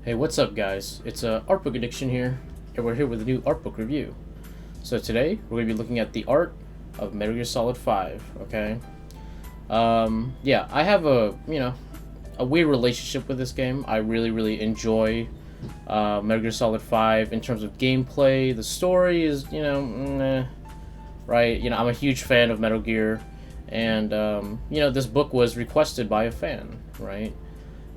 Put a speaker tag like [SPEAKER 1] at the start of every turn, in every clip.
[SPEAKER 1] Hey, what's up, guys? It's Artbook Addiction here, and we're here with a new Artbook review. So today, we're going to be looking at the art of Metal Gear Solid 5, okay? Yeah, I have a weird relationship with this game. I really enjoy Metal Gear Solid 5 in terms of gameplay. The story is, right? I'm a huge fan of Metal Gear, and, this book was requested by a fan, right?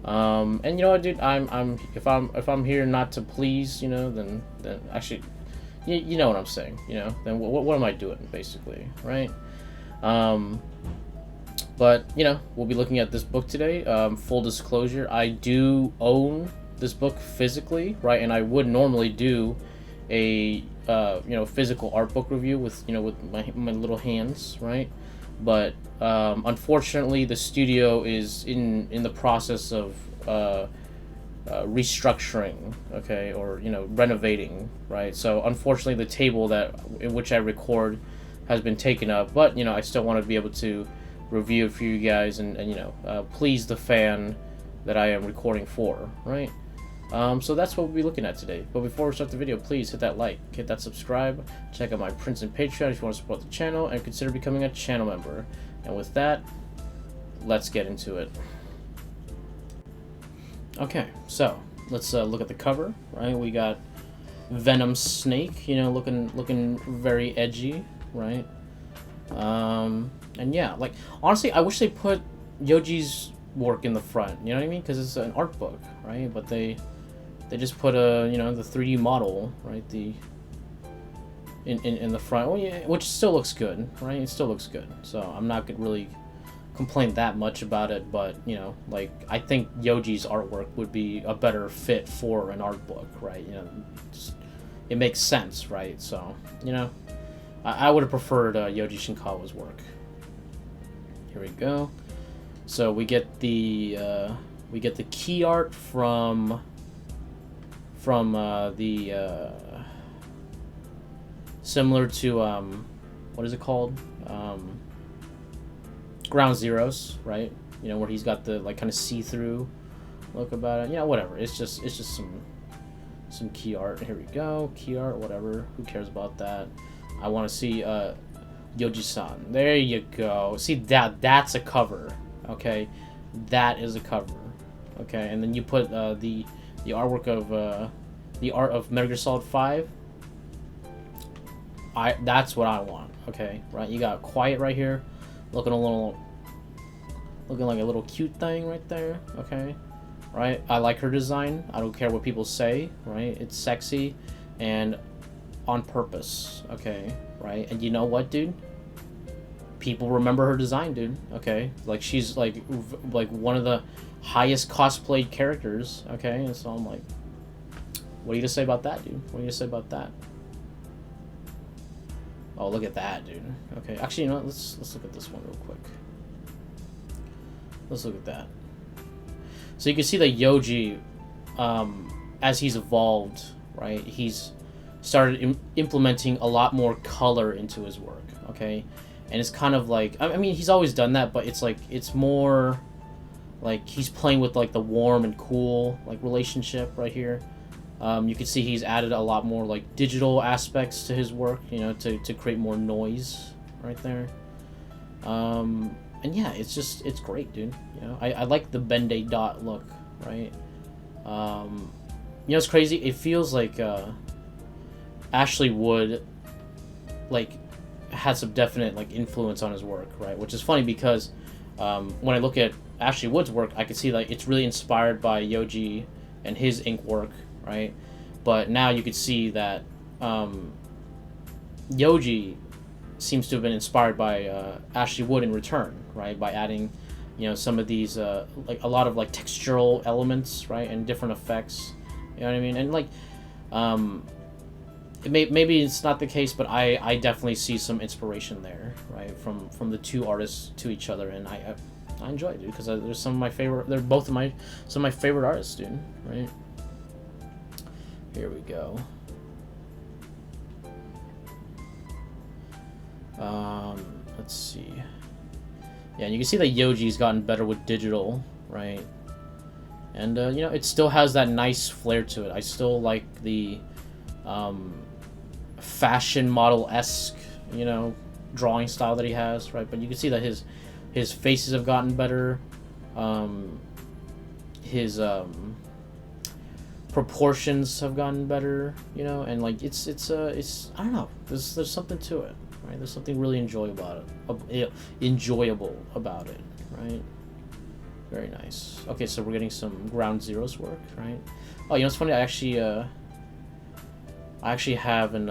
[SPEAKER 1] And you know what, dude? If I'm here not to please, then actually, you know what I'm saying, Then what am I doing, basically, right? But we'll be looking at this book today. Full disclosure, I do own this book physically, right? And I would normally do a physical art book review with my little hands, right? But unfortunately, the studio is in the process of restructuring, okay, or renovating, right? So unfortunately, the table in which I record has been taken up, but I still want to be able to review it for you guys and please the fan that I am recording for, right? So that's what we'll be looking at today. But before we start the video, please hit that like, hit that subscribe, check out my prints and Patreon if you want to support the channel, and consider becoming a channel member. And with that, let's get into it. Okay, so let's look at the cover, right? We got Venom Snake, looking very edgy, right? And yeah, like, honestly, I wish they put Yoji's work in the front, you know what I mean? Because it's an art book, right? But they just put the 3D model, right? In the front, well, yeah, which still looks good, right? It still looks good. So I'm not gonna really complain that much about it, but like, I think Yoji's artwork would be a better fit for an art book, right? It makes sense, right? So I would have preferred Yoji Shinkawa's work. Here we go. So we get the key art from the similar to what is it called, Ground Zeroes, right? Where he's got the like kind of see-through look about it. Whatever. It's just some key art. Here we go. Key art, whatever. Who cares about that? I want to see Yoji-san. There you go. See, that's a cover. Okay, that is a cover. Okay, and then you put the artwork of the art of Metal Gear Solid 5. That's what I want. Okay, right. You got Quiet right here, looking like a little cute thing right there. Okay, right. I like her design. I don't care what people say. Right, it's sexy and on purpose. Okay, right. And you know what, dude? People remember her design, dude. Okay, like, she's like one of the highest cosplayed characters. Okay, and so I'm like, what are you gonna say about that, dude? What are you gonna say about that? Oh, look at that, dude. Okay, actually, let's look at this one real quick. Let's look at that. So you can see that Yoji, as he's evolved, right? He's started implementing a lot more color into his work. Okay. And it's kind of like, I mean, he's always done that, but it's like, it's more like he's playing with like the warm and cool like relationship right here. You can see he's added a lot more like digital aspects to his work, to create more noise right there. And yeah, it's great, dude. I like the Ben-Day dot look, right? It's crazy. It feels like Ashley Wood like had some definite like influence on his work, right? Which is funny because when I look at Ashley Wood's work, I can see like it's really inspired by Yoji and his ink work, right? But now you could see that Yoji seems to have been inspired by Ashley Wood in return, right? By adding some of these like a lot of like textural elements, right, and different effects, you know what I mean? And like maybe it's not the case, but I definitely see some inspiration there, right, from the two artists to each other, and I enjoy it, dude, because there's some of my favorite. They're both some of my favorite artists, dude. Right. Here we go. Let's see. Yeah, and you can see that Yoji's gotten better with digital, right? And you know, it still has that nice flair to it. I still like the fashion model-esque, you know, drawing style that he has, right? But you can see that his faces have gotten better. His proportions have gotten better, you know, and like it's I don't know. There's something to it, right? There's something really enjoyable about it, right? Very nice. Okay, so we're getting some ground zeros work, right? Oh, you know what's funny? I actually have an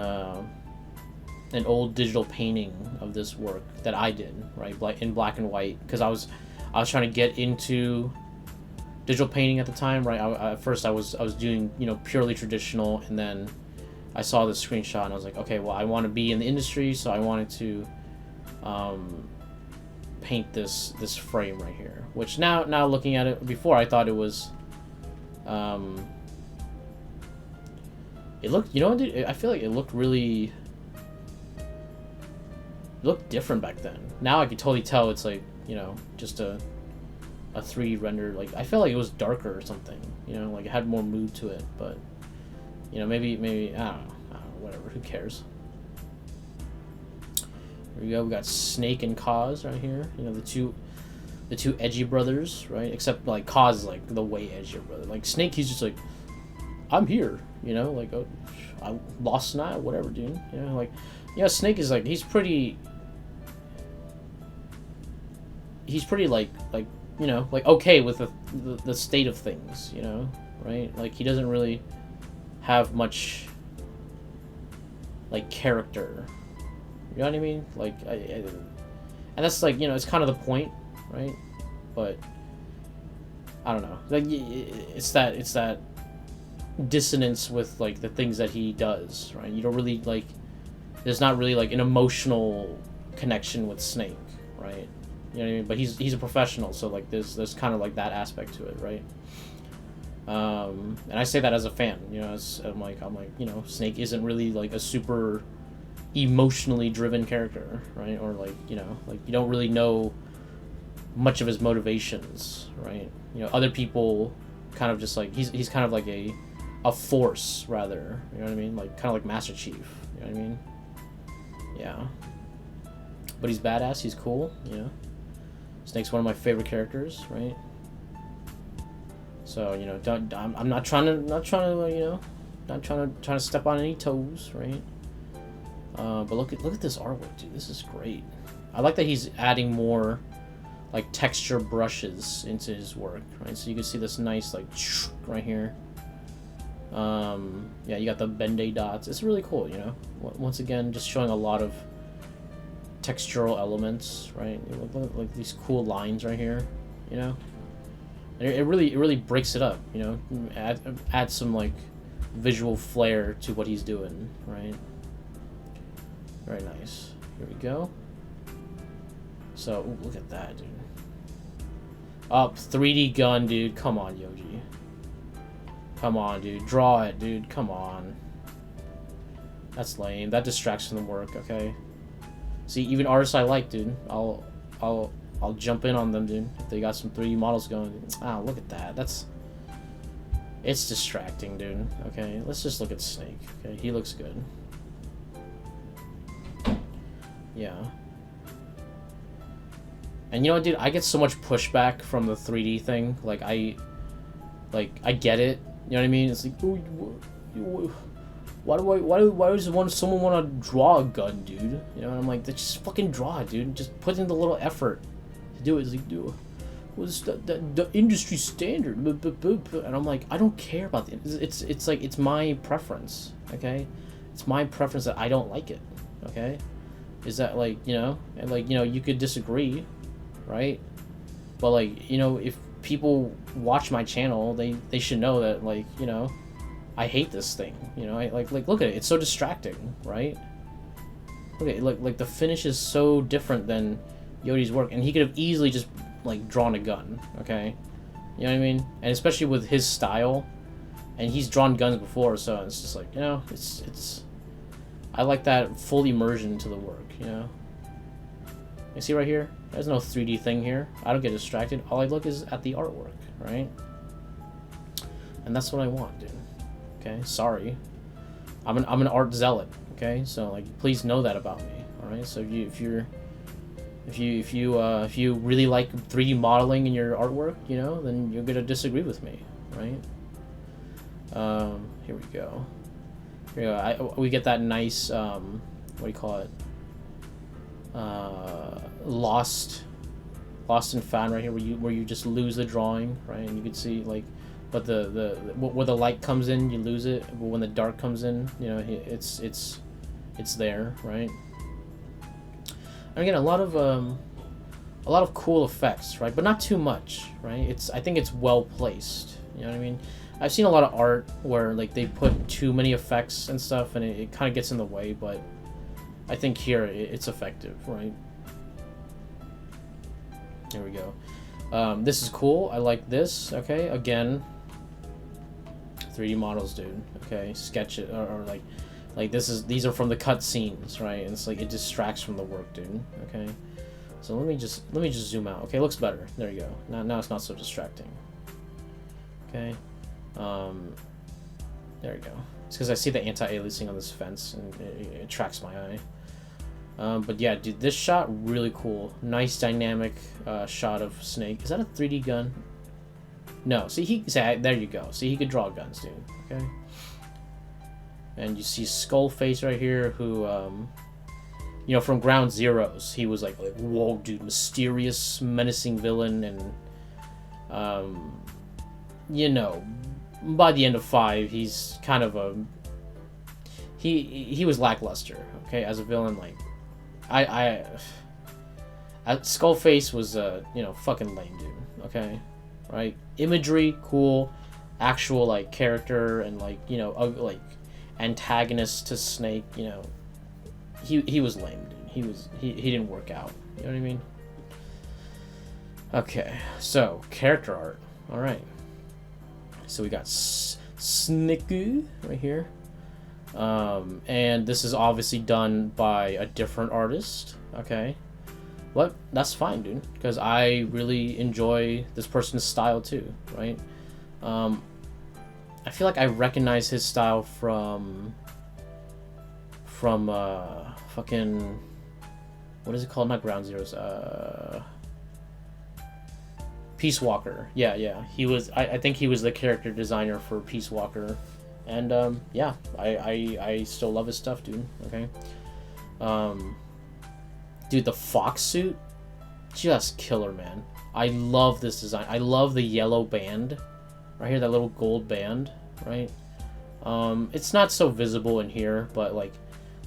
[SPEAKER 1] old digital painting of this work that I did, right, in black and white, because I was trying to get into digital painting at the time, right? At first I was doing, you know, purely traditional, and then I saw this screenshot and I was like, okay, well, I want to be in the industry, so I wanted to paint this frame right here, which now looking at it, before I thought it was it looked, you know, dude, I feel like it looked different back then. Now I can totally tell it's like, you know, just a 3D render. Like, I feel like it was darker or something, you know, like it had more mood to it. But, you know, maybe I don't know, whatever, who cares. Here we go. We got Snake and Kaz right here, you know, the two edgy brothers, right? Except like Kaz is like the way edgier brother. Like Snake, he's just like, I'm here, you know, like, oh, I lost tonight, whatever, dude, you know, like, yeah, Snake is like, he's pretty like, you know, like, okay with the state of things, you know, right? Like, he doesn't really have much, like, character, you know what I mean? Like, and that's, like, you know, it's kind of the point, right? But I don't know, like, it's that dissonance with, like, the things that he does, right? You don't really, like, there's not really, like, an emotional connection with Snake, right? You know what I mean? But he's a professional, so, like, there's kind of, like, that aspect to it, right? And I say that as a fan, you know, I'm like, you know, Snake isn't really, like, a super emotionally driven character, right? Or, like, you know, like, you don't really know much of his motivations, right? You know, other people kind of just, like, he's kind of like a force, rather, you know what I mean? Like, kind of like Master Chief, you know what I mean? Yeah. But he's badass, he's cool, you know? Snake's one of my favorite characters, right? So, you know, I'm not trying to, you know, not trying to step on any toes, right? But look at this artwork, dude. This is great. I like that he's adding more, like, texture brushes into his work, right? So you can see this nice, like, right here. Yeah, you got the bendy dots. It's really cool, you know? Once again, just showing a lot of textural elements, right? Like these cool lines right here, you know? And it really breaks it up, you know? Add some, like, visual flair to what he's doing, right? Very nice. Here we go. So, ooh, look at that, dude. Up, 3D gun, dude. Come on, Yoji. Come on, dude. Draw it, dude. Come on. That's lame. That distracts from the work, okay? See, even artists I like, dude, I'll jump in on them, dude. If they got some 3D models going. Ah, look at that. It's distracting, dude. Okay, let's just look at Snake. Okay, he looks good. Yeah. And you know what, dude? I get so much pushback from the 3D thing. Like, I get it. You know what I mean? It's like, why does someone want to draw a gun, dude? You know, and I'm like, just fucking draw it, dude. Just put in the little effort to do it. It's like, dude, what's the industry standard? And I'm like, I don't care about the. It's like, it's my preference, okay? It's my preference that I don't like it, okay? Is that, like, you know, and, like, you know, you could disagree, right? But, like, you know, if people watch my channel, they should know that, like, you know, I hate this thing, you know. I like look at it, it's so distracting, right? Look at it, like the finish is so different than Yodi's work, and he could have easily just, like, drawn a gun, okay? You know what I mean? And especially with his style, and he's drawn guns before, so it's just like, you know, it's I like that full immersion into the work, you know? You see right here? There's no 3D thing here. I don't get distracted. All I look is at the artwork, right? and that's what I want, dude. Okay, sorry. I'm an art zealot. Okay, so like, please know that about me. All right, so if you really like 3D modeling in your artwork, you know, then you're gonna disagree with me, right? Here we go. Here we go. We get that nice what do you call it? Lost and found right here, where you just lose the drawing, right? And you can see like, but where the light comes in, you lose it. But when the dark comes in, you know, it's there, right? And again, a lot of cool effects, right? But not too much, right? I think it's well placed. You know what I mean? I've seen a lot of art where like they put too many effects and stuff, and it kind of gets in the way. But I think here it's effective, right? Here we go. This is cool. I like this. Okay, again, 3D models, dude. Okay, sketch it or like these are from the cut scenes, right? And it's like it distracts from the work, dude. Okay, so let me just zoom out. Okay, looks better. There you go. Now it's not so distracting. Okay, there you go. It's because I see the anti-aliasing on this fence and it attracts my eye. But yeah, dude, this shot really cool. Nice dynamic shot of Snake. Is that a 3D gun? No. See, there you go. See, he could draw guns, dude. Okay. And you see Skullface right here, who, you know, from Ground Zeroes, he was like, whoa, dude, mysterious, menacing villain, and, you know, by the end of 5, he's kind of a, he was lackluster, okay, as a villain. Like, Skullface was, you know, fucking lame, dude, okay, right? Imagery, cool, actual, like, character, and, like, you know, like, antagonist to Snake, you know, he was lame, dude. He didn't work out, you know what I mean? Okay, so, character art, alright. So we got Snake right here. And this is obviously done by a different artist, okay? But that's fine, dude, because I really enjoy this person's style too, right? I feel like I recognize his style from fucking, what is it called? Not Ground Zeroes, Peace Walker. Yeah. He was. I think he was the character designer for Peace Walker, and yeah, I still love his stuff, dude. Okay, dude, the fox suit, just killer, man. I love this design. I love the yellow band, right here, that little gold band, right? It's not so visible in here, but like,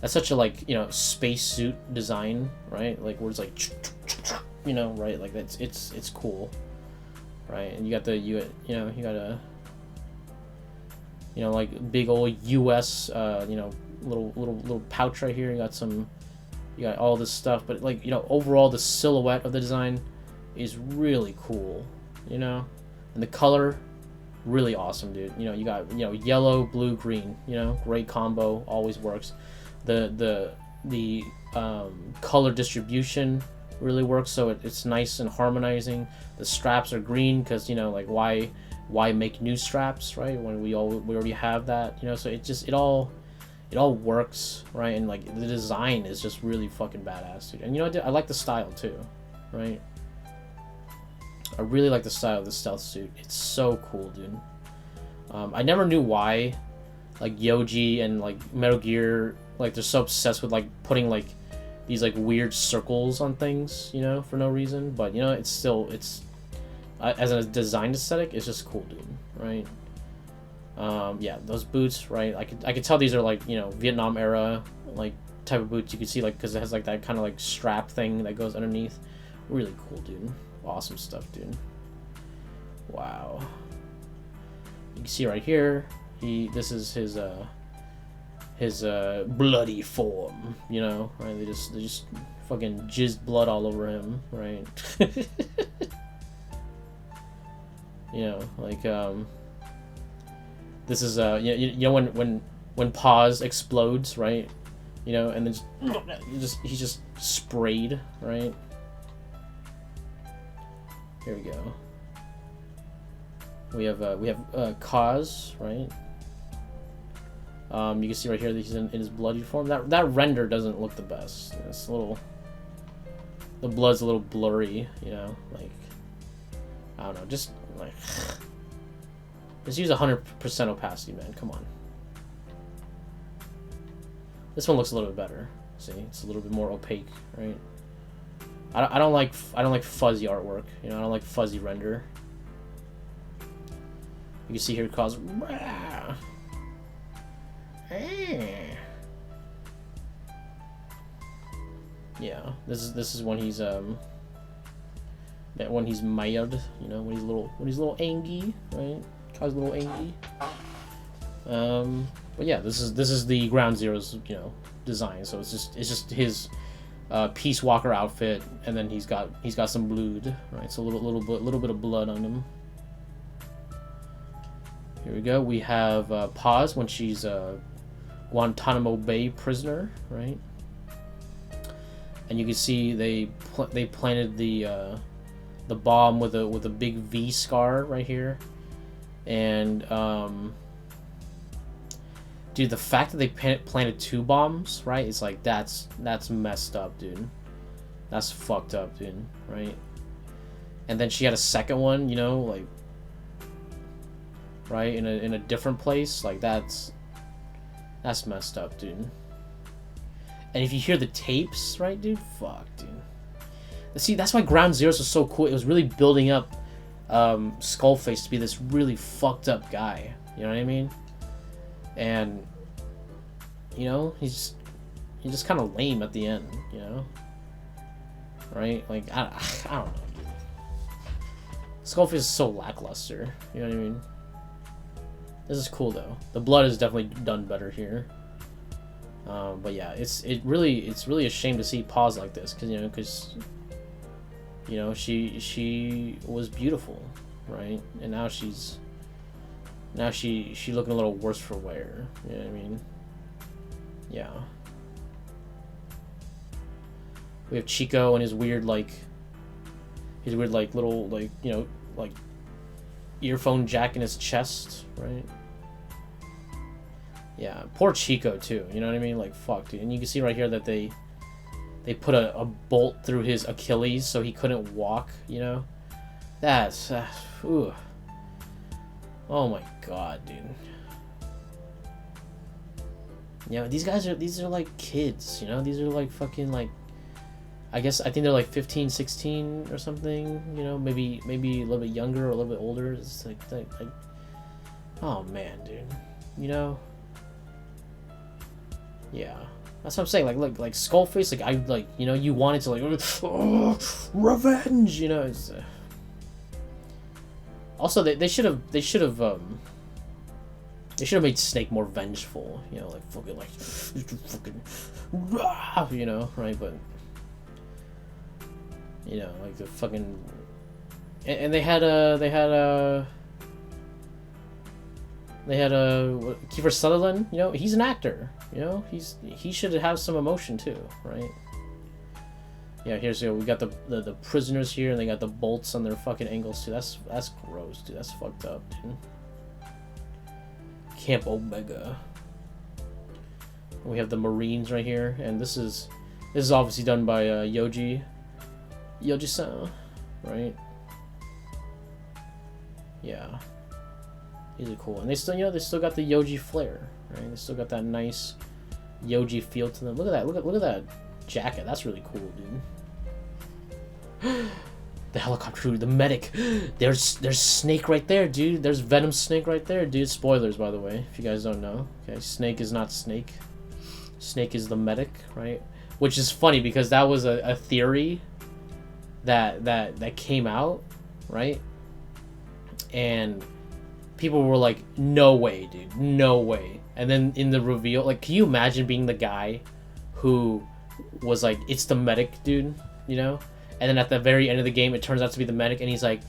[SPEAKER 1] that's such a, like, you know, spacesuit design, right? Like, where it's like, you know, right? Like, that's it's cool. Right, and you got the you got a, you know, like big old US you know, little pouch right here. You got all this stuff, but like, you know, overall the silhouette of the design is really cool, you know, and the color really awesome, dude. You know, you got, you know, yellow, blue, green, you know, great combo, always works. The color distribution really works, so it's nice and harmonizing. The straps are green because, you know, like, why make new straps, right, when we already have that, you know? So it all works, right? And like, the design is just really fucking badass, dude. And you know, I like the style too, right? I really like the style of this stealth suit. It's so cool, dude. I never knew why, like, Yoji and like Metal Gear, like, they're so obsessed with like putting like these like weird circles on things, you know, for no reason. But you know, it's as a design aesthetic, it's just cool, dude, right? Yeah, those boots, right? I could tell these are like, you know, Vietnam era like type of boots. You can see, like, because it has like that kind of like strap thing that goes underneath. Really cool, dude. Awesome stuff, dude. Wow. You can see right here, this is his bloody form, you know, right? They just fucking jizzed blood all over him, right? You know, like, this is you know, when Pause explodes, right? You know, and then he's just sprayed, right? Here we go. We have Kaz, right? You can see right here that he's in his bloody form. That render doesn't look the best. It's a little, the blood's a little blurry, you know, like, I don't know, just like, just use 100% opacity, man. Come on. This one looks a little bit better. See, it's a little bit more opaque, right? I don't like fuzzy artwork. You know, I don't like fuzzy render. You can see here, Cause. Yeah, this is when he's when he's mad, you know, when he's a little angry, right? Cause a little angry. But yeah, this is the Ground Zero's, you know, design. So it's just his Peace Walker outfit, and then he's got some blood, right? So a little bit of blood on him. Here we go. We have Paz when she's a Guantanamo Bay prisoner, right? And you can see they planted the bomb with a big V scar right here, and dude, the fact that they planted 2 bombs, right? It's like that's messed up, dude. That's fucked up, dude, right? And then she had a second one, you know, like, right, in a different place, like that's messed up, dude. And if you hear the tapes, right, dude, fuck, dude. See, that's why Ground Zeroes was so cool. It was really building up Skullface to be this really fucked up guy. You know what I mean? And you know, he's just kind of lame at the end. You know, right? Like I don't know, dude. Skullface is so lackluster. You know what I mean? This is cool though. The blood is definitely done better here. But yeah, it's really a shame to see Pause like this, because you know, she was beautiful, right? And now she's looking a little worse for wear. You know what I mean? Yeah. We have Chico and his weird little, like, you know, like earphone jack in his chest, right? Yeah, poor Chico too, you know what I mean? Like, fuck, dude. And you can see right here that they put a bolt through his Achilles so he couldn't walk, you know? That's ooh. Oh my god, dude. You know, these are like kids, you know? These are like fucking, like, I think they're like 15, 16 or something, you know? Maybe a little bit younger or a little bit older. It's like oh man, dude. You know? Yeah, that's what I'm saying. Like Skullface. You know, you wanted to revenge. You know. It's, also, they should have made Snake more vengeful. You know, like fucking you know, right? But you know, like the fucking, and they had Kiefer Sutherland. You know, he's an actor. You know, he should have some emotion too, right? Yeah, here's we got the prisoners here, and they got the bolts on their fucking ankles too. That's gross, dude. That's fucked up, dude. Camp Omega. We have the Marines right here, and this is obviously done by Yoji-san, right? Yeah. These are cool, and they still got the Yoji flair, right? They still got that nice Yoji feel to them. Look at that! Look at that jacket. That's really cool, dude. The helicopter crew, the medic. There's Snake right there, dude. There's Venom Snake right there, dude. Spoilers, by the way, if you guys don't know. Okay, Snake is not Snake. Snake is the medic, right? Which is funny because that was a theory that came out, right? And people were like, no way, dude, no way. And then in the reveal, like, can you imagine being the guy who was like, it's the medic, dude, you know? And then at the very end of the game, it turns out to be the medic, and he's like,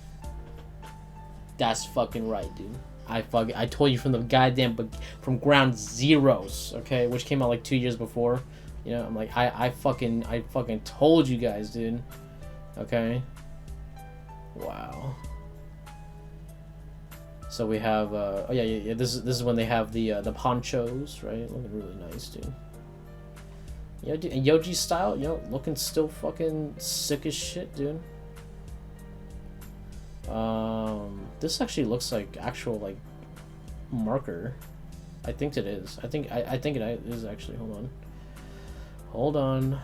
[SPEAKER 1] that's fucking right, dude. I told you from the from Ground Zeroes, okay, which came out like 2 years before. You know, I'm like, I fucking told you guys, dude. Okay. Wow. So we have, oh yeah. This is when they have the ponchos, right? Looking really nice, dude. Yeah, dude, and Yoji style, looking still fucking sick as shit, dude. This actually looks like actual like marker. I think it is. I think it is actually. Hold on.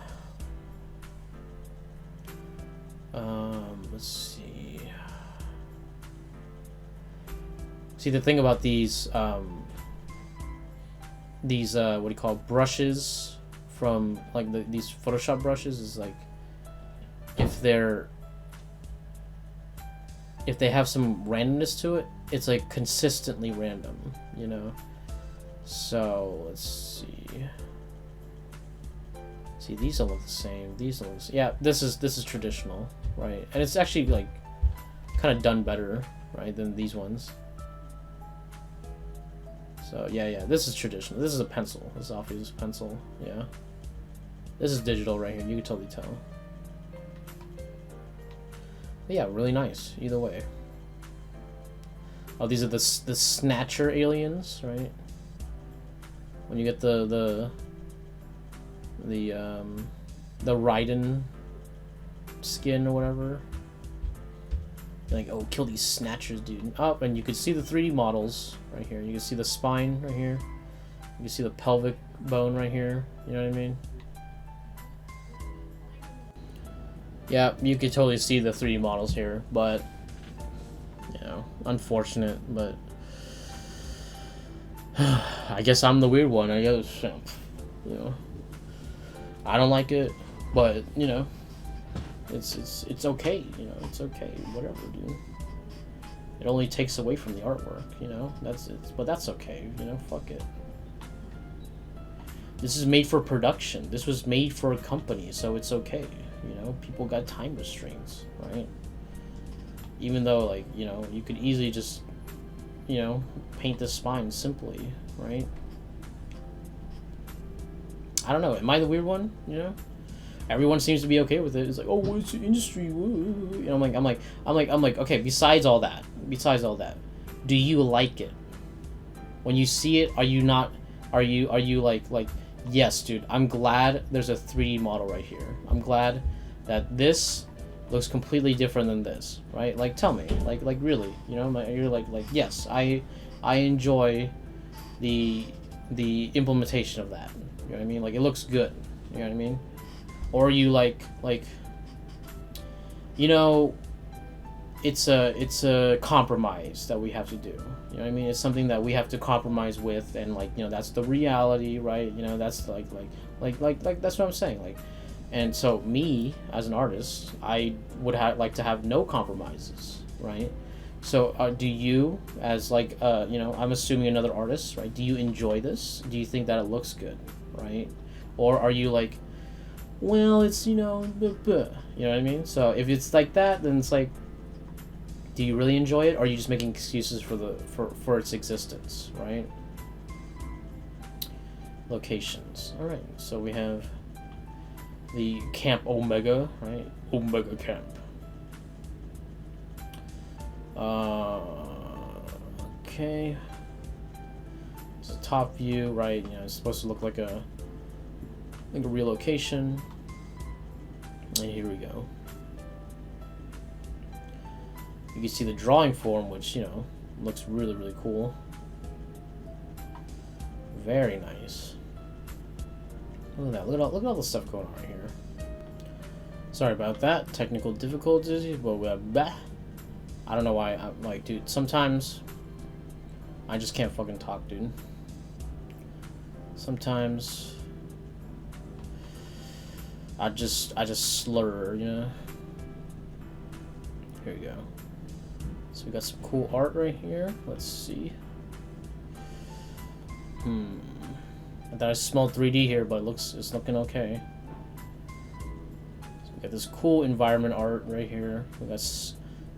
[SPEAKER 1] Let's see. See, the thing about these what do you call it, brushes from like these Photoshop brushes is like if they have some randomness to it, it's like consistently random, you know. So let's see. See, these don't look the same. These don't look the same. Yeah, this is traditional, right? And it's actually like kind of done better, right, than these ones. So yeah, this is traditional. This is a pencil. This is obviously a pencil. Yeah. This is digital right here. You can totally tell. But yeah, really nice. Either way. Oh, these are the Snatcher aliens, right? When you get the Raiden skin or whatever. You're like, oh, kill these Snatchers, dude. Oh, and you can see the 3D models right here. You can see the spine right here. You can see the pelvic bone right here. You know what I mean? Yeah, you could totally see the 3D models here, but you know, unfortunate, but I guess I'm the weird one. I guess, you know, I don't like it, but you know, it's okay. You know, it's okay. Whatever, dude. It only takes away from the artwork. You know, but that's okay. You know, fuck it. This is made for production. This was made for a company, so it's okay. You know, people got time restraints, right? Even though, like, you know, you could easily just, you know, paint the spine simply, right? I don't know. Am I the weird one? You know, everyone seems to be okay with it. It's like, oh, what's the industry? Woo. You know, I'm like, okay. Besides all that, do you like it? When you see it, are you not? Are you like? Yes, dude. I'm glad there's a 3D model right here. I'm glad that this looks completely different than this, right? Like, tell me, like really, you know? You're like, yes, I enjoy the implementation of that. You know what I mean? Like, it looks good. You know what I mean? Or you like, you know, it's a compromise that we have to do. You know what I mean? It's something that we have to compromise with, and like, you know, that's the reality, right? You know, that's like that's what I'm saying. Like, and so me as an artist, I would like to have no compromises, right? So do you, as like you know, I'm assuming another artist, right? Do you enjoy this? Do you think that it looks good, right? Or are you like, well, it's, you know, you know what I mean? So if it's like that, then it's like, do you really enjoy it, or are you just making excuses for its existence, right? Locations. All right, so we have the Camp Omega, right? Omega Camp. Okay. It's a top view, right? You know, it's supposed to look like a real location. And here we go. You can see the drawing form, which, you know, looks really, really cool. Very nice. Look at that. Look at all the stuff going on here. Sorry about that. Technical difficulties. I don't know why. I'm like, dude, sometimes I just can't fucking talk, dude. Sometimes I just slur, you know? Here we go. So we got some cool art right here. Let's see. I thought I smelled 3D here, but it's looking okay. So we got this cool environment art right here. We got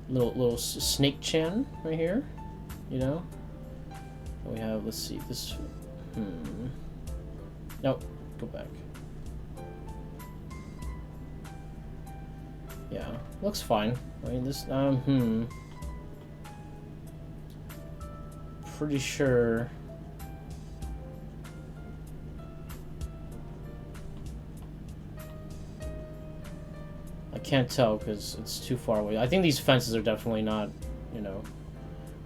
[SPEAKER 1] little snake chan right here, you know. And we have, let's see, this. Nope, go back. Yeah, looks fine. I mean, this pretty sure. I can't tell because it's too far away. I think these fences are definitely not, you know,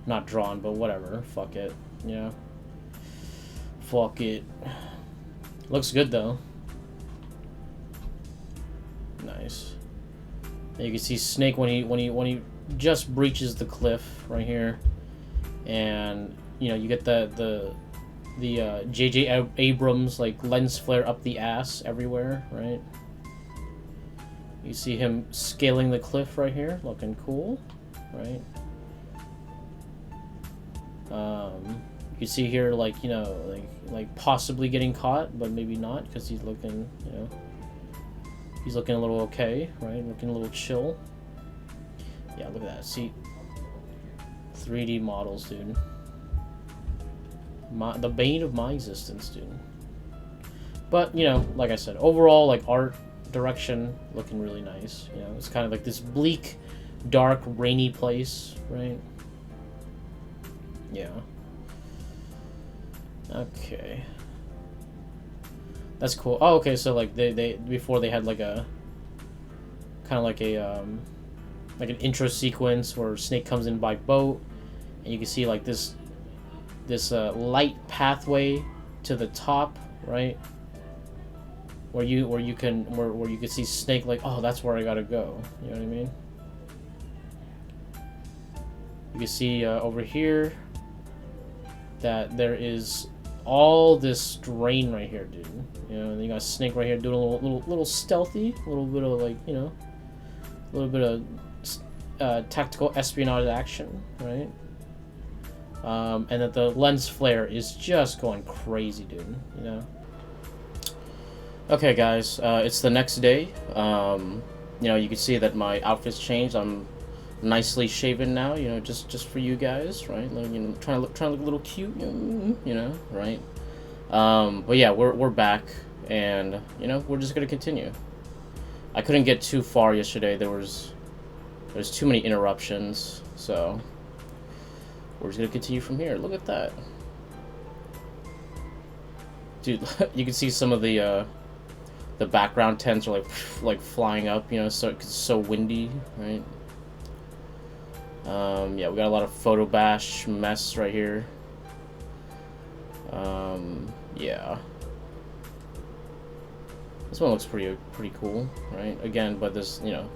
[SPEAKER 1] not drawn, but whatever. Fuck it. You know? Fuck it. Looks good though. Nice. And you can see Snake when he just breaches the cliff right here, and you know you get the J.J. Abrams like lens flare up the ass everywhere, right? You see him scaling the cliff right here, looking cool, right? You see here, like, you know, like possibly getting caught, but maybe not, because he's looking, you know, he's looking a little okay, right? Looking a little chill. Yeah, look at that. See, 3D models, dude. The bane of my existence, dude. But, you know, like I said, overall, like, art direction looking really nice. You know, it's kind of like this bleak, dark, rainy place, right? Yeah. Okay. That's cool. Oh, okay, so like they before they had like a kind of like a like an intro sequence where Snake comes in by boat, and you can see like this light pathway to the top, right? Where you can see Snake like, oh, that's where I gotta go. You know what I mean? You can see over here that there is all this terrain right here, dude. You know, and you got a Snake right here doing a little stealthy, a little bit of like, you know, a little bit of tactical espionage action, right? And that the lens flare is just going crazy, dude. You know. Okay, guys, it's the next day. You know, you can see that my outfit's changed. I'm nicely shaven now, you know, just for you guys, right? Like, you know, trying to look a little cute, you know, right? But yeah, we're back, and you know, we're just gonna continue. I couldn't get too far yesterday. There's too many interruptions, so we're just gonna continue from here. Look at that, dude. You can see some of the background tents are like flying up, you know, so it's so windy, right? Yeah, we got a lot of photo bash mess right here. Yeah. This one looks pretty cool, right? Again, but there's, you know,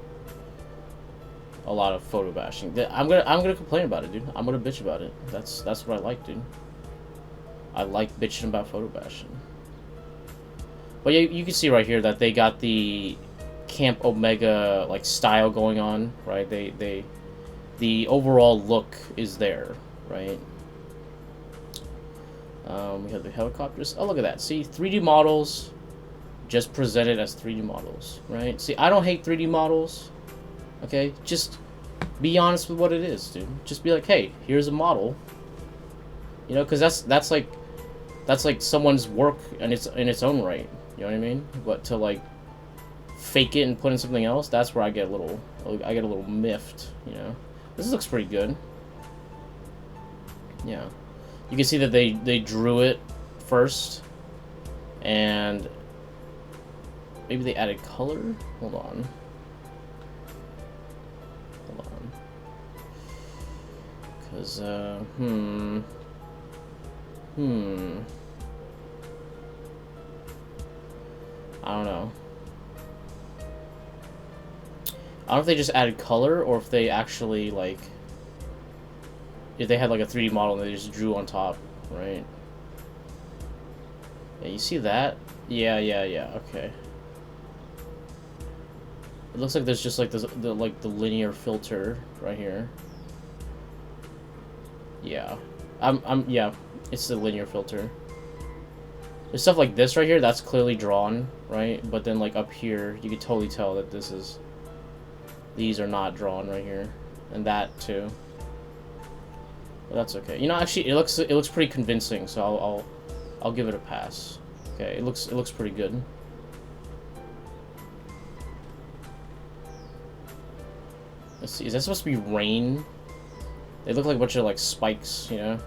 [SPEAKER 1] a lot of photo bashing. I'm gonna complain about it, dude. I'm gonna bitch about it. That's what I like, dude. I like bitching about photo bashing. But yeah, you can see right here that they got the Camp Omega like style going on, right? The overall look is there, right? We have the helicopters. Oh, look at that. See, 3D models just presented as 3D models, right? See, I don't hate 3D models, okay? Just be honest with what it is, dude. Just be like, hey, here's a model. You know, because that's like someone's work and it's in its own right. You know what I mean? But to like fake it and put in something else, that's where I get a little miffed, you know? This looks pretty good. Yeah. You can see that they drew it first, and maybe they added color? Hold on. Because, I don't know. I don't know if they just added color, or if they actually, like, if they had, like, a 3D model and they just drew on top, right? Yeah, you see that? Yeah, okay. It looks like there's just, like, the linear filter right here. Yeah. Yeah, it's the linear filter. There's stuff like this right here, that's clearly drawn, right? But then, like, up here, you can totally tell that these are not drawn right here. And that, too. But that's okay. You know, actually, it looks pretty convincing, so I'll give it a pass. Okay, it looks pretty good. Let's see, is that supposed to be rain? They look like a bunch of, like, spikes, you know?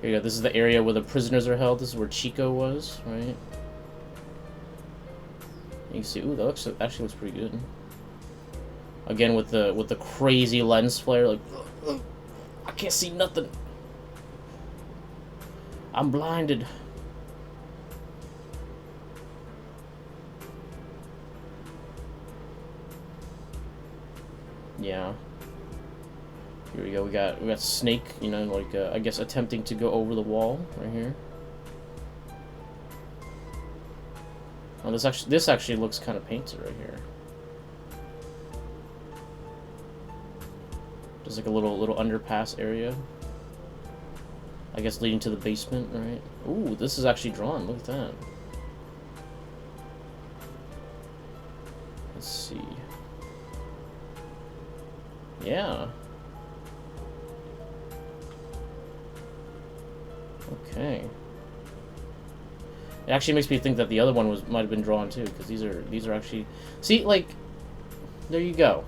[SPEAKER 1] Here you go. This is the area where the prisoners are held. This is where Chico was, right? You can see. Ooh, that actually looks pretty good. Again, with the crazy lens flare, like I can't see nothing. I'm blinded. Yeah. Here we go. We got Snake. You know, like I guess attempting to go over the wall right here. Oh, this actually looks kind of painted right here. Just like a little underpass area. I guess leading to the basement, right? Ooh, this is actually drawn. Look at that. Let's see. Yeah. Okay. It actually makes me think that the other one might have been drawn too, because these are actually, see, like, there you go.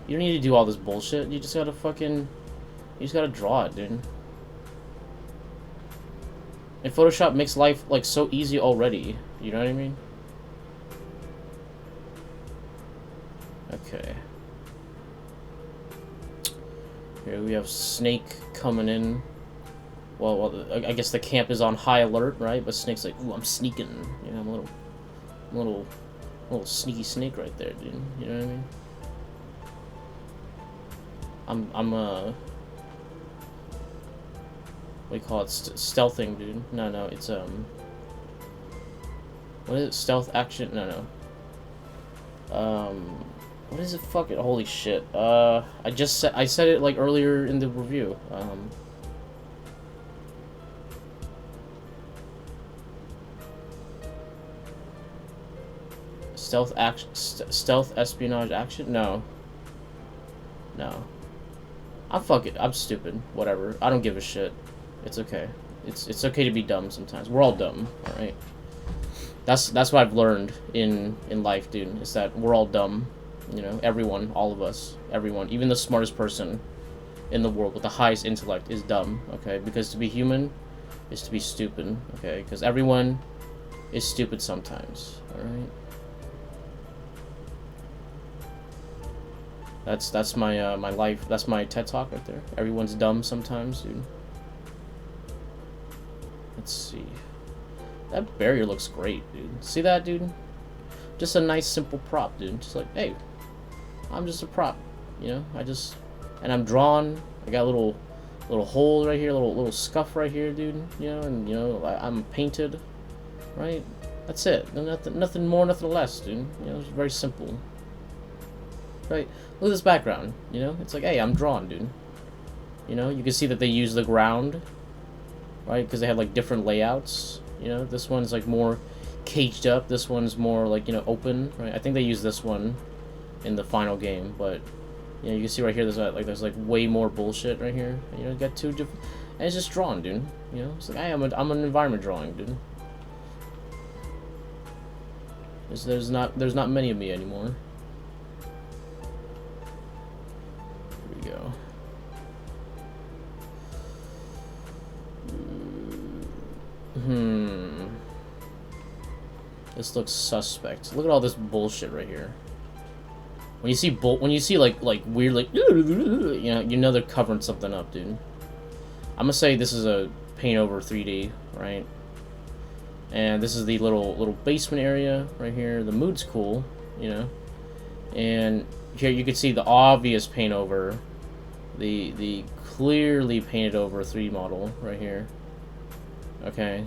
[SPEAKER 1] You don't need to do all this bullshit. You just gotta draw it, dude. And Photoshop makes life like so easy already. You know what I mean? Okay. Here we have Snake coming in. Well, I guess the camp is on high alert, right? But Snake's like, ooh, I'm sneaking. You know, I'm a little sneaky snake right there, dude. You know what I mean? I'm what do you call it? Stealthing, dude. No, it's what is it? Stealth action? No. What is it? Fuck it! Holy shit! I said it like earlier in the review. Stealth action, stealth espionage action? No. I'm stupid. Whatever. I don't give a shit. It's okay. It's okay to be dumb sometimes. We're all dumb, all right? That's what I've learned in life, dude. Is that we're all dumb. You know, everyone, all of us, everyone, even the smartest person in the world with the highest intellect is dumb, okay? Because to be human is to be stupid, okay? Because everyone is stupid sometimes, all right? That's my my life. That's my TED Talk right there. Everyone's dumb sometimes, dude. Let's see. That barrier looks great, dude. See that, dude? Just a nice, simple prop, dude. Just like, hey, I'm just a prop, you know. And I'm drawn. I got a little hole right here, little scuff right here, dude. You know, and you know, I'm painted, right? That's it. Nothing more, nothing less, dude. You know, it's very simple. Right, look at this background, you know? It's like, hey, I'm drawn, dude. You know, you can see that they use the ground, right? Because they have, like, different layouts, you know? This one's, like, more caged up. This one's more, like, you know, open, right? I think they use this one in the final game, but, you know, you can see right here, there's way more bullshit right here. You know, you got two different... And it's just drawn, dude. You know? It's like, hey, I'm an environment drawing, dude. There's not many of me anymore. Go. This looks suspect. Look at all this bullshit right here. When you see like weird like you know they're covering something up, dude. I'm gonna say this is a paint over 3D, right? And this is the little basement area right here. The mood's cool, you know. And here you can see the obvious paint over, the clearly painted over 3D model right here. Okay.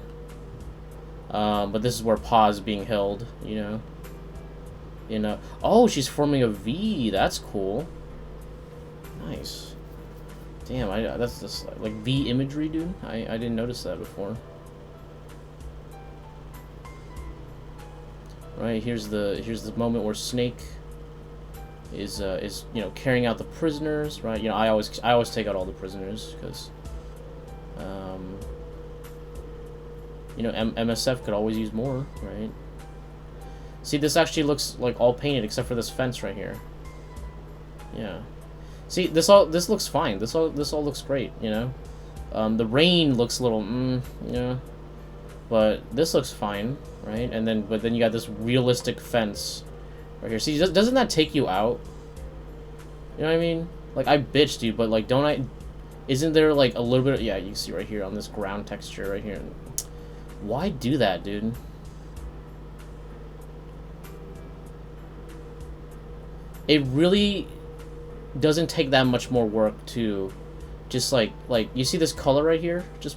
[SPEAKER 1] But this is where Pa's being held, you know. Oh, she's forming a V. That's cool. Nice. Damn, that's just like V imagery, dude. I didn't notice that before. Right, here's the moment where Snake is you know, carrying out the prisoners, right? You know, I always take out all the prisoners because you know, MSF could always use more, right? See, this actually looks like all painted except for this fence right here. Yeah. See, this looks fine. This all looks great, you know. The rain looks a little, yeah. But this looks fine, right? And then, but then you got this realistic fence right here. See, doesn't that take you out? You know what I mean? Like, I bitched you, but, like, don't I... Isn't there, like, a little bit of... Yeah, you can see right here on this ground texture right here. Why do that, dude? It really doesn't take that much more work to just, like, you see this color right here? Just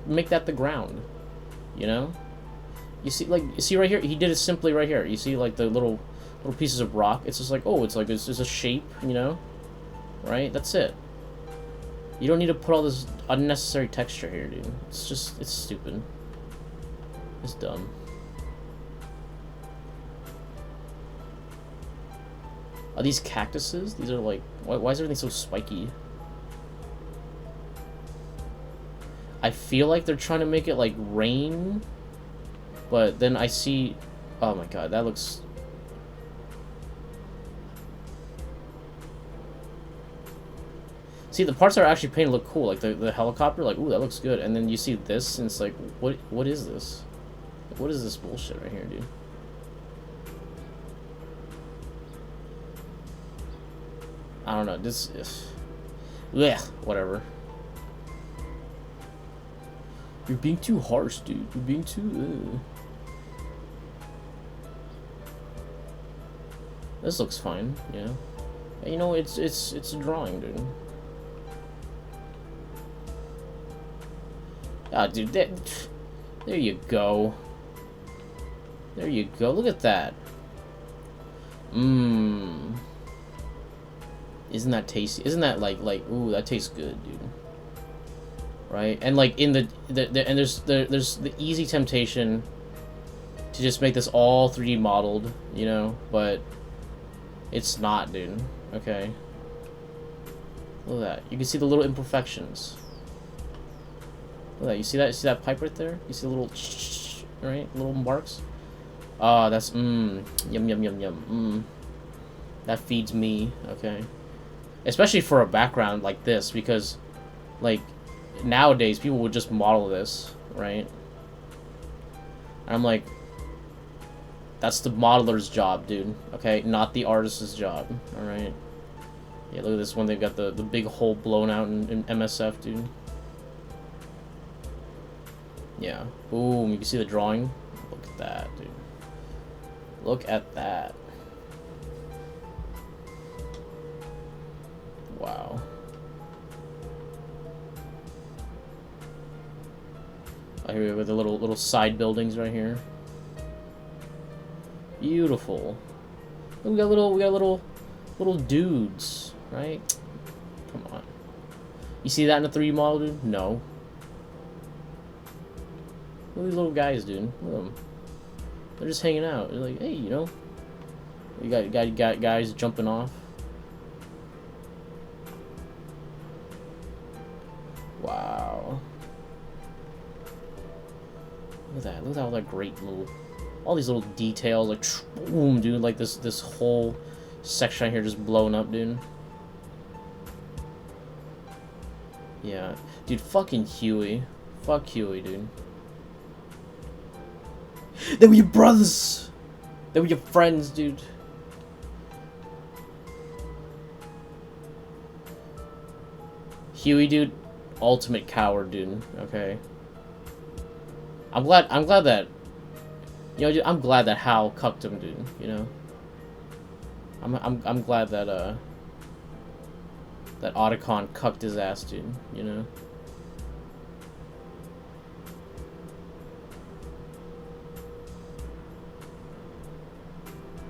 [SPEAKER 1] make that the ground, you know? You see right here? He did it simply right here. You see, like, the little pieces of rock? It's just like, oh, it's just a shape, you know? Right? That's it. You don't need to put all this unnecessary texture here, dude. It's just, it's stupid. It's dumb. Are these cactuses? These are like, why is everything so spiky? I feel like they're trying to make it like rain, but then I see, oh my god, that looks... See, the parts that are actually painted look cool, like the helicopter, like, ooh, that looks good. And then you see this, and it's like, what is this? What is this bullshit right here, dude? I don't know, this is... Blech, whatever. You're being too harsh, dude. You're being too... This looks fine, yeah. You know, it's a drawing, dude. Ah, dude, there you go. There you go. Look at that. Mmm. Isn't that tasty? Isn't that like, ooh, that tastes good, dude. Right? And like in and there's the easy temptation to just make this all 3D modeled, you know, but it's not, dude. Okay. Look at that. You can see the little imperfections. Look at that. You see that? You see that pipe right there? You see the little right? Little marks? Ah, that's yum yum yum yum. That feeds me, okay. Especially for a background like this, because like nowadays people would just model this, right? And I'm like, that's the modeler's job, dude. Okay, not the artist's job. All right. Yeah, look at this one. They've got the big hole blown out in MSF, dude. Yeah. Boom. You can see the drawing. Look at that, dude. Look at that. Wow. I hear with the little side buildings right here. Beautiful. We got little dudes, right? Come on. You see that in a 3D model, dude? No. Look at these little guys, dude. Look at them. They're just hanging out. They're like, hey, you know, you got guys jumping off. Wow. Look at that. Look at all that great little, all these little details, like, boom, dude, like this whole section right here just blown up, dude. Yeah. Dude, fucking Huey. Fuck Huey, dude. They were your brothers! They were your friends, dude. Huey, dude, ultimate coward, dude. Okay. I'm glad that, you know, I'm glad that Hal cucked him, dude, you know. I'm glad that that Otacon cucked his ass, dude, you know.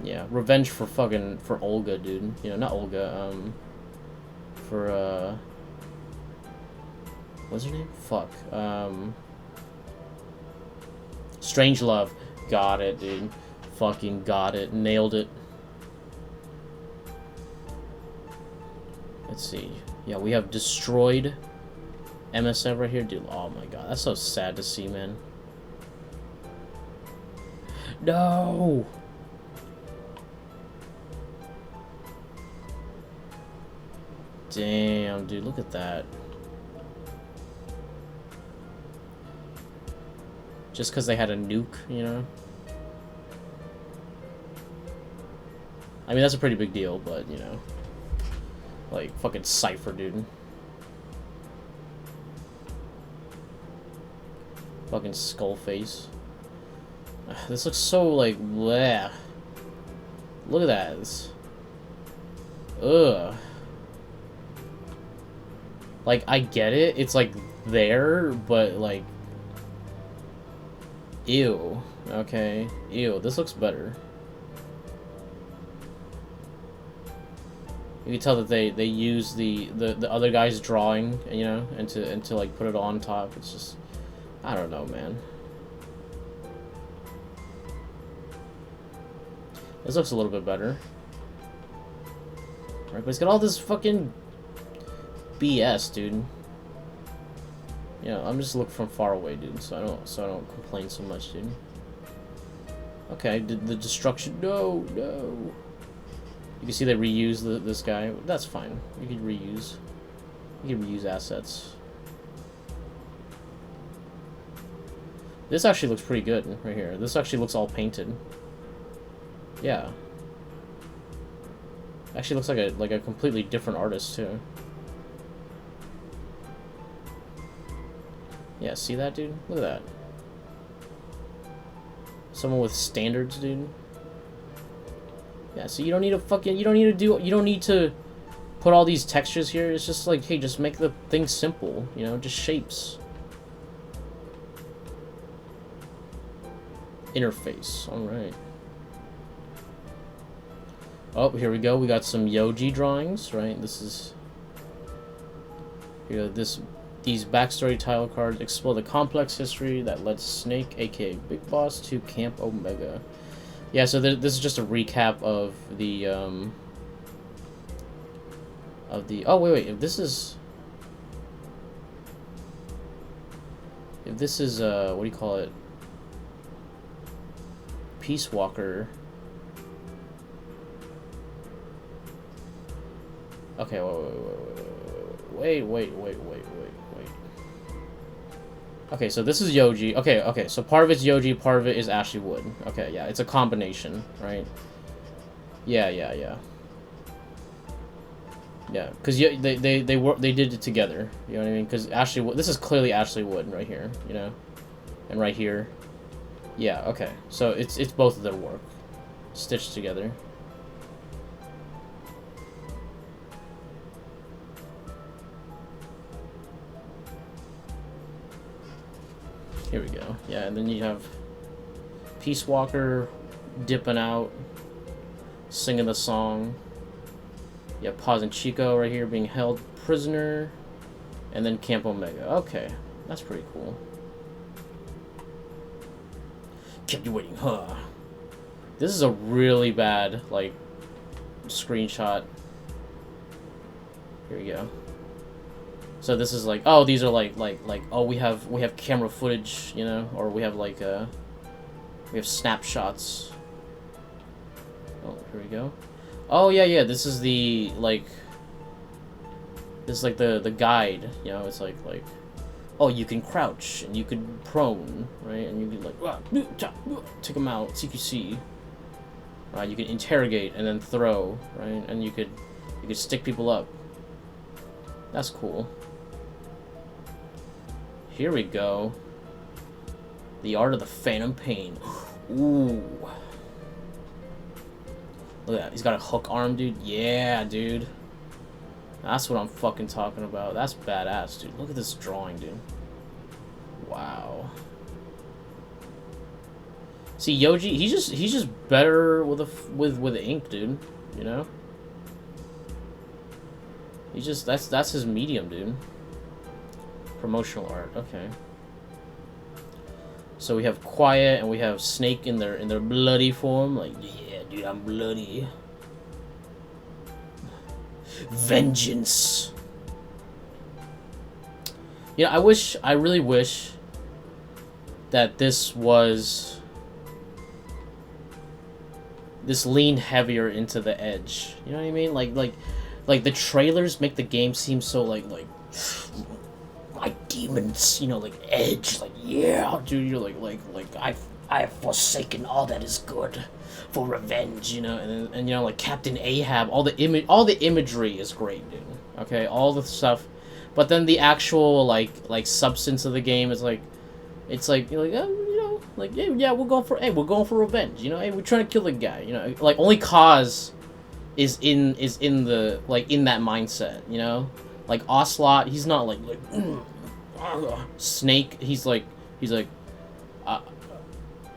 [SPEAKER 1] Yeah, revenge for Olga, dude. You know, not Olga, for, what's her name? Fuck, Strangelove. Got it, dude. Fucking got it. Nailed it. Let's see. Yeah, we have destroyed MSF right here, dude. Oh my god, that's so sad to see, man. No! Damn, dude, look at that. Just because they had a nuke, you know? I mean, that's a pretty big deal, but, you know. Like, fucking Cypher, dude. Fucking Skullface. This looks so, like, bleh. Look at that. Ugh. Like, I get it. It's, like, there, but, like... Ew. Okay. Ew, this looks better. You can tell that they use the other guy's drawing, you know, and to like put it on top. It's just, I don't know, man. This looks a little bit better. Right, but it's got all this fucking BS, dude. You know, I'm just looking from far away, dude, so I don't complain so much, dude. Okay, did the destruction? No. You can see they reuse this guy. That's fine. You can reuse. You can reuse assets. This actually looks pretty good right here. This actually looks all painted. Yeah. Actually looks like a completely different artist too. Yeah, see that, dude? Look at that. Someone with standards, dude. Yeah, so you don't need to put all these textures here. It's just like, hey, just make the thing simple, you know, just shapes. Interface, alright. Oh, here we go. We got some Yoji drawings, right? This is... Here, these backstory tile cards explore the complex history that led Snake, aka Big Boss, to Camp Omega. Yeah, so this is just a recap of the, oh, wait, if this is, what do you call it? Peace Walker. Okay, wait. Okay, so this is Yoji. Okay, so part of it's Yoji, part of it is Ashley Wood. Okay, yeah, it's a combination, right? Yeah. Yeah, because they did it together. You know what I mean? Because Ashley Wood, this is clearly Ashley Wood right here, you know, and right here. Yeah, okay, so it's both of their work stitched together. Here we go. Yeah, and then you have Peace Walker dipping out, singing the song. You have Paz and Chico right here being held prisoner. And then Camp Omega. Okay, that's pretty cool. Kept you waiting, huh? This is a really bad, like, screenshot. Here we go. So this is like, oh, these are like oh, we have camera footage, you know, or we have like we have snapshots. Oh, here we go. Oh yeah, this is the like the guide, you know, it's like oh, you can crouch and you could prone, right? And you can like take them out, CQC. Right, you can interrogate and then throw, right? And you could stick people up. That's cool. Here we go. The Art of the Phantom Pain. Ooh. Look at that. He's got a hook arm, dude. Yeah, dude. That's what I'm fucking talking about. That's badass, dude. Look at this drawing, dude. Wow. See, Yoji, he's just better with ink, dude. You know? He's just that's his medium, dude. Promotional art, okay. So we have Quiet and we have Snake in their bloody form. Like, yeah, dude, I'm bloody. Vengeance. You know, I really wish that this leaned heavier into the edge. You know what I mean? Like the trailers make the game seem so like my demons, you know, like edge, like yeah, dude, you're like I have forsaken all that is good for revenge, you know, and you know, like Captain Ahab, all the imagery is great, dude. Okay, all the stuff, but then the actual like substance of the game is like, it's like you're like, oh, you know, like yeah, we're going for revenge, you know, hey, we're trying to kill the guy, you know, like only Kaz is in the like in that mindset, you know, like Ocelot, he's not like Snake, he's like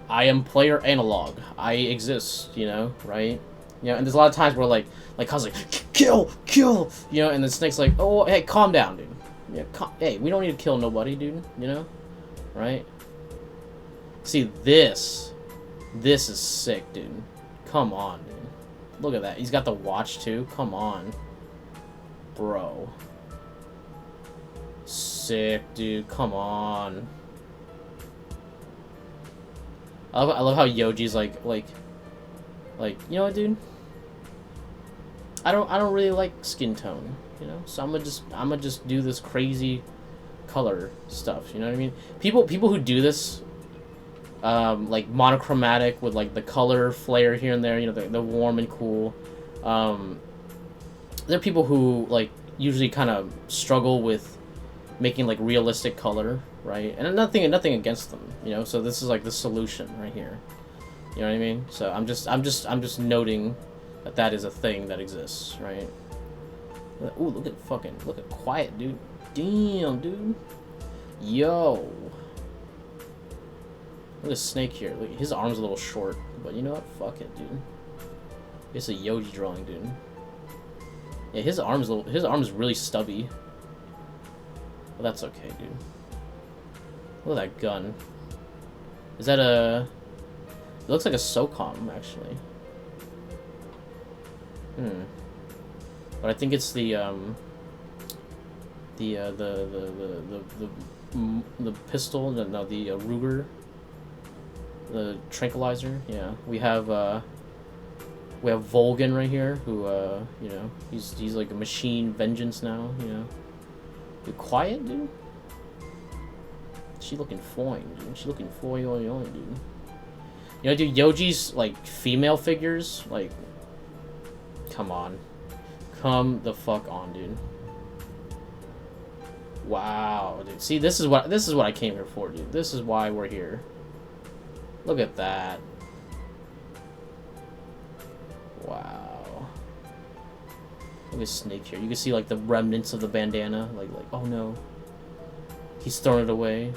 [SPEAKER 1] I am player analog. I exist, you know, right? You know, and there's a lot of times where like Kaz's like, kill, you know, and then Snake's like, oh, hey, calm down, dude. Yeah, hey, we don't need to kill nobody, dude. You know, right? See, this is sick, dude. Come on, dude. Look at that. He's got the watch too. Come on, bro. Sick, dude. Come on. I love how Yoji's like, you know what, dude? I don't really like skin tone, you know? So I'm gonna just do this crazy color stuff, you know what I mean? People who do this, like monochromatic with like the color flare here and there, you know, the warm and cool. There are people who like usually kind of struggle with making like realistic color, right? And nothing against them, you know. So this is like the solution right here. You know what I mean? So I'm just noting that is a thing that exists, right? Ooh, look at Quiet, dude. Damn, dude. Yo. Look at Snake here. Look, his arm's a little short, but you know what? Fuck it, dude. It's a Yoji drawing, dude. Yeah, his arm's really stubby. Well, that's okay, dude. Look at that gun. Is that a... It looks like a SOCOM, actually. But I think it's the pistol, no, the Ruger, the tranquilizer. Yeah, we have Volgan right here, who you know, he's like a machine vengeance now. You know, you Quiet, dude. She looking fine, dude. She looking dude. You know, dude, Yoji's like female figures, like, come on. Come the fuck on, dude. Wow, dude. See, this is what I came here for, dude. This is why we're here. Look at that. Wow. Look at Snake here. You can see like the remnants of the bandana. Like oh no. He's thrown it away.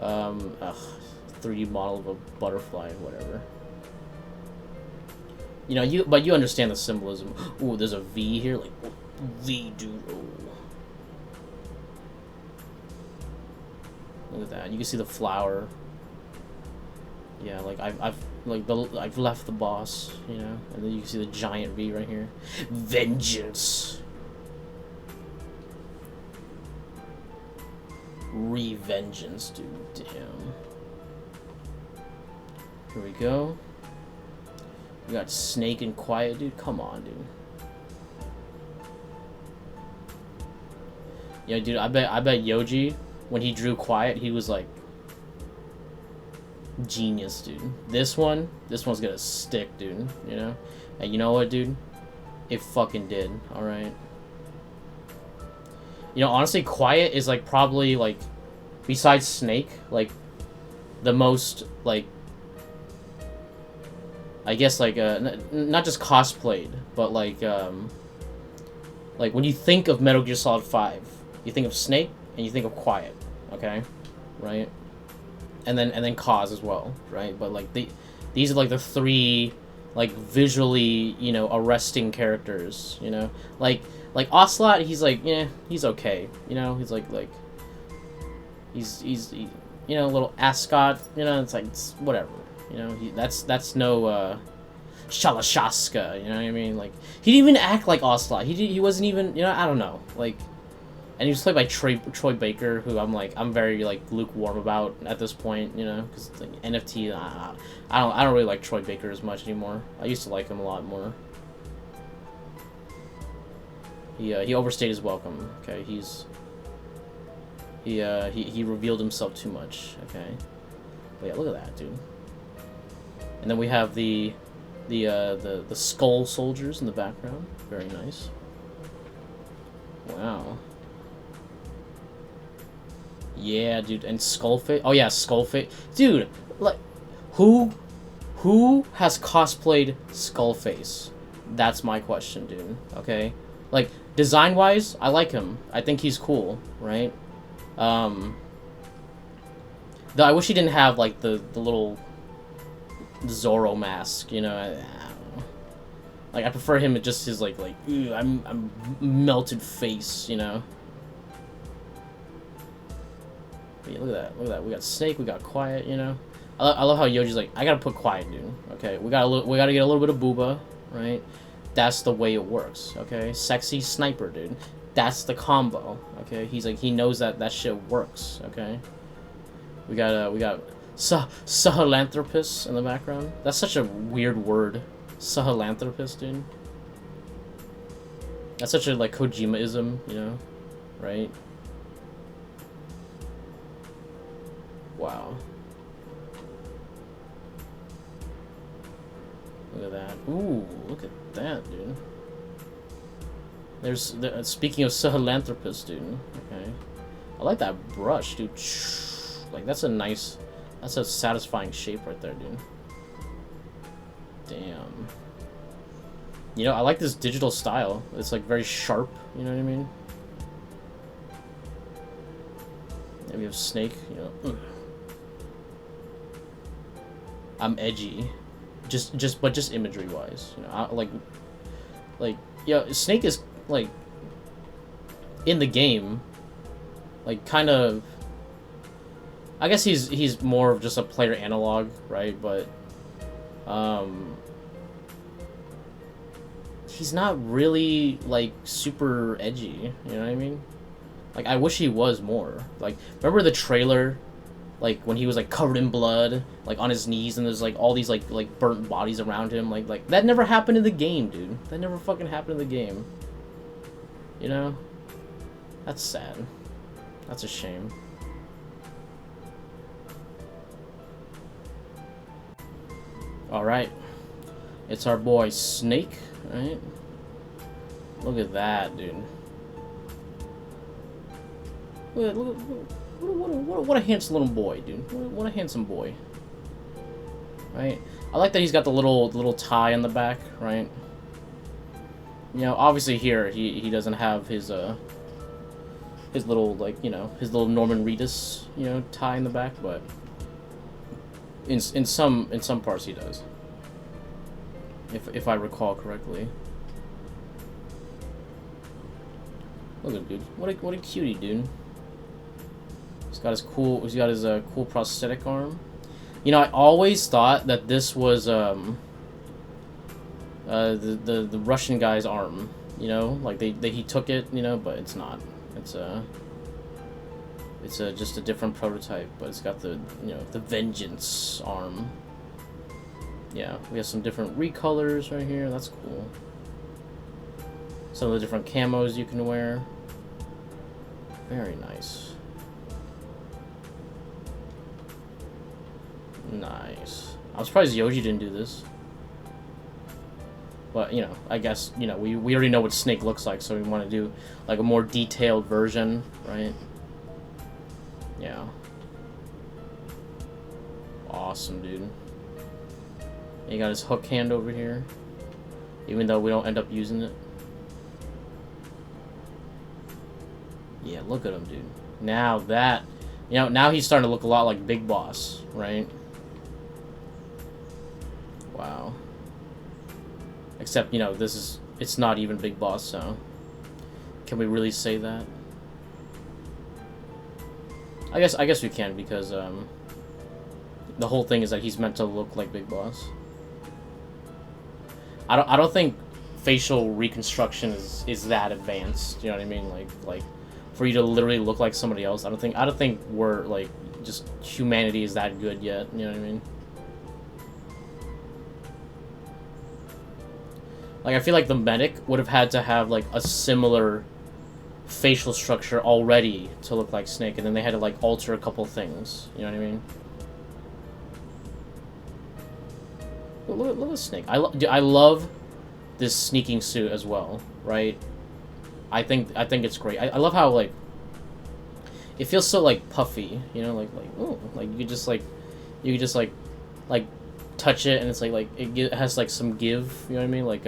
[SPEAKER 1] 3D model of a butterfly, whatever. You know, but you understand the symbolism. Ooh, there's a V here, like V, dude. Ooh. Look at that. You can see the flower. Yeah, like I've left the boss, you know, and then you can see the giant V right here. Vengeance. Revengeance, dude. Damn. Here we go. We got Snake and Quiet, dude. Come on, dude. Yeah, dude. I bet Yoji, when he drew Quiet, he was like genius, dude. This one's gonna stick, dude. You know. And you know what, dude? It fucking did. All right. You know, honestly, Quiet is like probably like, besides Snake, like the most like, I guess like not just cosplayed, but like when you think of Metal Gear Solid 5, you think of Snake and you think of Quiet, okay, right? And then Kaz as well, right? But like these are like the three like visually, you know, arresting characters, you know, like Ocelot, he's like, yeah, he's okay, you know, he's like he's you know, a little ascot, you know, it's like whatever. You know, that's no Shalashaska, you know what I mean? Like, he didn't even act like Ocelot. He wasn't even, you know, I don't know. Like, and he was played by Troy Baker, who I'm very like lukewarm about at this point, you know, because like, NFT, I don't really like Troy Baker as much anymore. I used to like him a lot more. He overstayed his welcome. Okay, he's He revealed himself too much. Okay. But yeah, look at that, dude. And then we have the skull soldiers in the background. Very nice. Wow. Yeah, dude, and Skullface. Oh yeah, Skullface. Dude, like, who has cosplayed Skullface? That's my question, dude. Okay, like design-wise, I like him. I think he's cool, right? Though I wish he didn't have like the little Zorro mask. You know, I don't know. Like I prefer him at just his like I'm melted face. You know. But yeah, look at that. Look at that. We got Snake. We got Quiet. You know. I love how Yoji's like, I gotta put Quiet, dude. Okay, we gotta get a little bit of Booba, right? That's the way it works. Okay, sexy sniper, dude. That's the combo. Okay, he's like, he knows that shit works. Okay, we got Sahelanthropus in the background. That's such a weird word, Sahelanthropus, dude. That's such a like Kojima-ism, you know, right? Wow. Look at that. Ooh, look at that, dude. Speaking of Sahelanthropus, dude. Okay. I like that brush, dude. Like, that's a satisfying shape right there, dude. Damn. You know, I like this digital style. It's, like, very sharp, you know what I mean? And we have Snake, you know. I'm edgy. Just imagery wise, you know, like, yeah, Snake is like in the game, like kind of. I guess he's more of just a player analog, right? But, he's not really like super edgy. You know what I mean? Like I wish he was more. Like remember the trailer? Like when he was like covered in blood, like on his knees, and there's like all these like burnt bodies around him. Like that never happened in the game, dude. That never fucking happened in the game. You know? That's sad. That's a shame. Alright. It's our boy Snake, right? Look at that, dude. Look. What a handsome little boy, dude. What a handsome boy. Right? I like that he's got the little tie on the back, right? You know, obviously here he doesn't have his little, like, you know, his little Norman Reedus, you know, tie in the back, but in some parts he does. If I recall correctly. Look at dude. What a cutie, dude. He's got his cool prosthetic arm. You know, I always thought that this was the Russian guy's arm. You know, like he took it. You know, but it's not. It's just a different prototype, but it's got the the Vengeance arm. Yeah, we have some different recolors right here. That's cool. Some of the different camos you can wear. Very nice. Nice. I'm surprised Yoji didn't do this. But, you know, I guess, you know, we already know what Snake looks like, so we want to do, like, a more detailed version, right? Yeah. Awesome, dude. He got his hook hand over here. Even though we don't end up using it. Yeah, look at him, dude. Now that... You know, now he's starting to look a lot like Big Boss, right? Wow. Except, you know, it's not even Big Boss, so... Can we really say that? I guess we can, because, the whole thing is that he's meant to look like Big Boss. I don't think facial reconstruction is that advanced, you know what I mean? Like for you to literally look like somebody else, I don't think we're, like, just humanity is that good yet, you know what I mean? Like, I feel like the medic would have had to have, like, a similar facial structure already to look like Snake, and then they had to like alter a couple things. You know what I mean? Look at Snake. I love this sneaking suit as well, right? I think it's great. I love how like it feels so like puffy, you know, like oh, like you could just like touch it and it's like it has like some give, you know what I mean? Like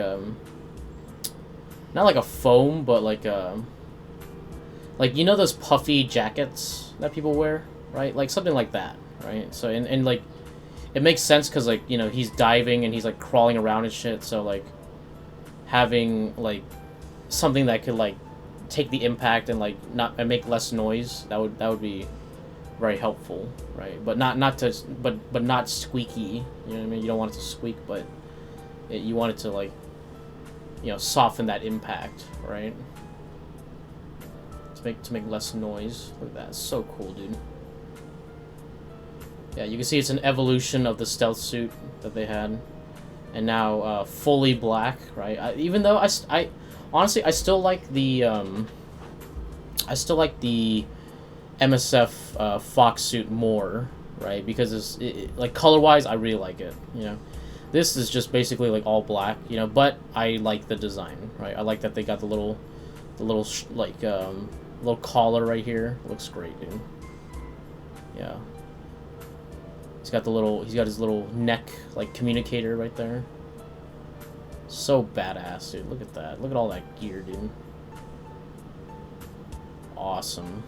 [SPEAKER 1] not like a foam, but like you know those puffy jackets that people wear, right? Like something like that, right? So and like it makes sense because like, you know, he's diving and he's like crawling around and shit, so like having like something that could like take the impact and like not make less noise, that would be very helpful, right? But not squeaky, you know what I mean? You don't want it to squeak, but you want it to like, you know, soften that impact, right? To make less noise. Look at that, it's so cool, dude. Yeah, you can see it's an evolution of the stealth suit that they had, and now fully black, right? Even though I honestly I still like the MSF Fox suit more, right? Because like color-wise, I really like it. You know, this is just basically like all black, you know. But I like the design, right? I like that they got the little little collar right here. Looks great, dude. Yeah. He's got his little neck like communicator right there. So badass, dude. Look at that. Look at all that gear, dude. Awesome.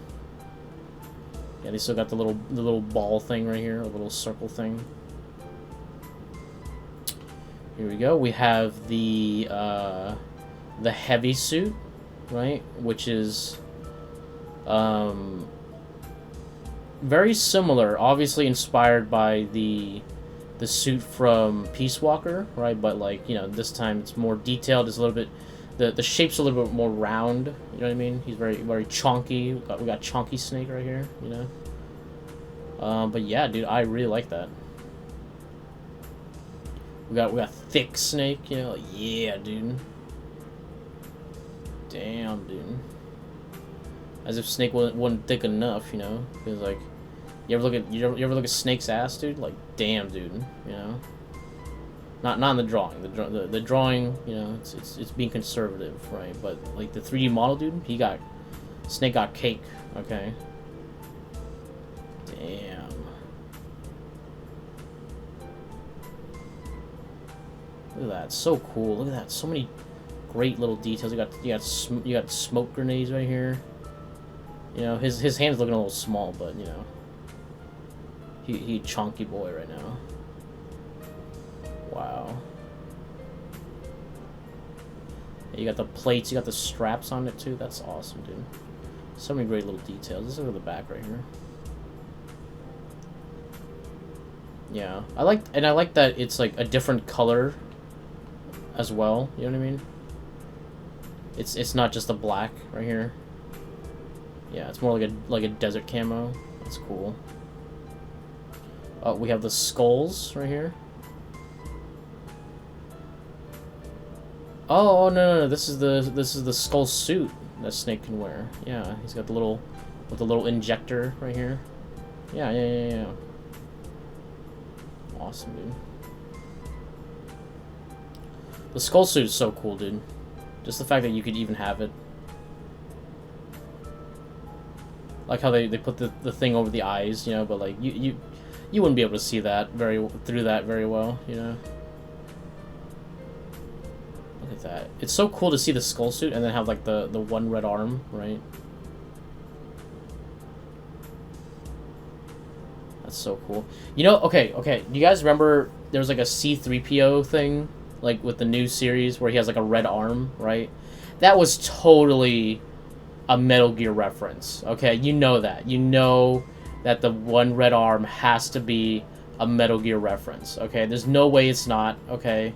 [SPEAKER 1] Yeah, they still got the little ball thing right here, a little circle thing. Here we go. We have the heavy suit, right? Which is very similar, obviously inspired by the suit from Peace Walker, right? But like, you know, this time it's more detailed. It's a little bit, the shape's a little bit more round. You know what I mean? He's very chonky. We got chonky Snake right here. You know. But yeah, dude, I really like that. We got thick Snake. You know, like, yeah, dude. Damn, dude. As if Snake wasn't thick enough, you know? Because like, you ever look at Snake's ass, dude? Like, damn, dude. You know. Not in the drawing. The drawing, you know, it's being conservative, right? But like the 3D model, dude, Snake got cake. Okay. Damn. Look at that. It's so cool. Look at that. So many great little details. You got smoke grenades right here. You know, his hand's looking a little small, but you know, he chunky boy right now. Wow. You got the plates, you got the straps on it too. That's awesome, dude. So many great little details. Let's look at the back right here. Yeah, I like that it's like a different color as well. You know what I mean? It's not just a black right here. Yeah, it's more like a desert camo. That's cool. We have the skulls right here. Oh no, this is the skull suit that Snake can wear. Yeah, he's got the little injector right here. Yeah. Awesome, dude. The skull suit is so cool, dude. Just the fact that you could even have it. Like how they put the thing over the eyes, you know, but like you wouldn't be able to see that through that very well, you know. Look at that. It's so cool to see the skull suit and then have like the one red arm, right? That's so cool. You know, okay. Do you guys remember there was like a C-3PO thing, like with the new series where he has like a red arm, right? That was totally a Metal Gear reference, okay? You know that. You know that the one red arm has to be a Metal Gear reference, okay? There's no way it's not, okay?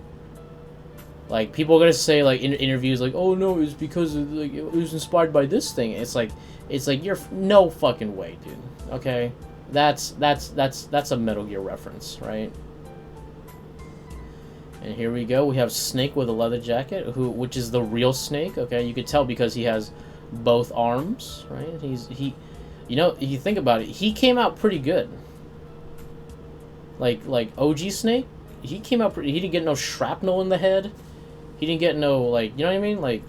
[SPEAKER 1] Like, people are gonna say, like, in interviews, like, oh, no, it's because, like, it was inspired by this thing. It's like, you're, no fucking way, dude, okay? That's a Metal Gear reference, right? And here we go. We have Snake with a leather jacket, which is the real Snake, okay? You could tell because he has both arms, right? You know, if you think about it, he came out pretty good. Like OG Snake, he came out pretty. He didn't get no shrapnel in the head. He didn't get no, like, you know what I mean? Like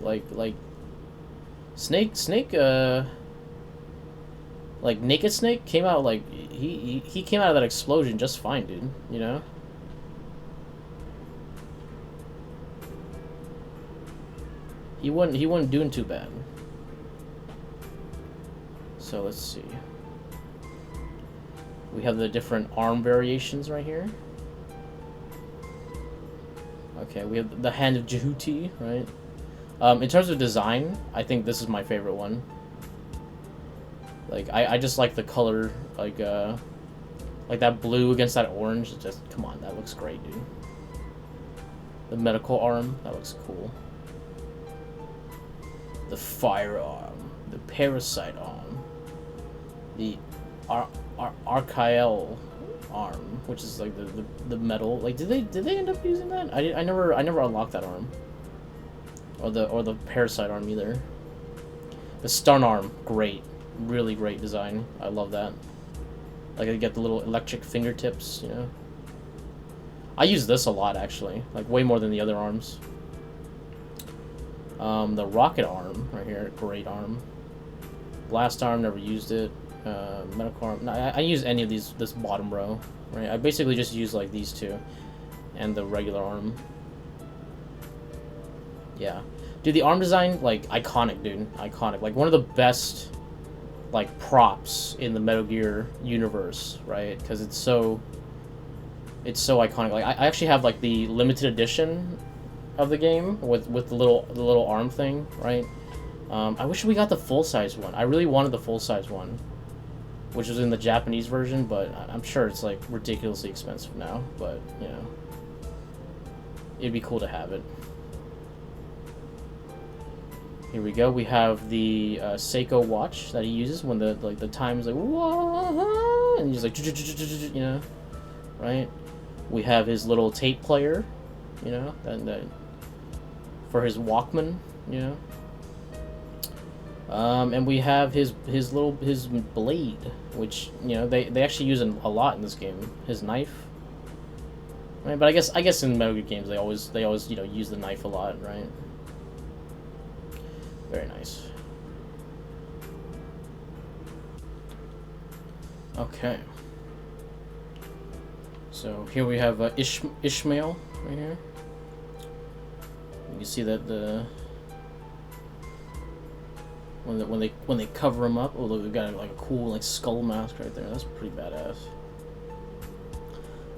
[SPEAKER 1] Snake, like Naked Snake came out like he came out of that explosion just fine, dude. You know. He wasn't doing too bad. So let's see. We have the different arm variations right here. Okay, we have the Hand of Jehuti, right? In terms of design, I think this is my favorite one. Like, I just like the color, like that blue against that orange. It's just, come on, that looks great, dude. The medical arm, that looks cool. The firearm, the parasite arm, the Archael arm, which is like the metal. Like, did they end up using that? I never unlocked that arm, or the parasite arm either. The stun arm, great, really great design. I love that. Like, I get the little electric fingertips, you know. I use this a lot actually, like way more than the other arms. The rocket arm right here, great arm. Blast arm, never used it. Medical arm, no, I use any of these, this bottom row, right? I basically just use like these two, and the regular arm. Yeah, dude, the arm design, like, iconic, dude, iconic. Like, one of the best, like, props in the Metal Gear universe, right? Because it's so iconic. Like, I actually have like the limited edition of the game with the little arm thing, right? I wish we got the full-size one. I really wanted the full-size one, which was in the Japanese version, but I'm sure it's like ridiculously expensive now. But, you know, it'd be cool to have it. Here we go. We have the Seiko watch that he uses when the time's like, whoa, and he's like, you know, right? We have his little tape player, you know, that for his Walkman, you know. And we have his blade, which, you know, they actually use a lot in this game. His knife, right? But I guess in Metal Gear games they always you know, use the knife a lot, right? Very nice. Okay. So here we have Ishmael right here. You can see that when they cover him up, oh look, we've got like a cool like skull mask right there. That's pretty badass.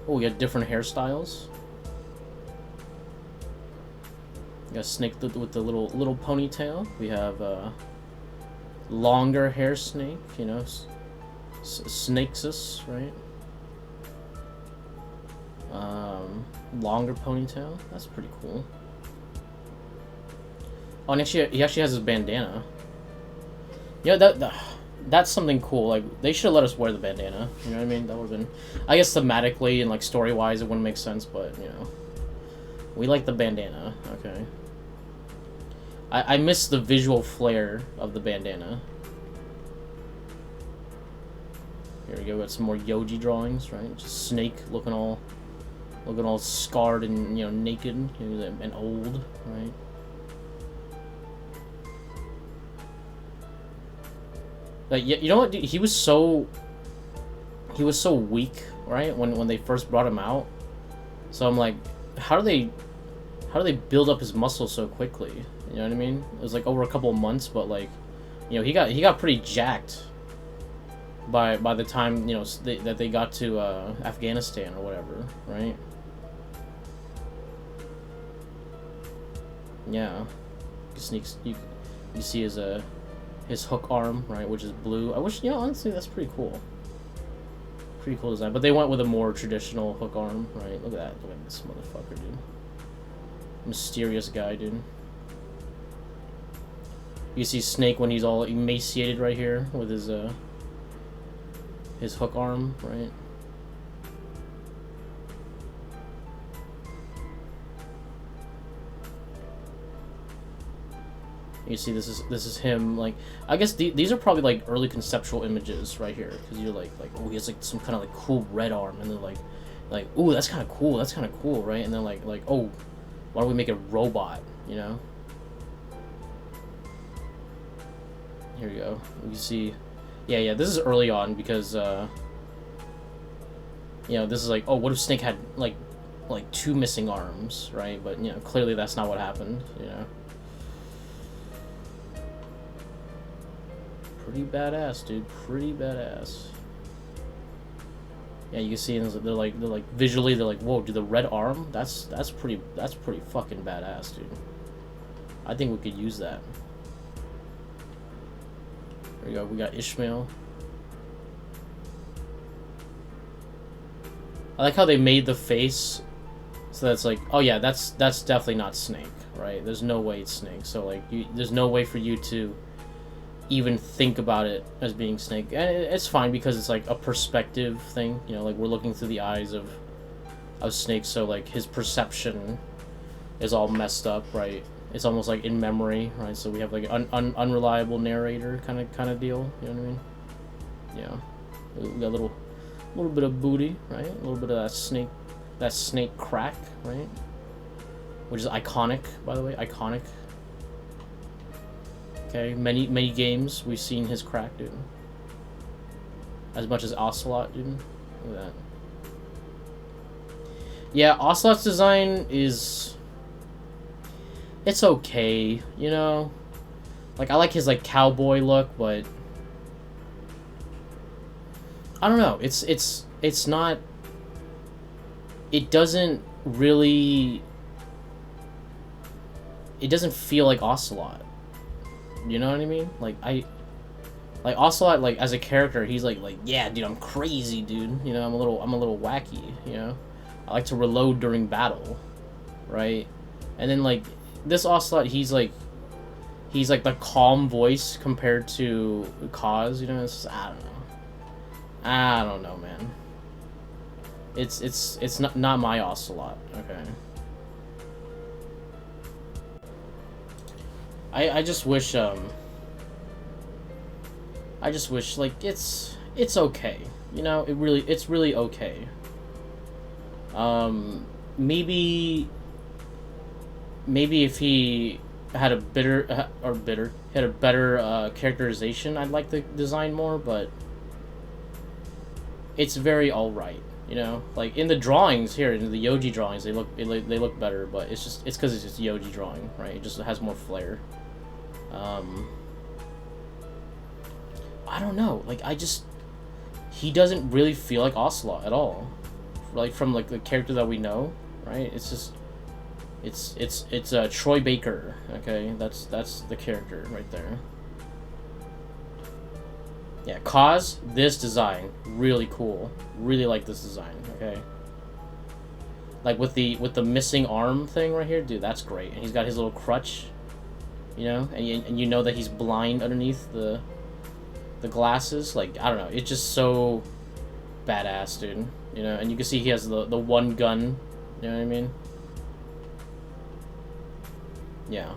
[SPEAKER 1] Oh, we got different hairstyles. We got Snake with the little ponytail. We have longer hair Snake, you know, Snakesus, right? Longer ponytail. That's pretty cool. Oh, and actually, he actually has his bandana. Yeah, that's something cool. Like, they should have let us wear the bandana. You know what I mean? That would have been, I guess, thematically and like story-wise, it wouldn't make sense, but, you know, we like the bandana. Okay. I miss the visual flair of the bandana. Here we go. We got some more Yoji drawings, right? Just Snake looking all scarred and, you know, naked, you know, and old, right? Like, you know what, dude? He was so weak, right? When they first brought him out. So I'm like, how do they build up his muscle so quickly? You know what I mean? It was like over a couple of months, but like, you know, he got pretty jacked by the time, you know, that they got to Afghanistan or whatever, right? Yeah, you see his hook arm, right, which is blue. I wish, you know, honestly, that's pretty cool. Pretty cool design, but they went with a more traditional hook arm, right? Look at that. Look at this motherfucker, dude. Mysterious guy, dude. You see Snake when he's all emaciated right here with his hook arm, right? You see, this is him. Like, I guess these are probably like early conceptual images right here, because you're like oh, he has like some kind of like cool red arm, and then like ooh, that's kind of cool. That's kind of cool, right? And then like oh, why don't we make a robot? You know. Here we go. You see, yeah. This is early on because you know, this is like, oh, what if Snake had like 2 missing arms, right? But you know, clearly that's not what happened. You know. Pretty badass, dude. Pretty badass. Yeah, you can see they're like visually they're like, whoa, dude, the red arm? That's pretty fucking badass, dude. I think we could use that. There we go. We got Ishmael. I like how they made the face so that's like, oh yeah, that's definitely not Snake, right? There's no way it's Snake. So like, there's no way for you to even think about it as being Snake, and it's fine because it's like a perspective thing, you know, like we're looking through the eyes of Snake, so like his perception is all messed up, right? It's almost like in memory, right? So we have like an unreliable narrator kind of deal, you know what I mean? Yeah, we got a little bit of booty, right? A little bit of that snake crack, right? Which is iconic, by the way, iconic. Okay, many games we've seen his crack, dude. As much as Ocelot, dude. Look at that. Yeah, Ocelot's design is... it's okay, you know? Like, I like his, like, cowboy look, but... I don't know, it's not... it doesn't really... it doesn't feel like Ocelot. You know what I mean? Like Ocelot, like as a character, he's like yeah, dude, I'm crazy, dude. You know, I'm a little wacky. You know, I like to reload during battle, right? And then like this Ocelot, he's like the calm voice compared to Kaz. You know, it's just, I don't know, man. It's not my Ocelot. Okay. I just wish like it's okay, you know, it's really okay. Maybe if he had a better characterization, I'd like the design more, but it's very alright, you know. Like in the drawings here, in the Yoji drawings, they look better, but it's because it's just Yoji drawing, right? It just has more flair. I don't know, like he doesn't really feel like Ocelot at all, like from like the character that we know, right? It's just it's Troy Baker, okay? That's the character right there. Yeah, Kaz, this design really cool. Really like this design, okay? Like with the missing arm thing right here, dude, that's great. And he's got his little crutch. You know, and you know that he's blind underneath the glasses. Like, I don't know, it's just so badass, dude. You know, and you can see he has the one gun. You know what I mean? Yeah,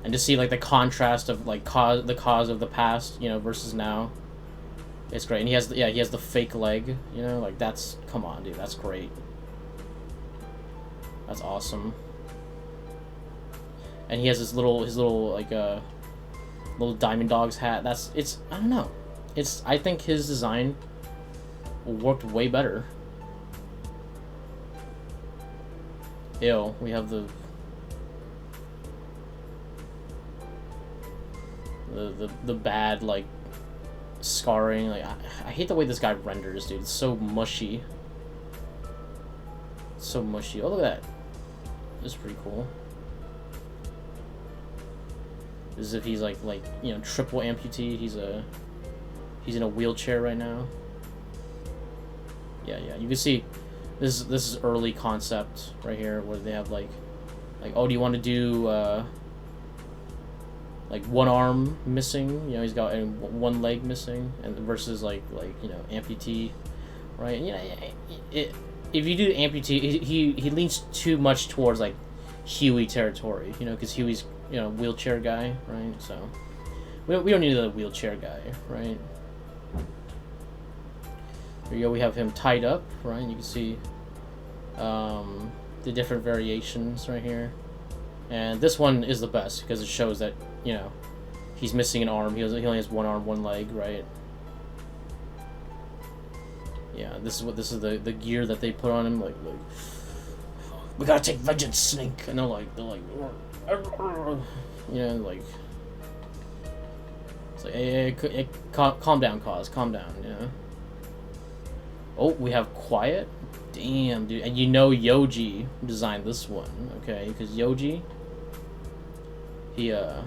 [SPEAKER 1] and to see like the contrast of like the Kaz of the past, you know, versus now. It's great, and he has the fake leg. You know, like that's, come on, dude, that's great. That's awesome. And he has his little like little Diamond Dogs hat. I don't know. I think his design worked way better. Ew, we have the bad like scarring. Like I hate the way this guy renders, dude. It's so mushy. It's so mushy. Oh, look at that. This is pretty cool. As if he's like you know, triple amputee. He's in a wheelchair right now. Yeah, you can see this is early concept right here, where they have like oh, do you want to do like one arm missing? You know, he's got one leg missing, and versus like you know, amputee, right? And, you know, if you do amputee, he leans too much towards like Huey territory, you know, because Huey's you know, wheelchair guy, right? So we don't need a wheelchair guy, right? Here you go. We have him tied up, right? You can see the different variations right here, and this one is the best because it shows that, you know, he's missing an arm. He only has one arm, one leg, right? Yeah, this is the gear that they put on him, like we gotta take vengeance, Snake, and they're like, you know, like, it's like, hey, calm down, calm down, you know. Oh, we have Quiet. Damn, dude, and you know Yoji designed this one, okay? Because Yoji, he a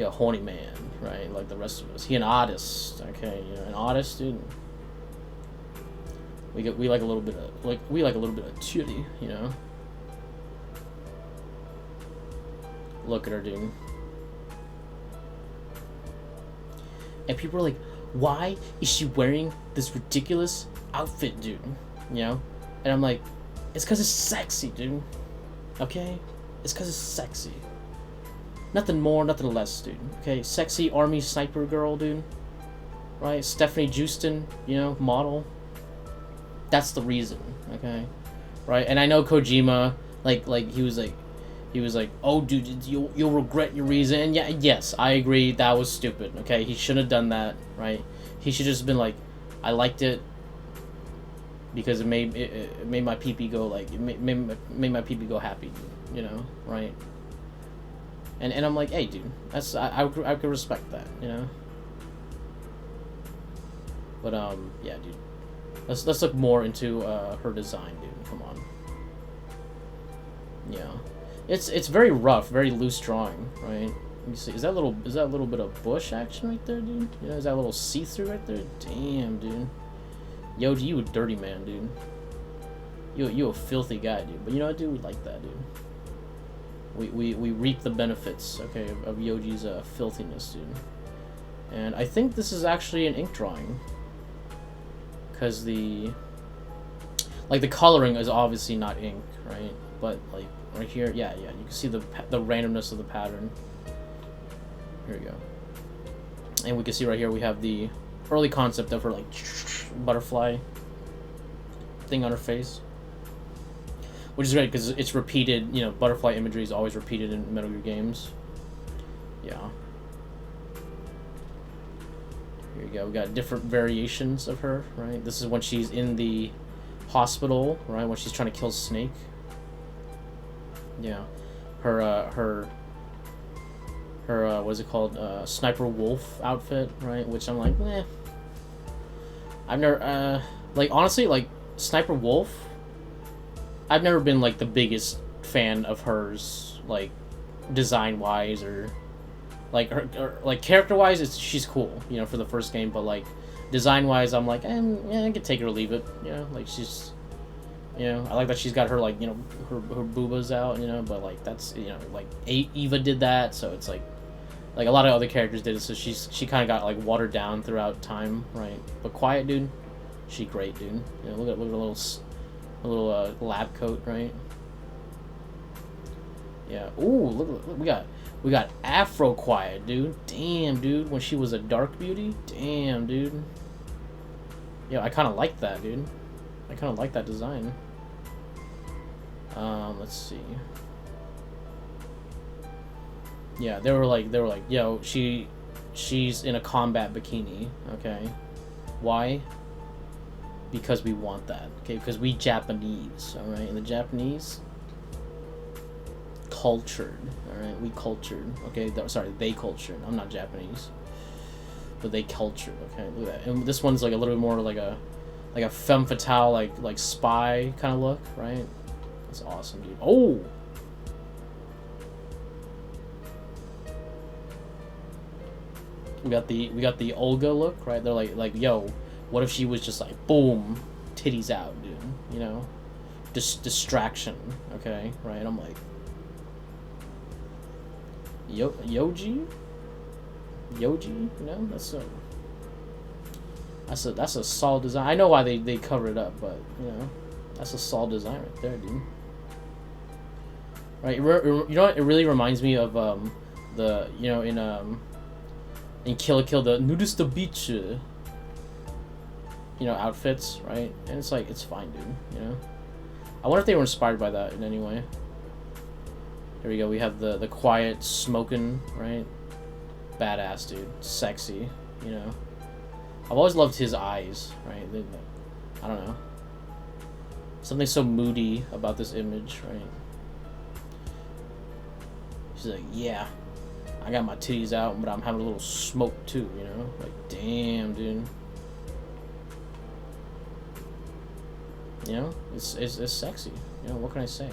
[SPEAKER 1] horny man, right? Like the rest of us. He an artist, okay? You know, an artist, dude. We like a little bit of titty, you know. Look at her, dude. And people are like, why is she wearing this ridiculous outfit, dude? You know? And I'm like, it's because it's sexy, dude. Okay? It's because it's sexy. Nothing more, nothing less, dude. Okay? Sexy army sniper girl, dude. Right? Stephanie Justin, you know, model. That's the reason, okay? Right? And I know Kojima, like he was like, oh, dude, you'll regret your reason. And yeah, yes, I agree, that was stupid, okay? He shouldn't have done that, right? He should just been like, I liked it because it made my pee-pee go, like, it made my pee-pee go happy, you know, right? And I'm like, hey, dude, that's I could respect that, you know? But, yeah, dude. Let's look more into her design, dude. Come on. Yeah. It's very rough, very loose drawing, right? Let me see. Is that a little bit of bush action right there, dude? You know, is that a little see-through right there? Damn, dude. Yoji, you a dirty man, dude. You a filthy guy, dude. But you know what, dude? We like that, dude. We reap the benefits, okay, of Yoji's filthiness, dude. And I think this is actually an ink drawing, because the coloring is obviously not ink, right? But like right here, yeah, you can see the randomness of the pattern. Here we go. And we can see right here we have the early concept of her, like, butterfly thing on her face, which is great because it's repeated. You know, butterfly imagery is always repeated in Metal Gear games. Yeah. Here you go. We got different variations of her, right? This is when she's in the hospital, right? When she's trying to kill Snake. Yeah. Her what's it called? Sniper Wolf outfit, right? Which I'm like, eh. I've never, like, honestly, like, Sniper Wolf, I've never been, like, the biggest fan of hers, like, design-wise, or like, like, character-wise, she's cool, you know, for the first game, but, like, design-wise, I'm like, yeah, I could take her or leave it, you know, like, she's, you know, I like that she's got her, like, you know, her boobas out, you know, but, like, that's, you know, like, Eva did that, so it's, like, a lot of other characters did it, so she kind of got, like, watered down throughout time, right? But Quiet, dude, she great, dude. You know, look at her little lab coat, right? Yeah. Ooh, look, we got Afro Quiet, dude. Damn, dude. When she was a dark beauty, damn, dude. Yeah, I kind of like that, dude. I kind of like that design. Let's see. Yeah, they were like, yo, she's in a combat bikini, okay? Why? Because we want that, okay? Because we Japanese, all right? And the Japanese, cultured, all right? We cultured, okay? Sorry, they cultured. I'm not Japanese, but they cultured, okay? Look at that. And this one's like a little bit more like a femme fatale, like spy kind of look, right? That's awesome, dude. Oh. We got the Olga look, right? They're like, yo, what if she was just like, boom, titties out, dude? You know, distraction, okay, right? I'm like, Yoji, you know, that's a solid design. I know why they cover it up, but you know, that's a solid design right there, dude. right? You know what? It really reminds me of the in Kill la Kill, the nudist beach, outfits, right? And it's like, it's fine, dude. I wonder if they were inspired by that in any way. Here we go. We have the quiet smoking, right? Badass, dude. Sexy, I've always loved his eyes, right? I don't know. Something so moody about this image, right? She's like, yeah, I got my titties out, but I'm having a little smoke too, Like, damn, dude. It's sexy. What can I say?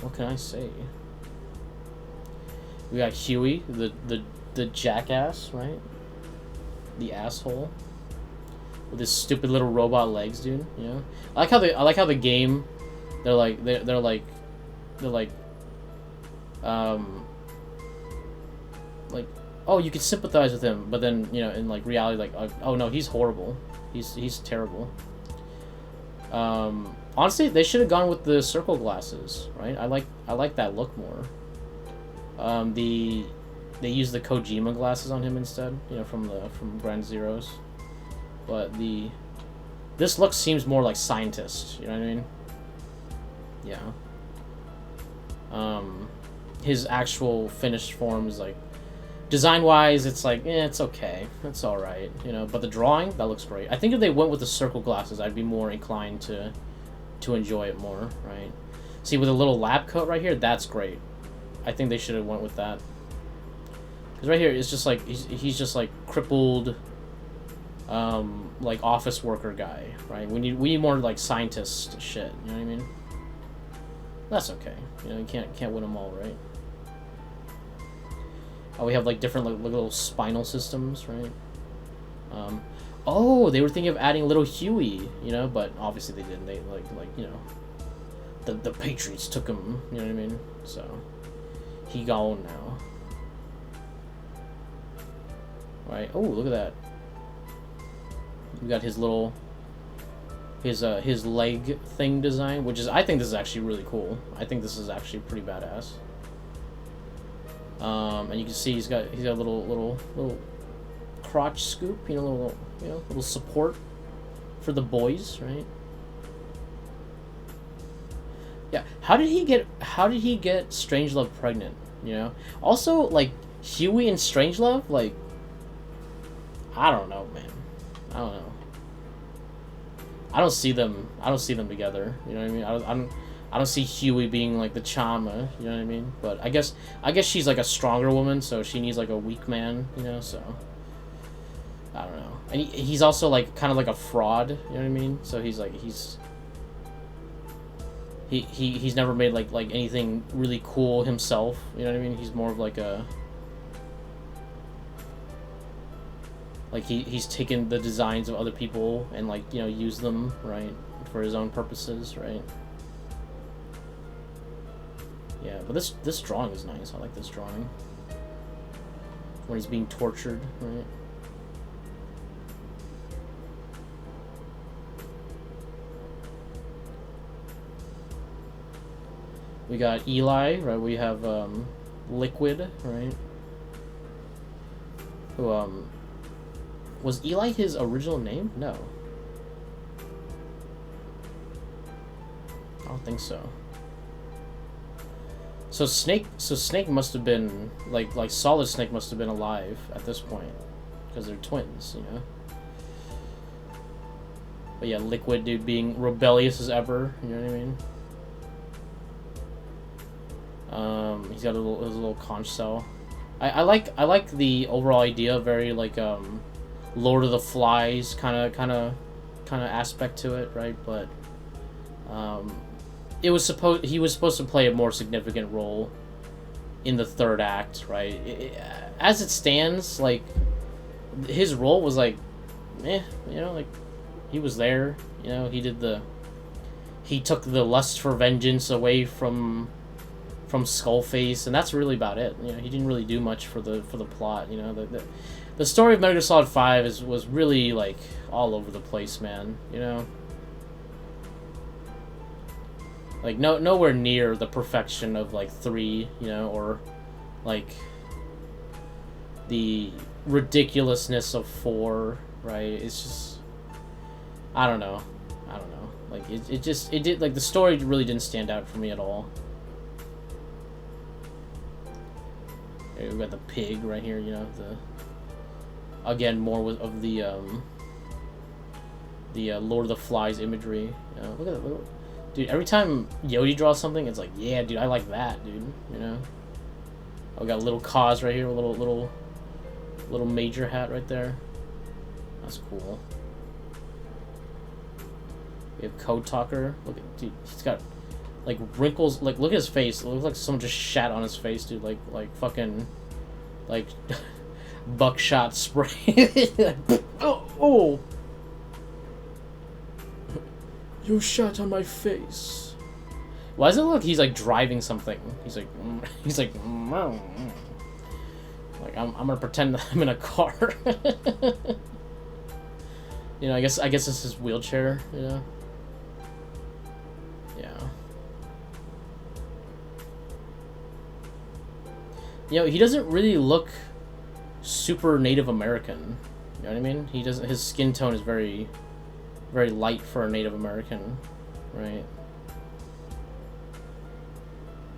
[SPEAKER 1] What can I say? We got Huey, the jackass, right? The asshole with his stupid little robot legs, dude. I like how the game, they're like, oh, you can sympathize with him, but then in like reality, like, oh no, he's horrible. He's terrible. Honestly, they should have gone with the circle glasses, right? I like that look more. They used the Kojima glasses on him instead, from Ground Zeroes. But this look seems more like Scientist, you know what I mean? Yeah. His actual finished form is like, design-wise, it's like, it's okay, it's all right, But the drawing, that looks great. I think if they went with the circle glasses, I'd be more inclined to enjoy it more, right? See, with a little lab coat right here, that's great. I think they should have went with that. Because right here, it's just like, he's just like crippled, like office worker guy, right? We need more like scientist shit, you know what I mean? That's okay. You can't win them all, right? Oh, we have like different like little spinal systems, right? Oh, they were thinking of adding little Huey, but obviously they didn't. They the Patriots took him, you know what I mean? So he gone now. Right. Oh, look at that. We got his little his leg thing design, which is, I think this is actually really cool. I think this is actually pretty badass. And you can see he's got a little crotch scoop, little support for the boys, right? Yeah. How did he get Strangelove pregnant? Also, like, Huey and Strangelove, like, I don't know, man. I don't know. I don't see them together. You know what I mean? I don't see Huey being like the Chama. You know what I mean? But I guess she's like a stronger woman, so she needs like a weak man. So I don't know. And he's also like kind of like a fraud. You know what I mean? So he's like he's never made like anything really cool himself. You know what I mean? He's more of like a he's taken the designs of other people and used them, right, for his own purposes, right? Yeah, but this drawing is nice. I like this drawing. When he's being tortured, right? We got Eli, right? We have Liquid, right? Who was Eli his original name? No. I don't think so. So Snake must have been like Solid Snake must have been alive at this point, because they're twins, But yeah, Liquid, dude, being rebellious as ever, you know what I mean? He's got his little conch cell. I like the overall idea, very like Lord of the Flies kind of aspect to it, right? But he was supposed to play a more significant role in the third act, right? As it stands, like, his role was like, like, he was there, he took the lust for vengeance away from Skullface, and that's really about it. He didn't really do much for the plot. The story of Metal Gear Solid 5 was really like all over the place, man. Like, nowhere near the perfection of, like, 3, you know, or, like, the ridiculousness of 4, right? It's just, I don't know. Like, it did, like, the story really didn't stand out for me at all. Okay, we've got the pig right here, you know, again, more of the Lord of the Flies imagery. You know, look at that. Dude, every time Yodi draws something, it's like, yeah, dude, I like that, dude, you know? Oh, we got a little Kaz right here, a little major hat right there. That's cool. We have Code Talker. Look at, dude, he's got, like, wrinkles, like, look at his face. It looks like someone just shat on his face, dude, like fucking, like, buckshot spray. Oh! You shot on my face. Why does it look like he's like driving something? He's like, like I'm gonna pretend that I'm in a car. You know, I guess this is his wheelchair. You know. Yeah. You know, he doesn't really look super Native American. You know what I mean? He doesn't. His skin tone is very light for a Native American, right?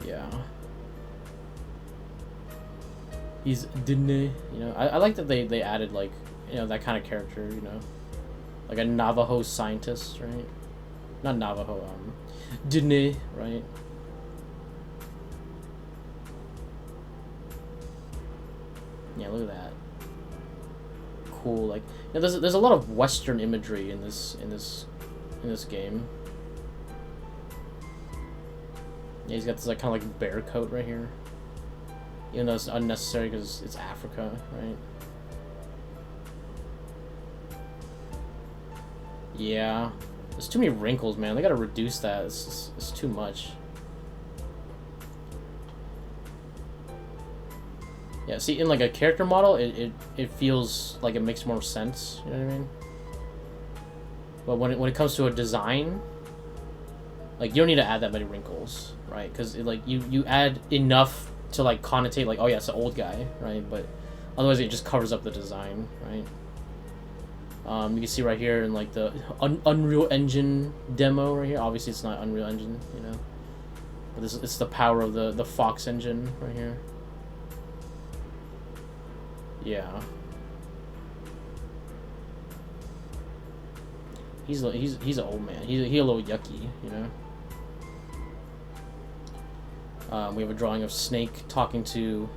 [SPEAKER 1] Yeah. He's Dine, you know. I like that they added, like, you know, that kind of character, you know. Like a Navajo scientist, right? Not Navajo, Dine, right? Yeah, look at that. Cool, like, you know, there's a lot of Western imagery in this game. Yeah, he's got this like kind of like bear coat right here, even though it's unnecessary because it's Africa, right? Yeah, there's too many wrinkles, man. They gotta reduce that. It's too much. Yeah, see, in like a character model, it feels like it makes more sense. You know what I mean? But when it comes to a design, like, you don't need to add that many wrinkles, right? Because like you add enough to like connotate like, oh yeah, it's an old guy, right? But otherwise, it just covers up the design, right? You can see right here in like the Unreal Engine demo right here. Obviously, it's not Unreal Engine, you know. But it's the power of the Fox engine right here. Yeah. He's an old man. He's a little yucky, you know. We have a drawing of Snake talking to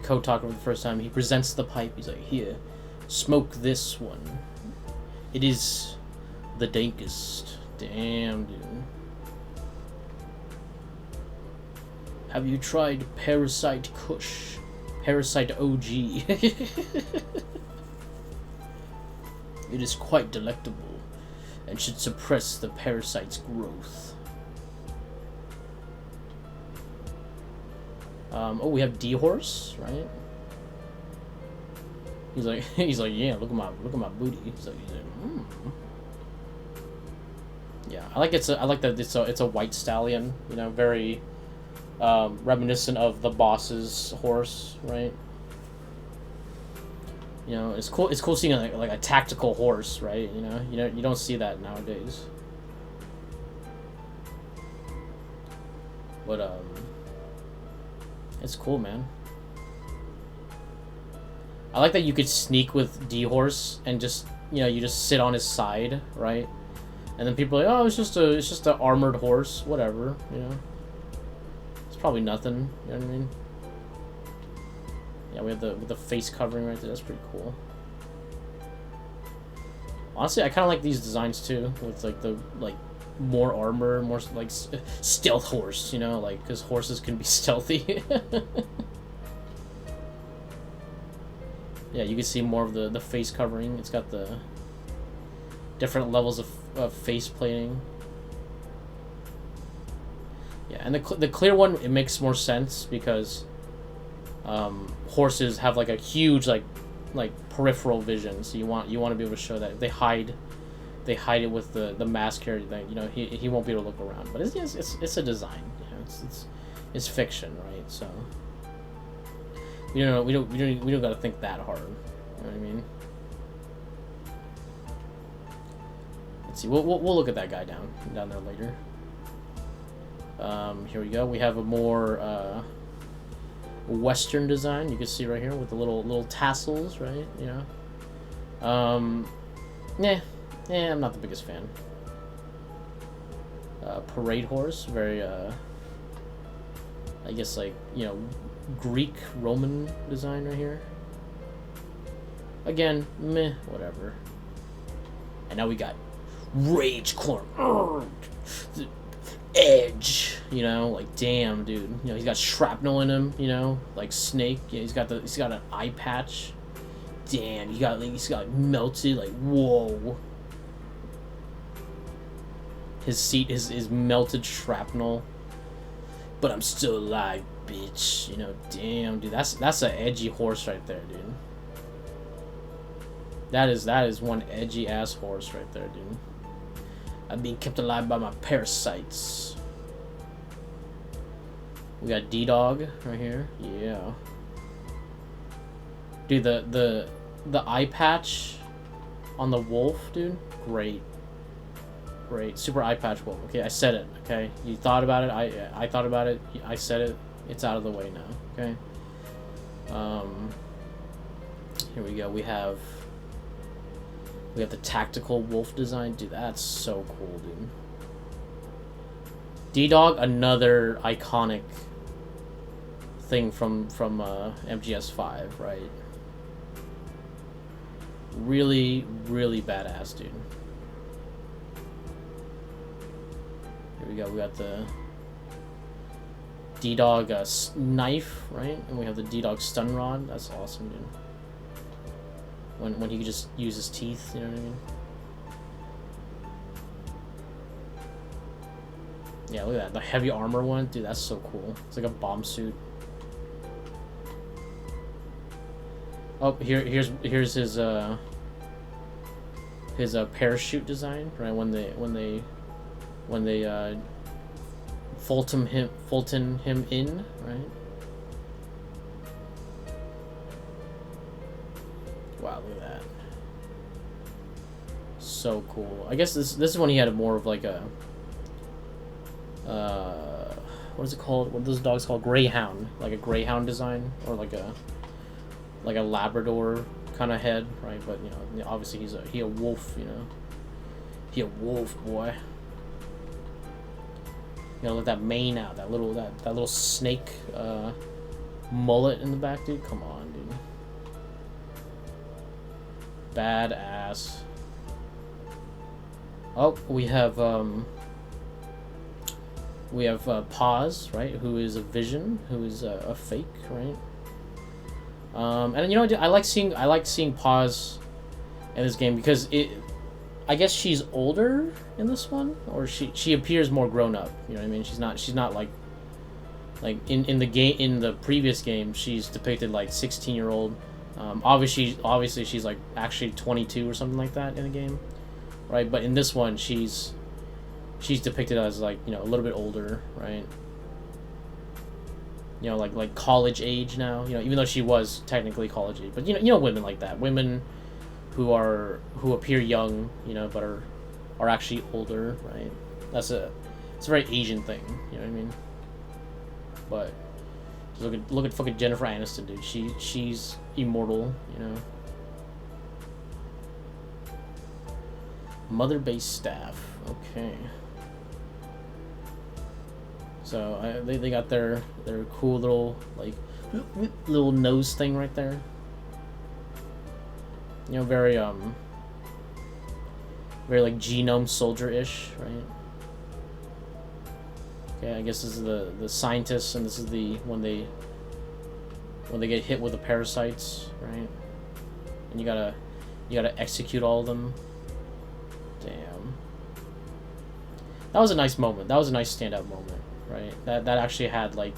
[SPEAKER 1] Code Talker for the first time. He presents the pipe. He's like, "Here, smoke this one. It is the dankest." Damn, dude. Have you tried Parasite Kush? Parasite OG. It is quite delectable and should suppress the parasite's growth. Oh, we have D-Horse, right? He's like, yeah, look at my booty. He's like, Yeah, I like that it's a white stallion, you know, very reminiscent of the boss's horse, right? You know, it's cool. It's cool seeing like a tactical horse, right? You know, you don't see that nowadays. But it's cool, man. I like that you could sneak with D-Horse and just, you know, you just sit on his side, right? And then people are like, oh, it's just a armored horse, whatever, you know. It's probably nothing, you know what I mean? Yeah, we have the face covering right there. That's pretty cool. Honestly, I kind of like these designs too, with like the more armor, more like stealth horse, you know, like because horses can be stealthy. Yeah, you can see more of the face covering. It's got the different levels of face plating. Yeah, and the clear one, it makes more sense because horses have like a huge like peripheral vision, so you want to be able to show that. If they hide they hide it with the mask here. That, you know, he won't be able to look around. But it's a design. You know, it's fiction, right? So we don't got to think that hard. You know what I mean? Let's see. We'll look at that guy down there later. Here we go. We have a more Western design. You can see right here with the little tassels, right? You know. Yeah, I'm not the biggest fan. Parade horse, very I guess, like, you know, Greek Roman design right here. Again, meh, whatever. And now we got Rage Corn. Edge, you know, like, damn, dude. You know, he's got shrapnel in him, you know, like Snake. Yeah, he's got an eye patch. Damn, he's got melted, like, whoa. His seat is melted shrapnel. But I'm still alive, bitch. You know, damn, dude. That's an edgy horse right there, dude. That is one edgy ass horse right there, dude. I'm being kept alive by my parasites. We got D-Dog right here. Yeah. Dude, the eye patch on the wolf, dude. Great. Great. Super eye patch wolf. Okay, I said it. Okay. You thought about it. I thought about it. I said it. It's out of the way now. Okay. Here we go. We have the tactical wolf design. Dude, that's so cool, dude. D-Dog, another iconic thing from MGS5, right? Really, really badass, dude. Here we go. We got the D-Dog knife, right? And we have the D-Dog stun rod. That's awesome, dude. When he could just use his teeth, you know what I mean? Yeah, look at that. The heavy armor one. Dude, that's so cool. It's like a bomb suit. Oh, here's his parachute design, right? When they Fulton him in, right? Wow, look at that. So cool. I guess this is when he had more of like a what is it called? What are those dogs called? Greyhound. Like a greyhound design, or like a Labrador kind of head, right? But you know, obviously he a wolf, you know. He a wolf, boy. You know, let that mane out, that little snake mullet in the back, dude. Come on, dude. Badass. Oh, we have Pause, right? Who is a vision? Who is a fake, right? And you know, I like seeing Pause in this game because I guess she's older in this one, or she appears more grown up. You know what I mean? She's not like in the previous game she's depicted like 16-year-old. Obviously she's like actually 22 or something like that in the game, right? But in this one she's depicted as like, you know, a little bit older, right? You know, like college age now. You know, even though she was technically college age, but you know women like that, women who appear young, you know, but are actually older, right? It's a very Asian thing, you know what I mean? But just look at fucking Jennifer Aniston, dude. She's immortal, you know. Mother base staff, okay. So they got their cool little little nose thing right there. You know, very like genome soldier-ish, right? Okay, I guess this is the scientists, and this is the when they get hit with the parasites, right? And you gotta execute all of them. Damn. That was a nice moment. That was a nice standout moment, right? That actually had like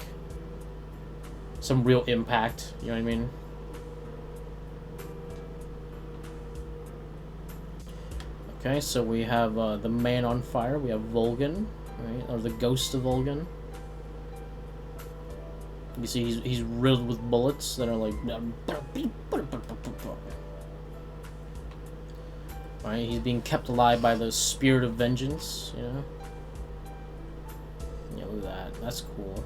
[SPEAKER 1] some real impact. You know what I mean? Okay, so we have the man on fire. We have Volgan, right, or the ghost of Volgan. You see, he's riddled with bullets that are like. Right, he's being kept alive by the spirit of vengeance. You know. Yeah, look at that. That's cool.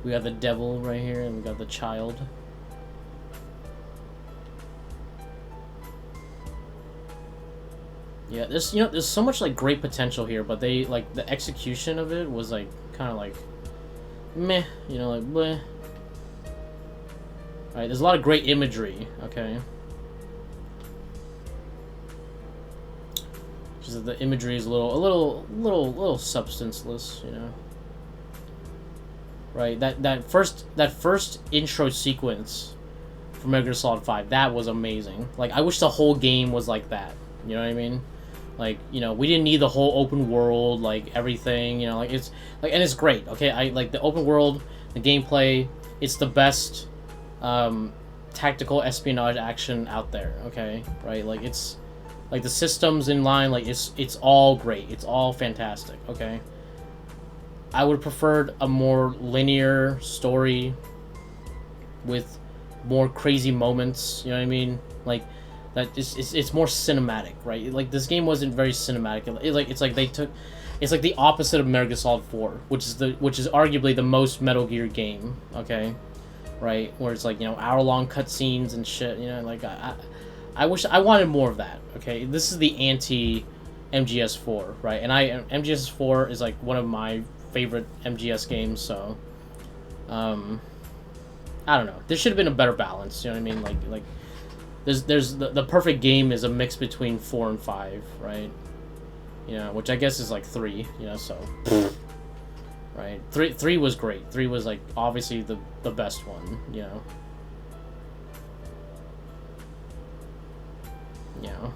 [SPEAKER 1] We got the devil right here, and we got the child. Yeah, there's so much like great potential here, but they like the execution of it was like kind of like meh, you know, like bleh. Alright, there's a lot of great imagery, okay. Just that the imagery is a little substanceless, you know. Right, that first intro sequence for Metal Gear Solid 5, that was amazing. Like, I wish the whole game was like that. You know what I mean? Like, you know, we didn't need the whole open world, like everything, you know, like it's like, and it's great. Okay, I like the open world, the gameplay. It's the best tactical espionage action out there. Okay, right? Like it's like the systems in line, like it's all great. It's all fantastic. Okay. I would have preferred a more linear story with more crazy moments. You know what I mean? Like. That it's more cinematic, right? Like this game wasn't very cinematic. It's like the opposite of Metal Gear Solid 4, which is arguably the most Metal Gear game. Okay, right? Where it's like, you know, hour-long cutscenes and shit. You know, like I wish I wanted more of that. Okay, this is the anti MGS4, right? And MGS4 is like one of my favorite MGS games. So, I don't know. There should have been a better balance. You know what I mean? Like. There's the perfect game is a mix between 4 and 5, right? You know, which I guess is like 3, you know, so right. 3 was great. 3 was like obviously the best one, you know. Yeah.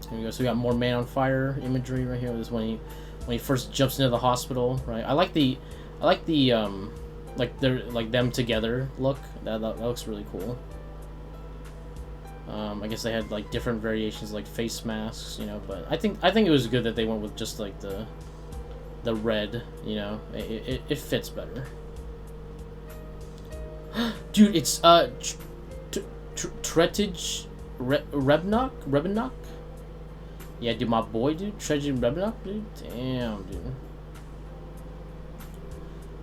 [SPEAKER 1] Here we go. So we got more Man on Fire imagery right here. This is when he first jumps into the hospital, right? I like the like they're like them together look. That looks really cool. I guess they had like different variations, like face masks, you know. But I think it was good that they went with just like the red, you know. It fits better. Dude, it's Tretage Rebnock. Yeah, dude, my boy, dude, Tretage Rebnock, dude. Damn, dude.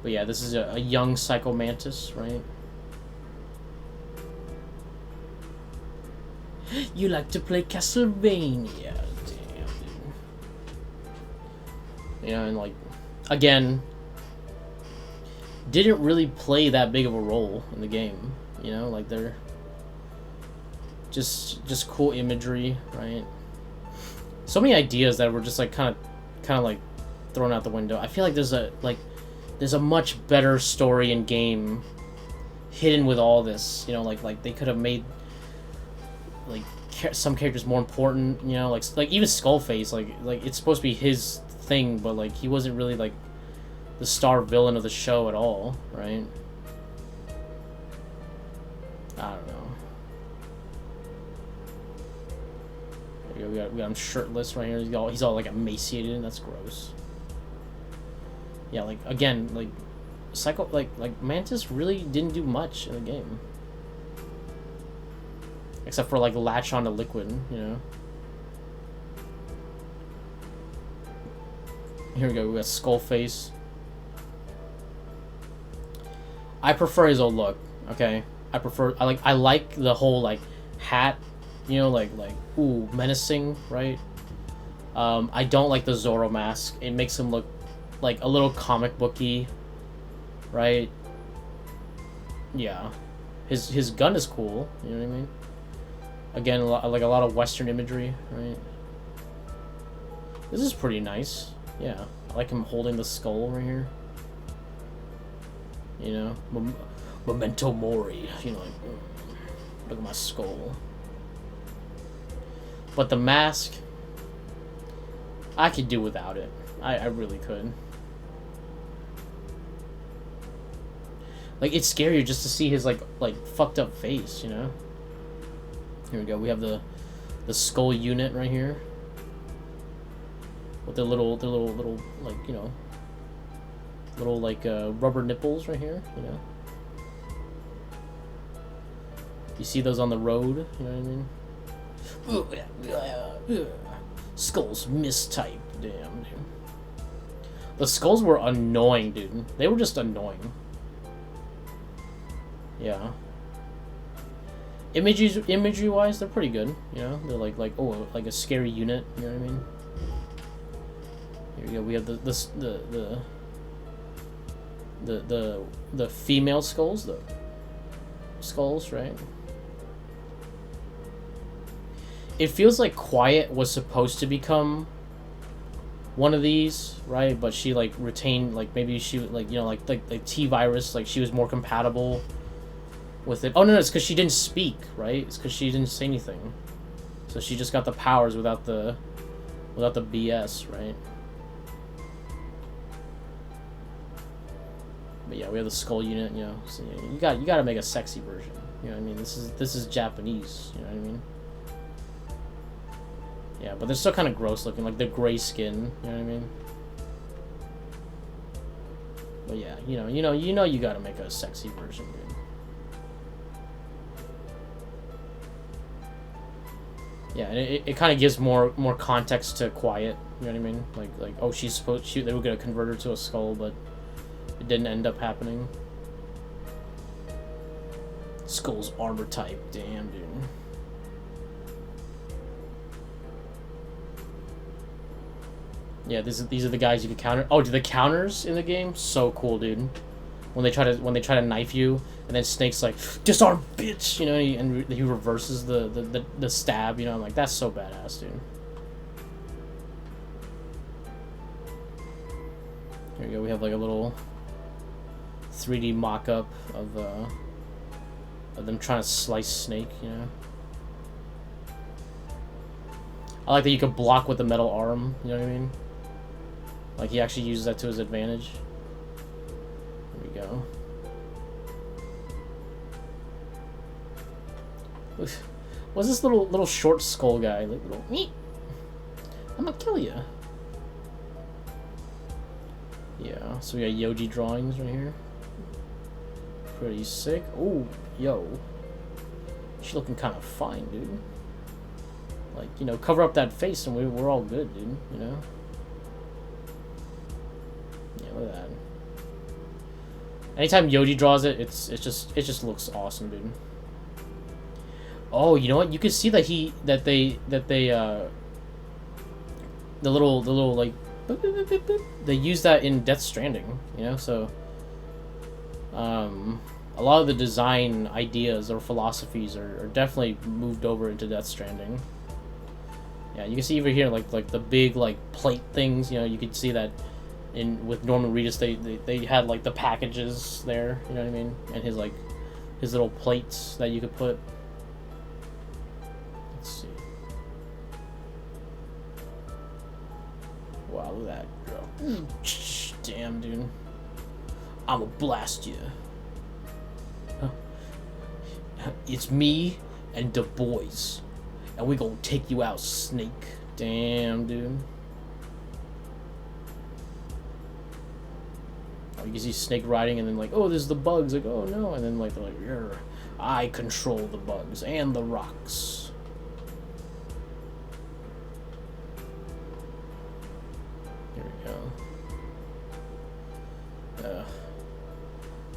[SPEAKER 1] But yeah, this is a young Psycho Mantis, right? You like to play Castlevania. Damn, dude. You know, and like, again, didn't really play that big of a role in the game. You know, like they're just cool imagery, right? So many ideas that were just like kind of like thrown out the window. I feel like there's a much better story and game hidden with all this. You know, like they could have made like some characters more important, you know, like even Skullface, like it's supposed to be his thing, but like he wasn't really like the star villain of the show at all, right? I don't know. We got him shirtless right here. He's all like emaciated, and that's gross. Yeah, like again, like Psycho, like Mantis really didn't do much in the game. Except for like latch onto liquid, you know. Here we go. We got Skullface. I prefer his old look. Okay, I like the whole like hat, you know, like ooh, menacing, right? I don't like the Zorro mask. It makes him look like a little comic booky, right? Yeah, his gun is cool. You know what I mean? Again, a lot of Western imagery, right? This is pretty nice. Yeah, I like him holding the skull over here. You know, Memento Mori. You know, like, look at my skull. But the mask, I could do without it. I really could. Like, it's scarier just to see his like fucked up face, you know. Here we go. We have the the skull unit right here. With the little like, you know, little like rubber nipples right here, you know. You see those on the road, you know what I mean? Skulls mistype, damn, dude. The skulls were annoying, dude. They were just annoying. Yeah. Imagery-wise, they're pretty good, you know. They're like oh, like a scary unit, you know what I mean? Here we go. We have the female skulls, the skulls, right? It feels like Quiet was supposed to become one of these, right? But she like retained, like maybe she like, you know, like T-Virus, like she was more compatible with it. Oh no, it's because she didn't speak, right? It's because she didn't say anything, so she just got the powers without the BS, right? But yeah, we have the skull unit, you know. So yeah, you gotta make a sexy version. You know what I mean? This is Japanese. You know what I mean? Yeah, but they're still kind of gross looking, like the gray skin. You know what I mean? But yeah, you gotta make a sexy version, dude. Yeah, and it kind of gives more context to Quiet. You know what I mean? Like oh, they were gonna convert her to a skull, but it didn't end up happening. Skull's armor type, damn, dude. Yeah, these are the guys you can counter. Oh, dude, the counters in the game, so cool, dude. When they try to knife you, and then Snake's like, disarm, bitch, you know, and he reverses the stab. You know, I'm like, that's so badass, dude. Here we go. We have like a little 3D mock-up of them trying to slice Snake, you know. I like that you could block with the metal arm, you know what I mean? Like, he actually uses that to his advantage. Here we go. Oof. What's this little short skull guy? Like, little meat. I'm gonna kill you. Yeah, so we got Yoji drawings right here. Pretty sick. Oh, yo. She's looking kind of fine, dude. Like, you know, cover up that face and we're all good, dude, you know? Yeah, look at that. Anytime Yoji draws it, it just looks awesome, dude. Oh, you know what? You can see that the little like boop, boop, boop, boop, boop. They use that in Death Stranding, you know, so a lot of the design ideas or philosophies are definitely moved over into Death Stranding. Yeah, you can see over here like the big like plate things, you know, you can see that with Norman Reedus they had like the packages there, you know what I mean? And his little plates that you could put. Let's see. Wow, look at that girl. Damn, dude. I'ma blast you. It's me and the boys. And we gonna take you out, Snake. Damn, dude. Oh, you can see Snake riding and then like, oh, there's the bugs. Like, oh no. And then like, they're like, yeah, I control the bugs and the rocks. Here we go.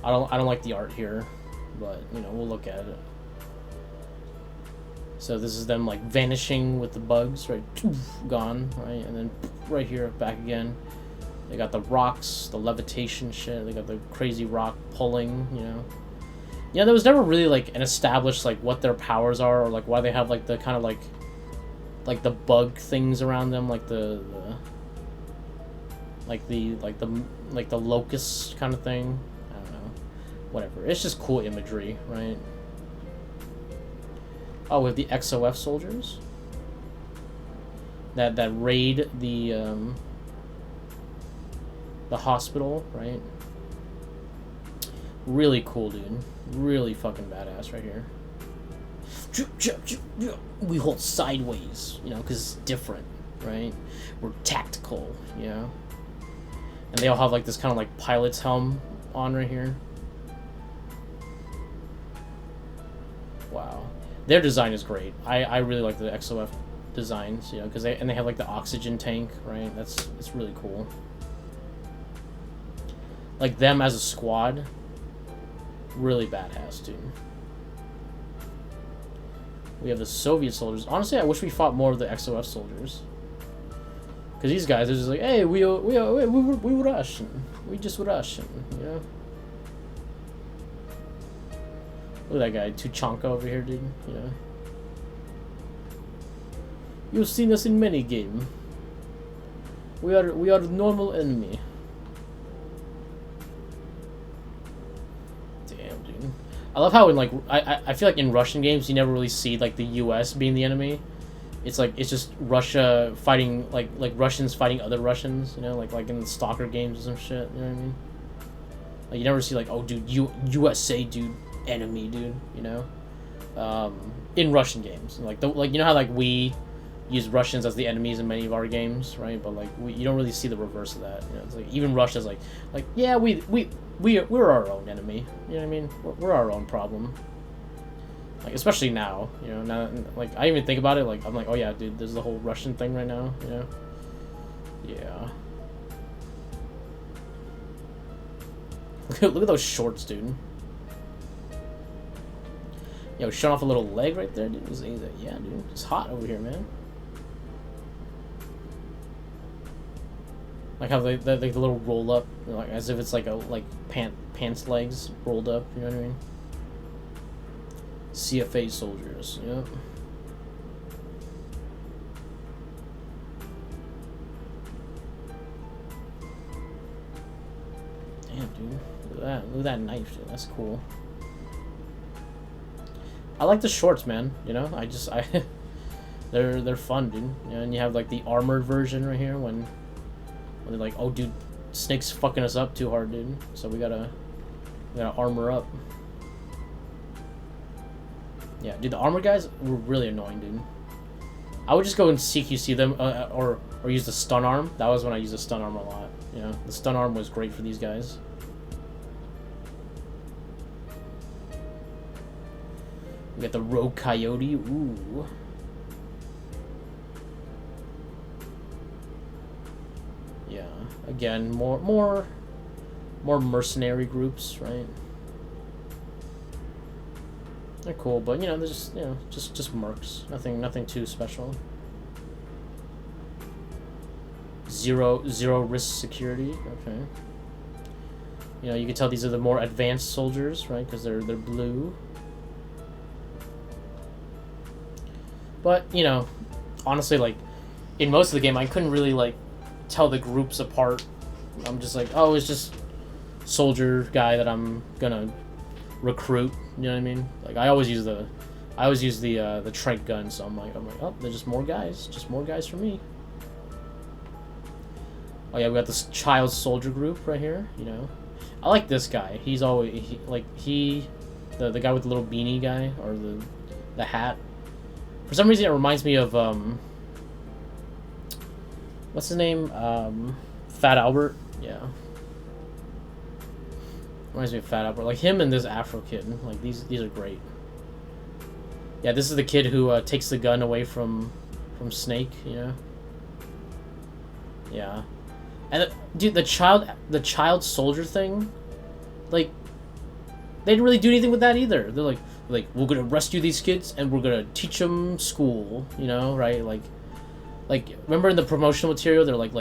[SPEAKER 1] I don't like the art here, but you know, we'll look at it. So this is them like vanishing with the bugs, right? Gone, right? And then right here, back again. They got the rocks, the levitation shit. They got the crazy rock pulling, you know. Yeah, there was never really like an established like what their powers are or like why they have like the kind of like the bug things around them, like the locust kind of thing. I don't know. Whatever. It's just cool imagery, right? Oh, with the XOF soldiers that raid the hospital, right? Really cool, dude. Really fucking badass right here. we hold sideways, you know, because it's different, right? We're tactical, you know. And they all have like this kind of like pilot's helm on right here. Wow, their design is great. I really like the XOF designs, you know, because they have like the oxygen tank, right? It's really cool. Like them as a squad, really badass, dude. We have the Soviet soldiers. Honestly, I wish we fought more of the XOF soldiers. Because these guys are just like, hey, we Russian. We just Russian, you know? Look at that guy, Tuchanka over here, dude, you know? You've seen us in many games. We are normal enemy. Damn, dude. I love how in like I feel like in Russian games you never really see like the US being the enemy. It's like it's just Russia fighting like Russians fighting other Russians, you know, like in the Stalker games or some shit, you know what I mean? Like you never see like, oh dude, USA dude, enemy dude, you know? In Russian games. Like you know how like we use Russians as the enemies in many of our games, right? But like you don't really see the reverse of that. You know, it's like even Russia's like yeah, we're our own enemy. You know what I mean? We're our own problem. Like especially now, you know. Now, like I even think about it. Like I'm like, oh yeah, dude, there's the whole Russian thing right now. You know? Yeah. Look at those shorts, dude. Yo, showing off a little leg right there, dude. Yeah, dude, it's hot over here, man. Like how they the little roll up, like as if it's like a pants legs rolled up. You know what I mean? CFA soldiers. Yep. Damn, dude. Look at that. Look at that knife, dude. That's cool. I like the shorts, man. You know, they're fun, dude. You know, and you have like the armored version right here when they're like, oh, dude, Snake's fucking us up too hard, dude. So we gotta armor up. Yeah, dude, the armor guys were really annoying, dude. I would just go and CQC them, or use the stun arm. That was when I used the stun arm a lot. You know, the stun arm was great for these guys. We got the Rogue Coyote. Ooh. Yeah. Again, more mercenary groups, right? They're cool, but you know, they're just just mercs. Nothing too special. Zero risk security. Okay. You know, you can tell these are the more advanced soldiers, right? Because they're blue. But you know, honestly, like in most of the game, I couldn't really like tell the groups apart. I'm just like, oh, it's just soldier guy that I'm gonna recruit. You know what I mean? Like I always use the trank gun. So I'm like, oh, they're just more guys for me. Oh yeah, we got this child soldier group right here. You know, I like this guy. He's always the guy with the little beanie guy or the hat. For some reason, it reminds me of what's his name? Fat Albert. Yeah. Reminds me of Fat Albert. Like him and this Afro kid. Like these are great. Yeah, this is the kid who takes the gun away from Snake. You know. Yeah. And dude, the child soldier thing, like, they didn't really do anything with that either. They're like we're gonna rescue these kids and we're gonna teach them school, you know, right? Like remember in the promotional material, they're like,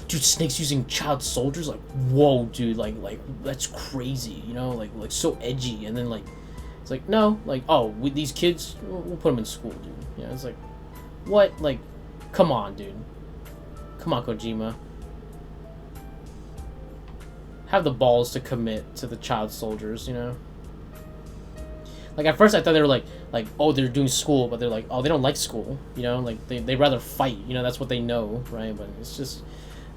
[SPEAKER 1] dude, Snake's using child soldiers. Like, whoa, dude, like that's crazy, you know, like so edgy. And then like, it's like no, like oh, with these kids, we'll put them in school, dude. You know, it's like, what? Like, come on, dude. Come on, Kojima. Have the balls to commit to the child soldiers, you know? Like, at first I thought they were like, oh, they're doing school, but they're like, oh, they don't like school, you know? Like, they rather fight, you know? That's what they know, right? But it's just,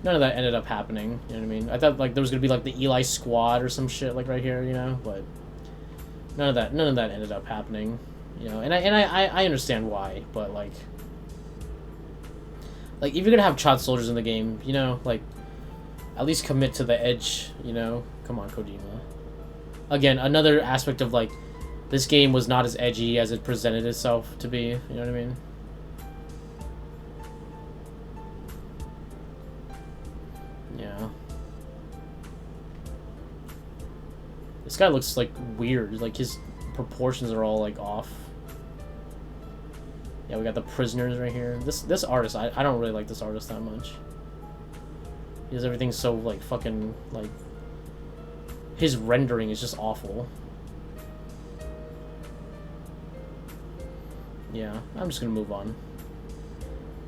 [SPEAKER 1] none of that ended up happening, you know what I mean? I thought, like, there was gonna be, like, the Eli squad or some shit, like, right here, you know? But none of that ended up happening, you know, and I understand why, but like if you're gonna have child soldiers in the game, you know, like at least commit to the edge, you know. Come on, Kojima. Again, another aspect of like this game was not as edgy as it presented itself to be. You know what I mean? Yeah. This guy looks like weird. Like his proportions are all like off. Yeah, we got the prisoners right here. This artist, I don't really like this artist that much. Because everything's so like fucking like his rendering is just awful. Yeah, I'm just gonna move on.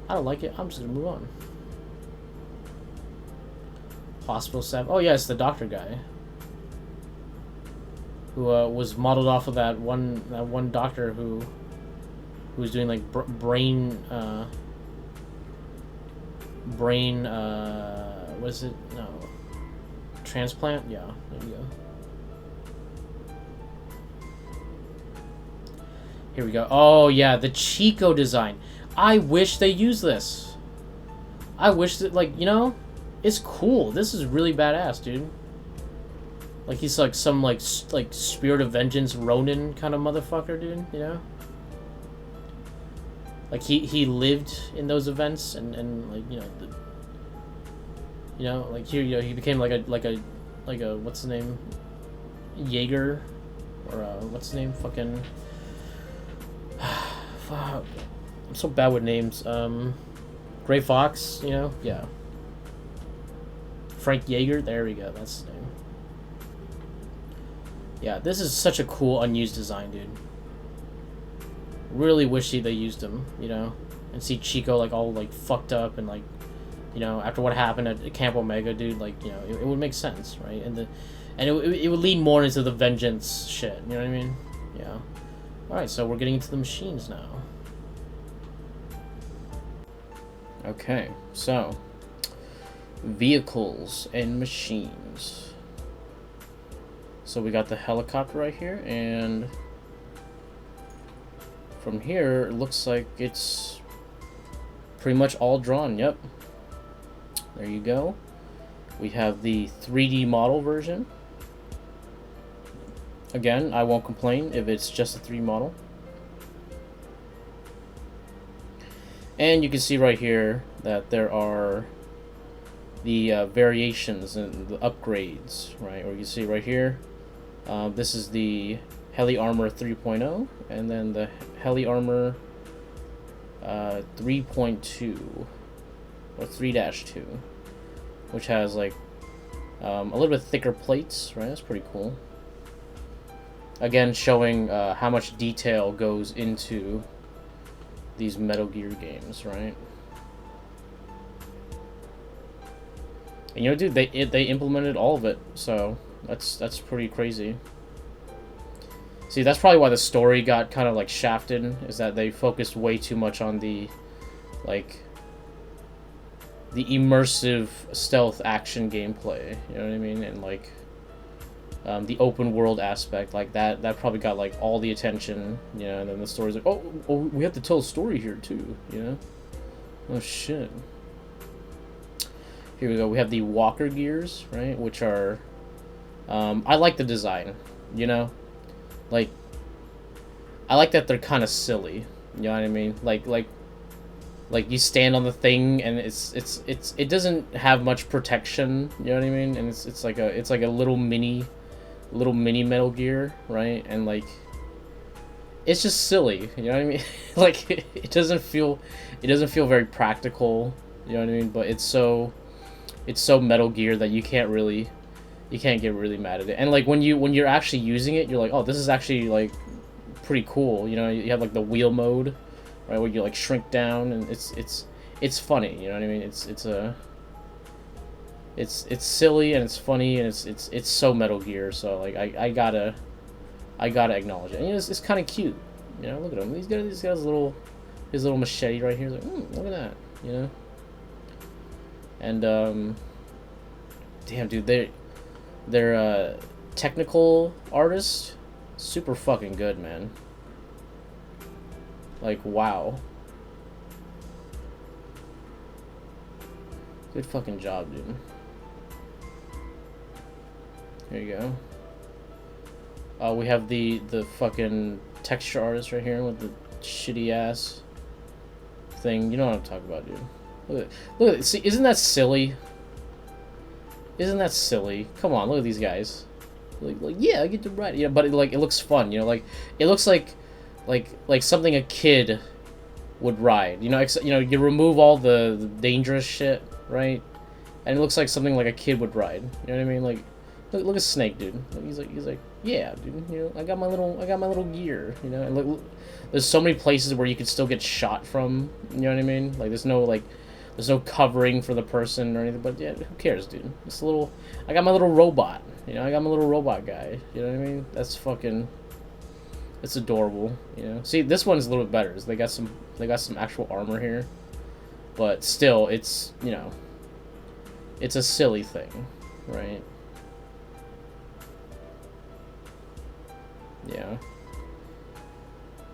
[SPEAKER 1] I don't like it. I'm just gonna move on. Hospital staff. Oh yeah, it's the doctor guy. Who was modeled off of that one doctor who was doing like brain what is it? No, transplant. Yeah, there you go. Here we go. Oh yeah, the Chico design. I wish they used this. I wish that, like, you know, it's cool. This is really badass, dude. Like he's like some like Spirit of Vengeance Ronin kind of motherfucker, dude. You know. Like he lived in those events and like, you know, like here, you know, he became like a what's his name, Jaeger, or what's his name, fucking fuck, I'm so bad with names. Gray Fox, you know, yeah. Frank Jaeger, there we go, that's his name. Yeah, this is such a cool unused design, dude. Really wish they used him, you know, and see Chico like all like fucked up and like, you know, after what happened at Camp Omega, dude, like, you know, it would make sense, right? And it would lead more into the vengeance shit, you know what I mean? Yeah. All right, so we're getting into the machines now. Okay, so vehicles and machines. So we got the helicopter right here, and from here, it looks like it's pretty much all drawn. Yep. There you go. We have the 3D model version. Again, I won't complain if it's just a 3D model. And you can see right here that there are the variations and the upgrades, right? Or you can see right here, this is the Heli Armor 3.0, and then the Heli Armor 3.2 or 3-2, which has like a little bit thicker plates, right? That's pretty cool. Again, showing how much detail goes into these Metal Gear games, right? And you know, dude, they implemented all of it, so that's pretty crazy. See, that's probably why the story got kind of like shafted, is that they focused way too much on the, like, the immersive stealth action gameplay, you know what I mean? And like, the open world aspect, like that probably got like all the attention, you know, and then the story's like, oh, we have to tell a story here too, you know? Oh shit. Here we go, we have the walker gears, right, which are, I like the design, you know? Like, I like that they're kind of silly, you know what I mean? Like you stand on the thing and it doesn't have much protection, you know what I mean? And it's like a little mini Metal Gear, right? And like, it's just silly, you know what I mean? Like, it doesn't feel very practical, you know what I mean? But it's so Metal Gear that you can't get really mad at it. And like when you're actually using it, you're like, oh, this is actually like pretty cool. You know, you have like the wheel mode, right, where you like shrink down, and it's funny. You know what I mean? It's silly and it's funny and it's so Metal Gear. So like I gotta acknowledge it. And, you know, it's kind of cute. You know, look at him. He's got his little machete right here. He's like, look at that. You know. And damn, dude, they're technical artists, super fucking good, man. Like, wow. Good fucking job, dude. Here you go. We have the fucking texture artist right here with the shitty ass thing. You know what I'm talking about, dude. Look at it. See, isn't that silly? Isn't that silly? Come on, look at these guys. Like yeah, I get to ride. Yeah, but it looks fun. You know, like it looks like something a kid would ride. You know, you remove all the dangerous shit, right? And it looks like something like a kid would ride. You know what I mean? Like, look at Snake, dude. He's like, yeah, dude. You know, I got my little gear. You know, and look, there's so many places where you could still get shot from. You know what I mean? Like, there's no covering for the person or anything. But yeah, who cares, dude? It's a little. I got my little robot. You know, I got my little robot guy. You know what I mean? That's fucking. It's adorable. You know. See, this one's a little bit better. They got some actual armor here, but still, it's, you know, it's a silly thing, right? Yeah.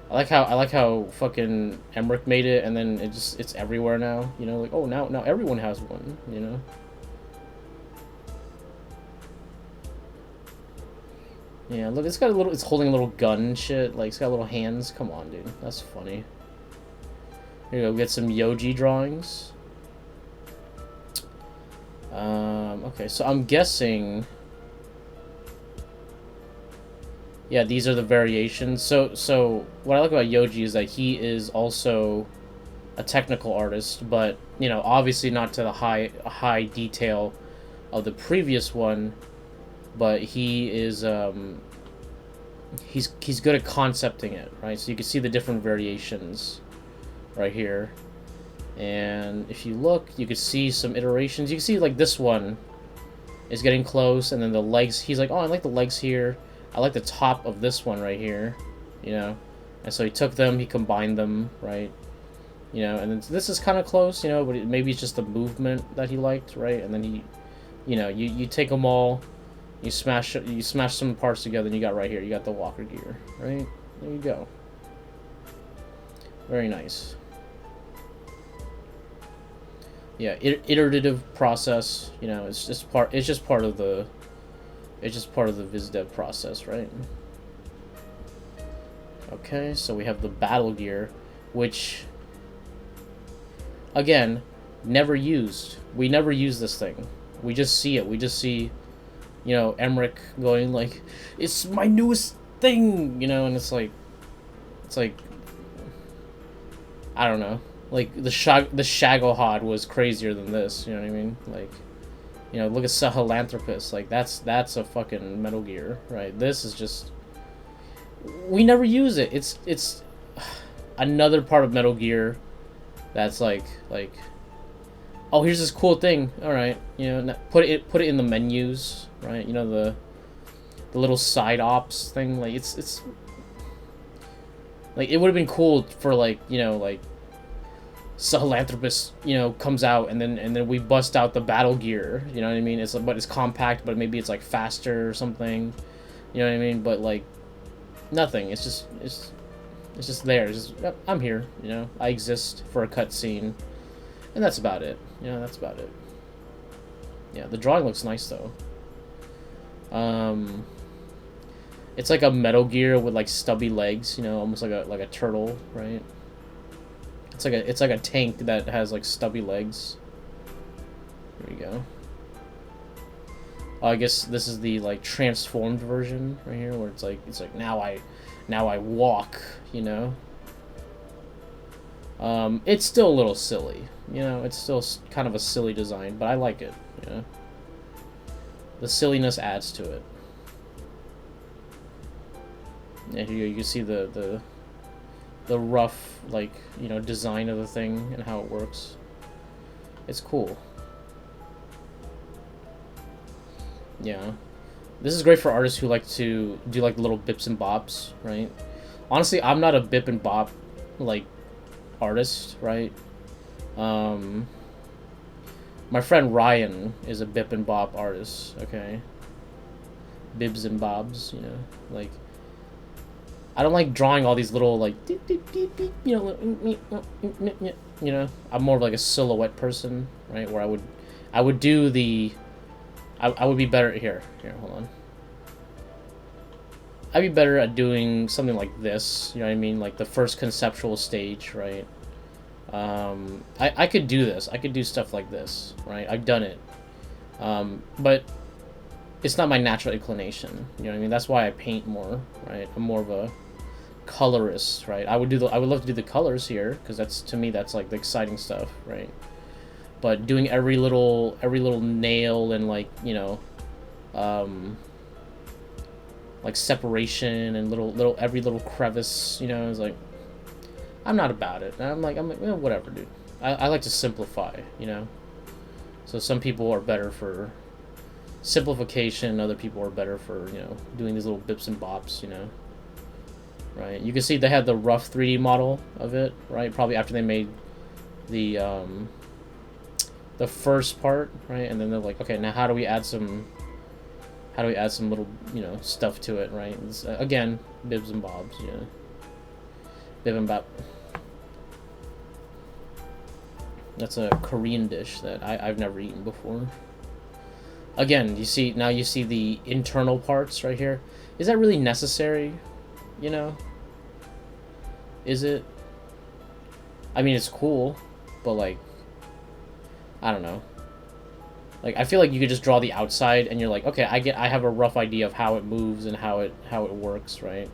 [SPEAKER 1] I like how fucking Emmerich made it, and then it's everywhere now. You know, like, oh, now everyone has one. You know. Yeah, look, it's holding a little gun and shit. Like, it's got little hands. Come on, dude. That's funny. Here you go, get some Yoji drawings. Okay, so I'm guessing... Yeah, these are the variations. So what I like about Yoji is that he is also a technical artist, but, you know, obviously not to the high detail of the previous one, but he is, he's good at concepting it, right? So you can see the different variations right here. And if you look, you can see some iterations. You can see, like, this one is getting close, and then the legs, he's like, oh, I like the legs here. I like the top of this one right here, you know? And so he took them, he combined them, right? You know, and then this is kind of close, you know, but maybe it's just the movement that he liked, right? And then he, you know, you take them all, you smash some parts together, and you got right here, you got the walker gear, right? There you go. Very nice. Yeah, iterative process, you know, it's just part of the viz dev process, right? Okay, so we have the battle gear, which, again, never used. We never use this thing. We just see it. We just see, you know, Emmerich going like, it's my newest thing, you know, and it's like, I don't know. Like, the Shagohod was crazier than this, you know what I mean? Like, you know, look at Sahelanthropus. Like, that's a fucking Metal Gear, right? This is just... We never use it. It's another part of Metal Gear that's like, oh, here's this cool thing. Alright, you know, put it in the menus, right? You know, the little side ops thing. Like, it's... Like, it would have been cool for, like, you know, like, Sahelanthropus, you know, comes out, and then we bust out the battle gear, you know what I mean? But it's compact, but maybe it's like faster or something, you know what I mean? But like, nothing. It's just there. It's just, yep, I'm here, you know. I exist for a cutscene, and that's about it. You know, that's about it. Yeah, the drawing looks nice though. It's like a Metal Gear with like stubby legs, you know, almost like a turtle, right? It's like a tank that has like stubby legs. There we go. I guess this is the like transformed version right here, where it's like now I walk, you know. It's still a little silly, you know. It's still kind of a silly design, but I like it, you know. The silliness adds to it. Yeah, here you can see the rough, like, you know, design of the thing and how it works. It's cool. Yeah. This is great for artists who like to do, like, little bips and bops, right? Honestly, I'm not a bip and bop, like, artist, right? My friend Ryan is a bip and bop artist, okay? Bibs and bobs, you know? Like, I don't like drawing all these little like you know. I'm more of like a silhouette person, right? Where I would do the I would be better here. Here, hold on. I'd be better at doing something like this, you know what I mean? Like the first conceptual stage, right? I could do this. I could do stuff like this, right? I've done it. But it's not my natural inclination, you know what I mean? That's why I paint more, right? I'm more of a colorist, right? I would love to do the colors here, because that's, to me, that's like the exciting stuff, right? But doing every little nail and like, you know, like separation and every little crevice, you know, is like, I'm not about it. I'm like, well, whatever, dude. I like to simplify, you know. So some people are better for simplification, other people are better for, you know, doing these little bips and bops, you know. Right? You can see they had the rough 3D model of it, right? Probably after they made the first part, right? And then they're like, okay, now how do we add some little, you know, stuff to it, right? It's, again, bibs and bobs, you know. Bib and bop. That's a Korean dish that I've never eaten before. Again, you see the internal parts right here. Is that really necessary? You know? Is it? I mean, it's cool, but like, I don't know. Like, I feel like you could just draw the outside and you're like, okay, I have a rough idea of how it moves and how it works, right?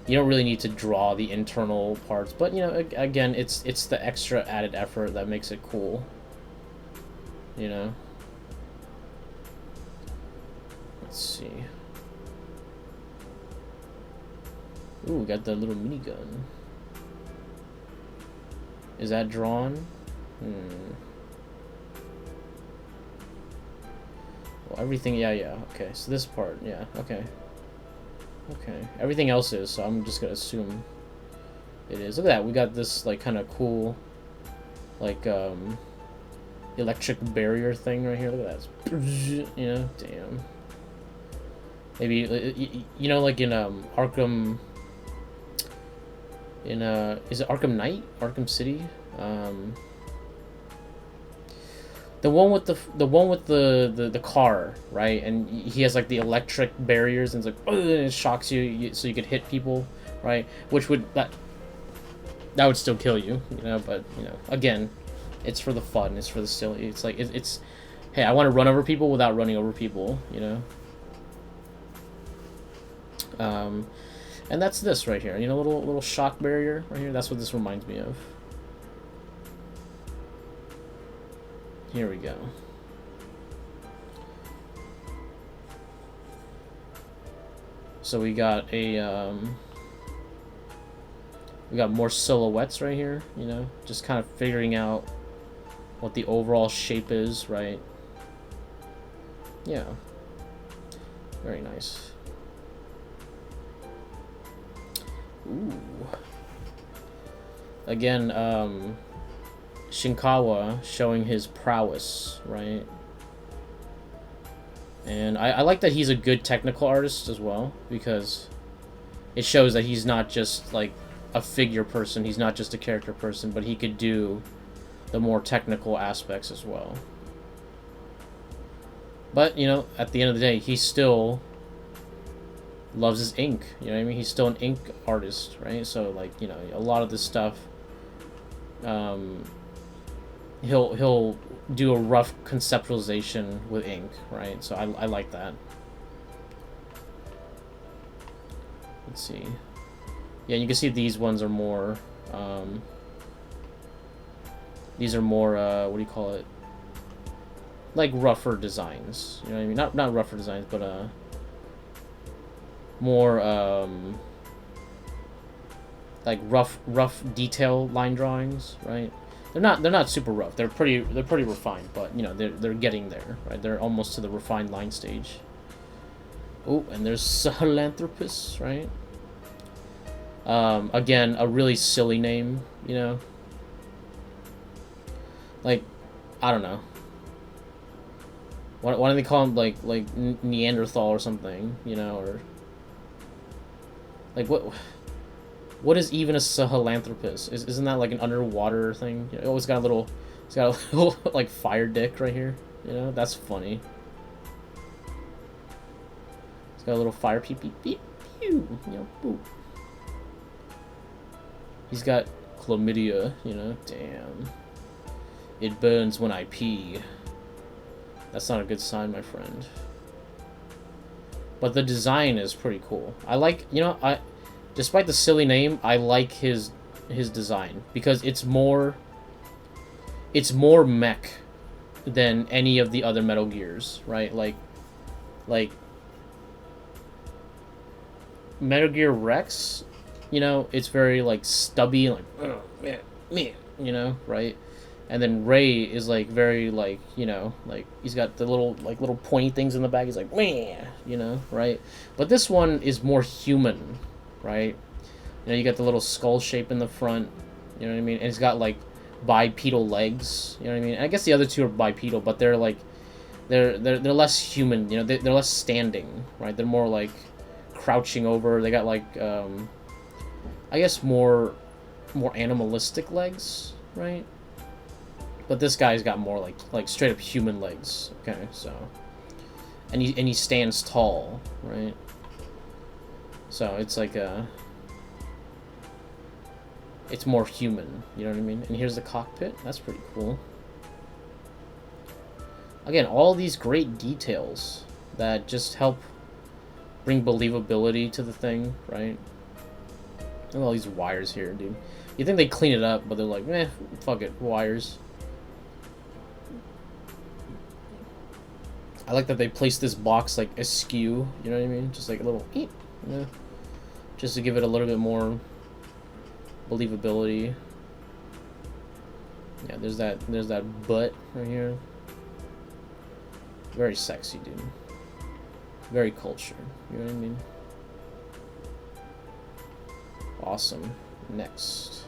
[SPEAKER 1] You don't really need to draw the internal parts, but you know, again, it's the extra added effort that makes it cool. You know. Let's see. Ooh, we got the little minigun. Is that drawn? Well, everything, yeah. Okay, so this part, yeah, okay. Okay, everything else is, so I'm just gonna assume it is. Look at that, we got this, like, kind of cool, like, electric barrier thing right here. Look at that. You know, damn. Maybe, you know, like in, Arkham, is it Arkham Knight? Arkham City? The one with the car, right? And he has like the electric barriers, and it's like, and it shocks you, so you could hit people, right? Which would that would still kill you, you know. But you know, again, it's for the fun, it's for the silly. It's like it's hey, I want to run over people without running over people, you know. And that's this right here, you know, little shock barrier right here. That's what this reminds me of. Here we go. So we got a we got more silhouettes right here, you know, just kind of figuring out what the overall shape is, right? Yeah. Very nice. Ooh. Again, Shinkawa showing his prowess, right? And I like that he's a good technical artist as well, because it shows that he's not just like a figure person, he's not just a character person, but he could do the more technical aspects as well. But, you know, at the end of the day, he still loves his ink, you know what I mean? He's still an ink artist, right? So, like, you know, a lot of this stuff, he'll do a rough conceptualization with ink, right? So I like that. Let's see. Yeah, you can see these ones are more, these are more, what do you call it? Like rougher designs, you know what I mean? Not rougher designs, but, more, like rough detail line drawings, right? They're not super rough. They're pretty refined, but you know, they're getting there, right? They're almost to the refined line stage. Oh, and there's Sahelanthropus, right? Again, a really silly name, you know. Like, I don't know. Why don't they call him like Neanderthal or something, you know, or Like, what is even a Sahelanthropus? Isn't that like an underwater thing? You know, it's got a little like fire dick right here. You know, that's funny. It's got a little fire peep peep peep pew. You know, boop. He's got chlamydia. You know, damn. It burns when I pee. That's not a good sign, my friend. But the design is pretty cool. I like, you know, despite the silly name, I like his design because it's more mech than any of the other Metal Gears, right? Like Metal Gear Rex, you know, it's very like stubby, like man, you know, right? And then Ray is like very like, you know, like he's got the little pointy things in the back. He's like, meh, you know, right? But this one is more human, right? You know, you got the little skull shape in the front, you know what I mean? And it's got like bipedal legs, you know what I mean? And I guess the other two are bipedal, but they're like they're less human, you know, they're less standing, right? They're more like crouching over. They got like I guess more animalistic legs, right? But this guy's got more like straight up human legs. Okay, so and he stands tall, right? So it's like it's more human, you know what I mean? And here's the cockpit. That's pretty cool. Again, all these great details that just help bring believability to the thing, right? Look at all these wires here, dude. You think they clean it up, but they're like, meh, fuck it, wires. I like that they placed this box like askew, you know what I mean? Just like a little, you know, just to give it a little bit more believability. Yeah, there's that butt right here. Very sexy, dude. Very cultured, you know what I mean? Awesome. Next.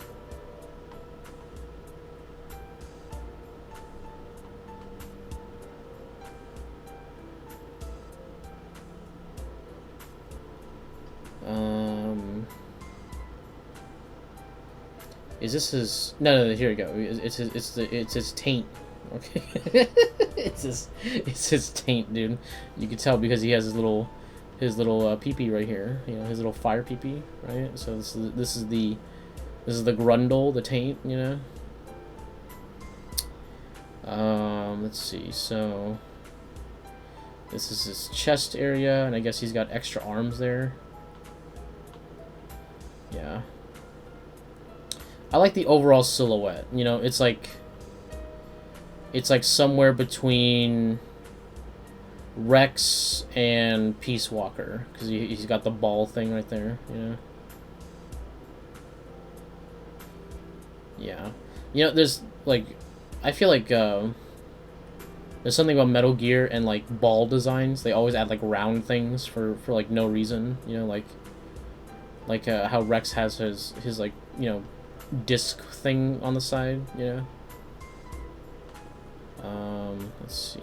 [SPEAKER 1] Is this his? No, here we go. It's his taint. Okay, it's his taint, dude. You can tell because he has his little pee-pee right here. You know, his little fire pee-pee, right? So this is the grundle, the taint. You know. Let's see. So this is his chest area, and I guess he's got extra arms there. Yeah. I like the overall silhouette. You know, it's like somewhere between Rex and Peace Walker, because he's got the ball thing right there. You know. Yeah. You know, there's like, I feel like there's something about Metal Gear and like ball designs. They always add like round things for like no reason. You know, like how Rex has his like, you know, disc thing on the side, you know. Let's see.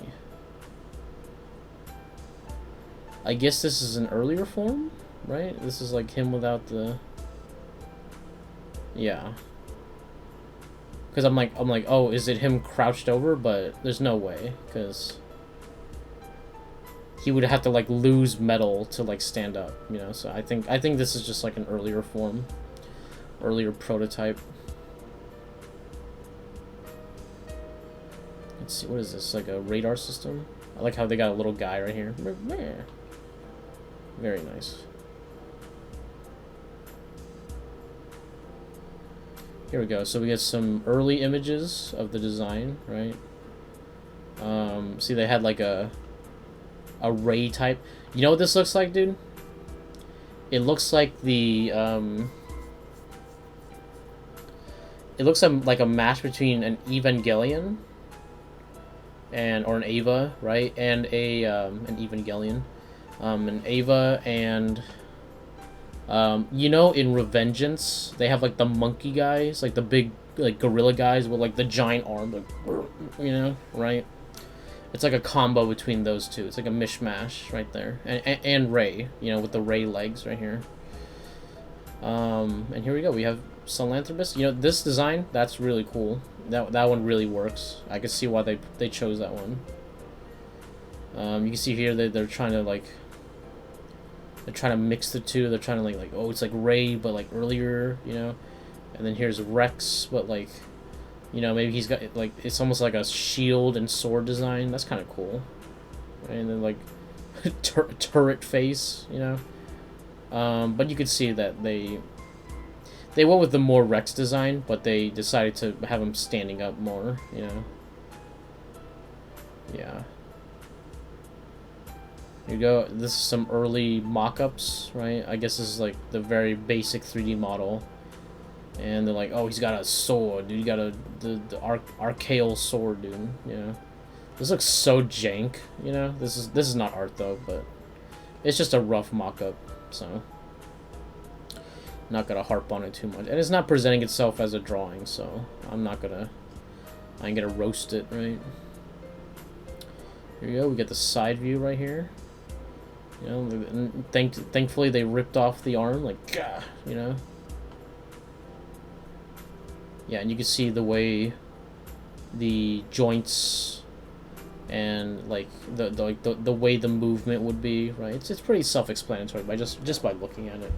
[SPEAKER 1] I guess this is an earlier form, right? This is like him without the. Yeah. Because I'm like, oh, is it him crouched over? But there's no way, because he would have to like lose metal to like stand up, you know. So I think this is just like an earlier form, earlier prototype. Let's see, what is this? Like a radar system? I like how they got a little guy right here. Very nice. Here we go. So we get some early images of the design, right? See, they had like a ray type. You know what this looks like, dude? It looks like the it looks like a match between an Evangelion or an Ava, right? And an Evangelion. An Ava and you know, in Revengeance, they have like the monkey guys, like the big like gorilla guys with like the giant arm, like, you know, right? It's like a combo between those two. It's like a mishmash right there, and Ray, you know, with the Ray legs right here. And here we go. We have Sahelanthropus. You know, this design, that's really cool. That one really works. I can see why they chose that one. You can see here that they're trying to like, they're trying to mix the two. They're trying to like oh, it's like Ray but like earlier, you know. And then here's Rex, but like, you know, maybe he's got like, it's almost like a shield and sword design. That's kind of cool. Right? And then like turret face, you know. But you could see that they went with the more Rex design, but they decided to have him standing up more, you know. Yeah. Here you go. This is some early mock-ups, right? I guess this is like the very basic 3D model. And they're like, oh, he's got a sword, dude. You got the archaeal sword, dude. You know, this looks so jank. You know, this is not art though, but it's just a rough mock-up, so not gonna harp on it too much. And it's not presenting itself as a drawing, so I ain't gonna roast it, right? Here we go. We get the side view right here. You know, and thankfully they ripped off the arm, like, gah, you know. Yeah, and you can see the way the joints and like the way the movement would be, right? It's pretty self-explanatory by just by looking at it.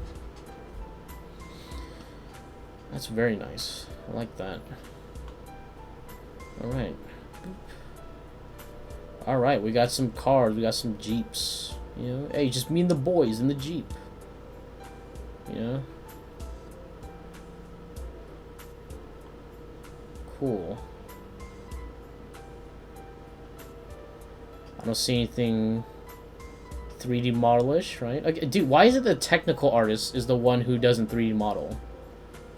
[SPEAKER 1] That's very nice. I like that. All right. All right, we got some cars, we got some Jeeps. You know, hey, just me and the boys in the Jeep. You know. Cool. I don't see anything 3D modelish, right? Okay, dude, why is it the technical artist is the one who doesn't 3D model?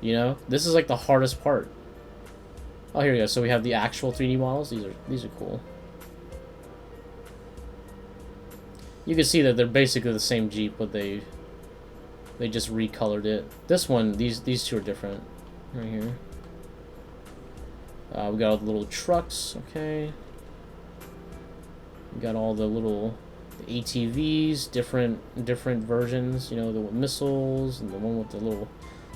[SPEAKER 1] You know, this is like the hardest part. Oh, here we go. So we have the actual 3D models. These are cool. You can see that they're basically the same Jeep, but they just recolored it. This one, these two are different, right here. We got all the little trucks, okay. We got all the little ATVs, different versions. You know, the missiles and the one with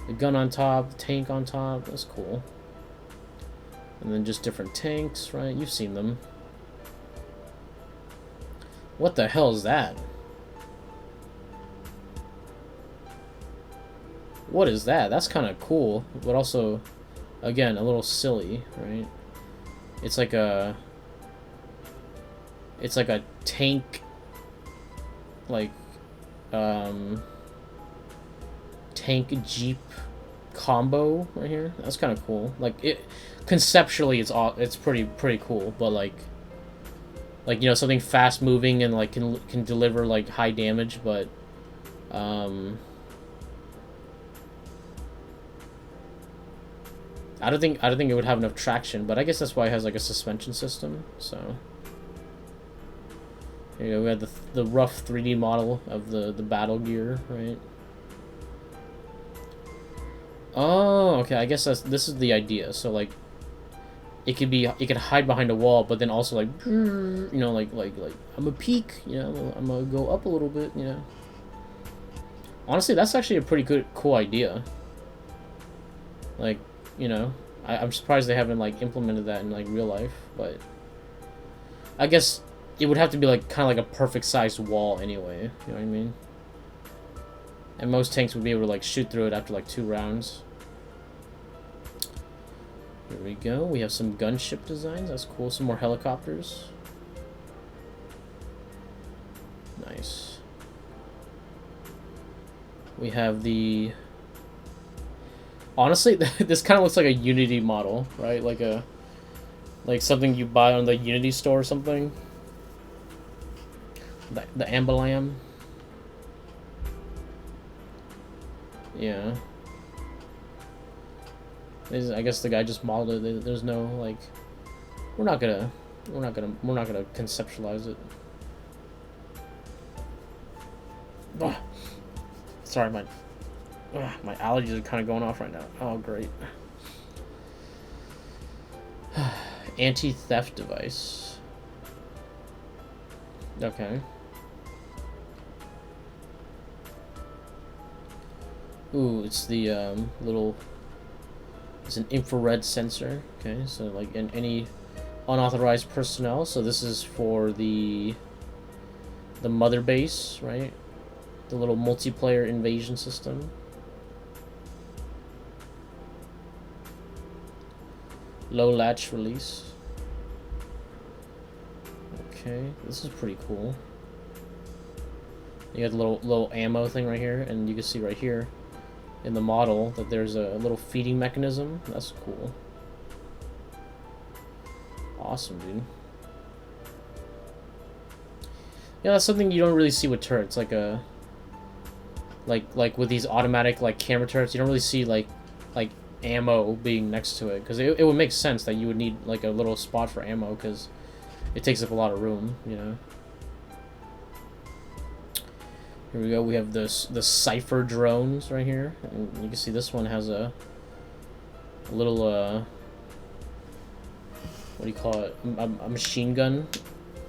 [SPEAKER 1] the gun on top, the tank on top. That's cool. And then just different tanks, right? You've seen them. What the hell is that? What is that? That's kind of cool, but also, again, a little silly, right? It's like a tank, like, tank Jeep combo right here. That's kind of cool. Like, it conceptually, it's pretty cool, but like you know, something fast moving and like can deliver like high damage, but I don't think it would have enough traction, but I guess that's why it has like a suspension system. So here you go. We had the rough 3D model of the battle gear, right? Oh, okay. I guess this is the idea. So like, it could hide behind a wall, but then also like, you know, like I'm a peek, you know, I'm gonna go up a little bit, you know. Honestly, that's actually a pretty cool idea. Like, you know, I'm surprised they haven't like implemented that in like real life, but I guess it would have to be like kind of like a perfect sized wall anyway. You know what I mean? And most tanks would be able to like shoot through it after like 2 rounds. Here we go. We have some gunship designs. That's cool. Some more helicopters. Nice. We have the... Honestly, this kind of looks like a Unity model, right? Like something you buy on the Unity store or something. The Ambalam. Yeah. I guess the guy just modeled it. There's no like, we're not gonna conceptualize it. Ugh. Sorry, my allergies are kind of going off right now. Oh, great. Anti-theft device. Okay. Ooh, it's the little. It's an infrared sensor. Okay, so like in any unauthorized personnel. So this is for the mother base, right? The little multiplayer invasion system. Low latch release. Okay, this is pretty cool. You got the little ammo thing right here, and you can see right here in the model that there's a little feeding mechanism. That's cool. Awesome, dude. Yeah, that's something you don't really see with turrets, like with these automatic like camera turrets. You don't really see like ammo being next to it, because it would make sense that you would need like a little spot for ammo, because it takes up a lot of room, you know. Here we go. We have the Cypher drones right here, and you can see this one has a little what do you call it? A machine gun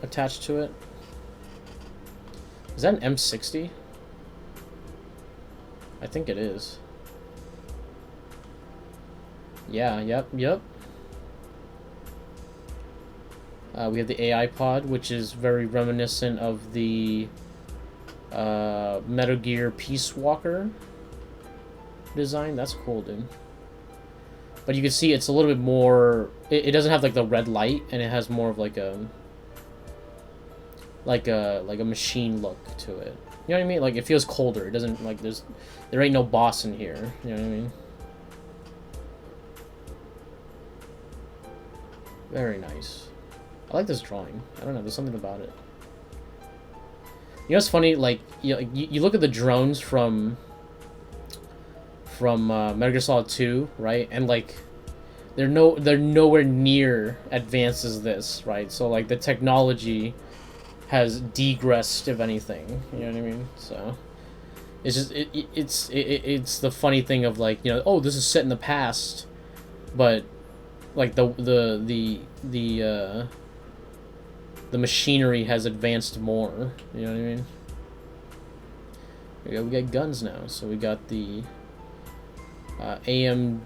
[SPEAKER 1] attached to it. Is that an M60? I think it is. Yeah. Yep. We have the AI pod, which is very reminiscent of the Metal Gear Peace Walker design. That's cool, dude. But you can see it's a little bit more. It doesn't have like the red light, and it has more of like a machine look to it. You know what I mean? Like it feels colder. It doesn't like there ain't no boss in here. You know what I mean? Very nice. I like this drawing. I don't know. There's something about it. You know what's funny? Like you look at the drones from Metal Gear Solid 2, right? And like they're nowhere near advanced as this, right? So like the technology has degressed, if anything. You know what I mean? So it's just it's the funny thing of like, you know, oh, this is set in the past, but like the machinery has advanced more. You know what I mean? We got guns now. So we got the AMD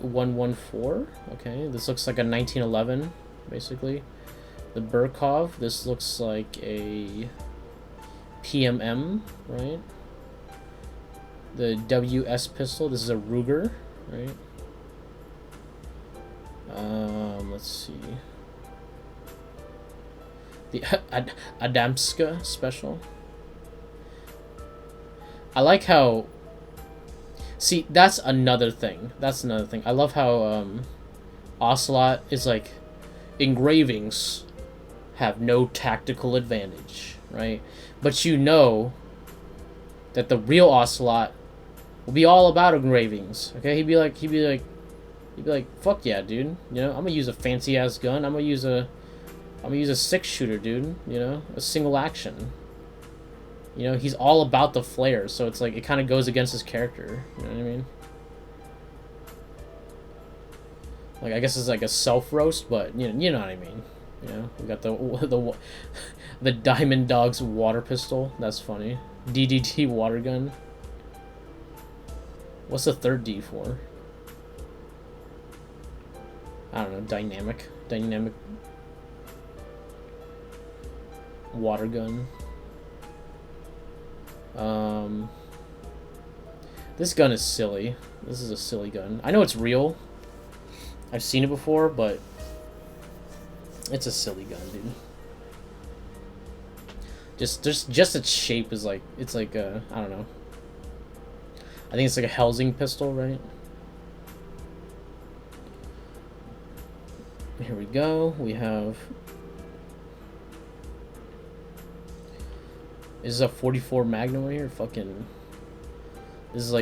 [SPEAKER 1] 114. Okay, this looks like a 1911, basically. The Burkov. This looks like a PMM, right? The WS pistol. This is a Ruger, right? Let's see. The Adamska special. I like how. See, that's another thing. I love how Ocelot is like, engravings have no tactical advantage, right? But you know that the real Ocelot will be all about engravings. Okay, he'd be like, fuck yeah, dude. You know, I'm gonna use a fancy ass gun. I'm gonna use a 6-shooter, dude. You know, a single action. You know, he's all about the flair, so it's like it kind of goes against his character. You know what I mean? Like, I guess it's like a self roast, but you know what I mean. You know, we got the Diamond Dog's water pistol. That's funny. DDT water gun. What's the third D for? I don't know. Dynamic water gun. This gun is silly. This is a silly gun. I know it's real. I've seen it before, but it's a silly gun, dude. Just its shape is like, it's like I don't know. I think it's like a Helsing pistol, right? Here we go. We have. Is this a 44 Magnum right here? Fucking. This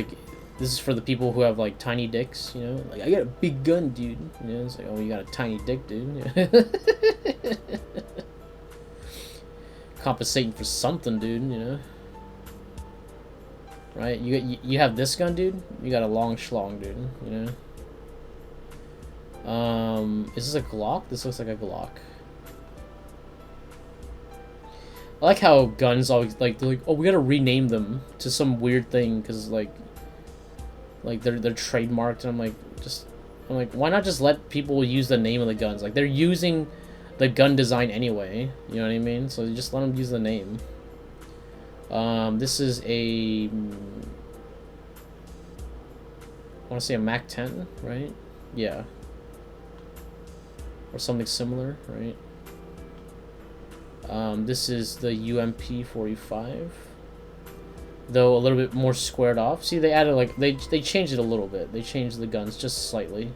[SPEAKER 1] is for the people who have like tiny dicks, you know? Like, I got a big gun, dude. You know, it's like, oh, you got a tiny dick, dude. Compensating for something, dude, you know? Right? You have this gun, dude? You got a long schlong, dude, you know? Is this a Glock? This looks like a Glock. I like how guns always like they're like, oh, we gotta rename them to some weird thing because like they're trademarked, and I'm like, why not just let people use the name of the guns? Like they're using the gun design anyway, you know what I mean? So you just let them use the name. This is a, I want to say a Mac 10, right? Yeah. Or something similar, right? This is the UMP 45, though a little bit more squared off. See, they added like they changed it a little bit. They changed the guns just slightly.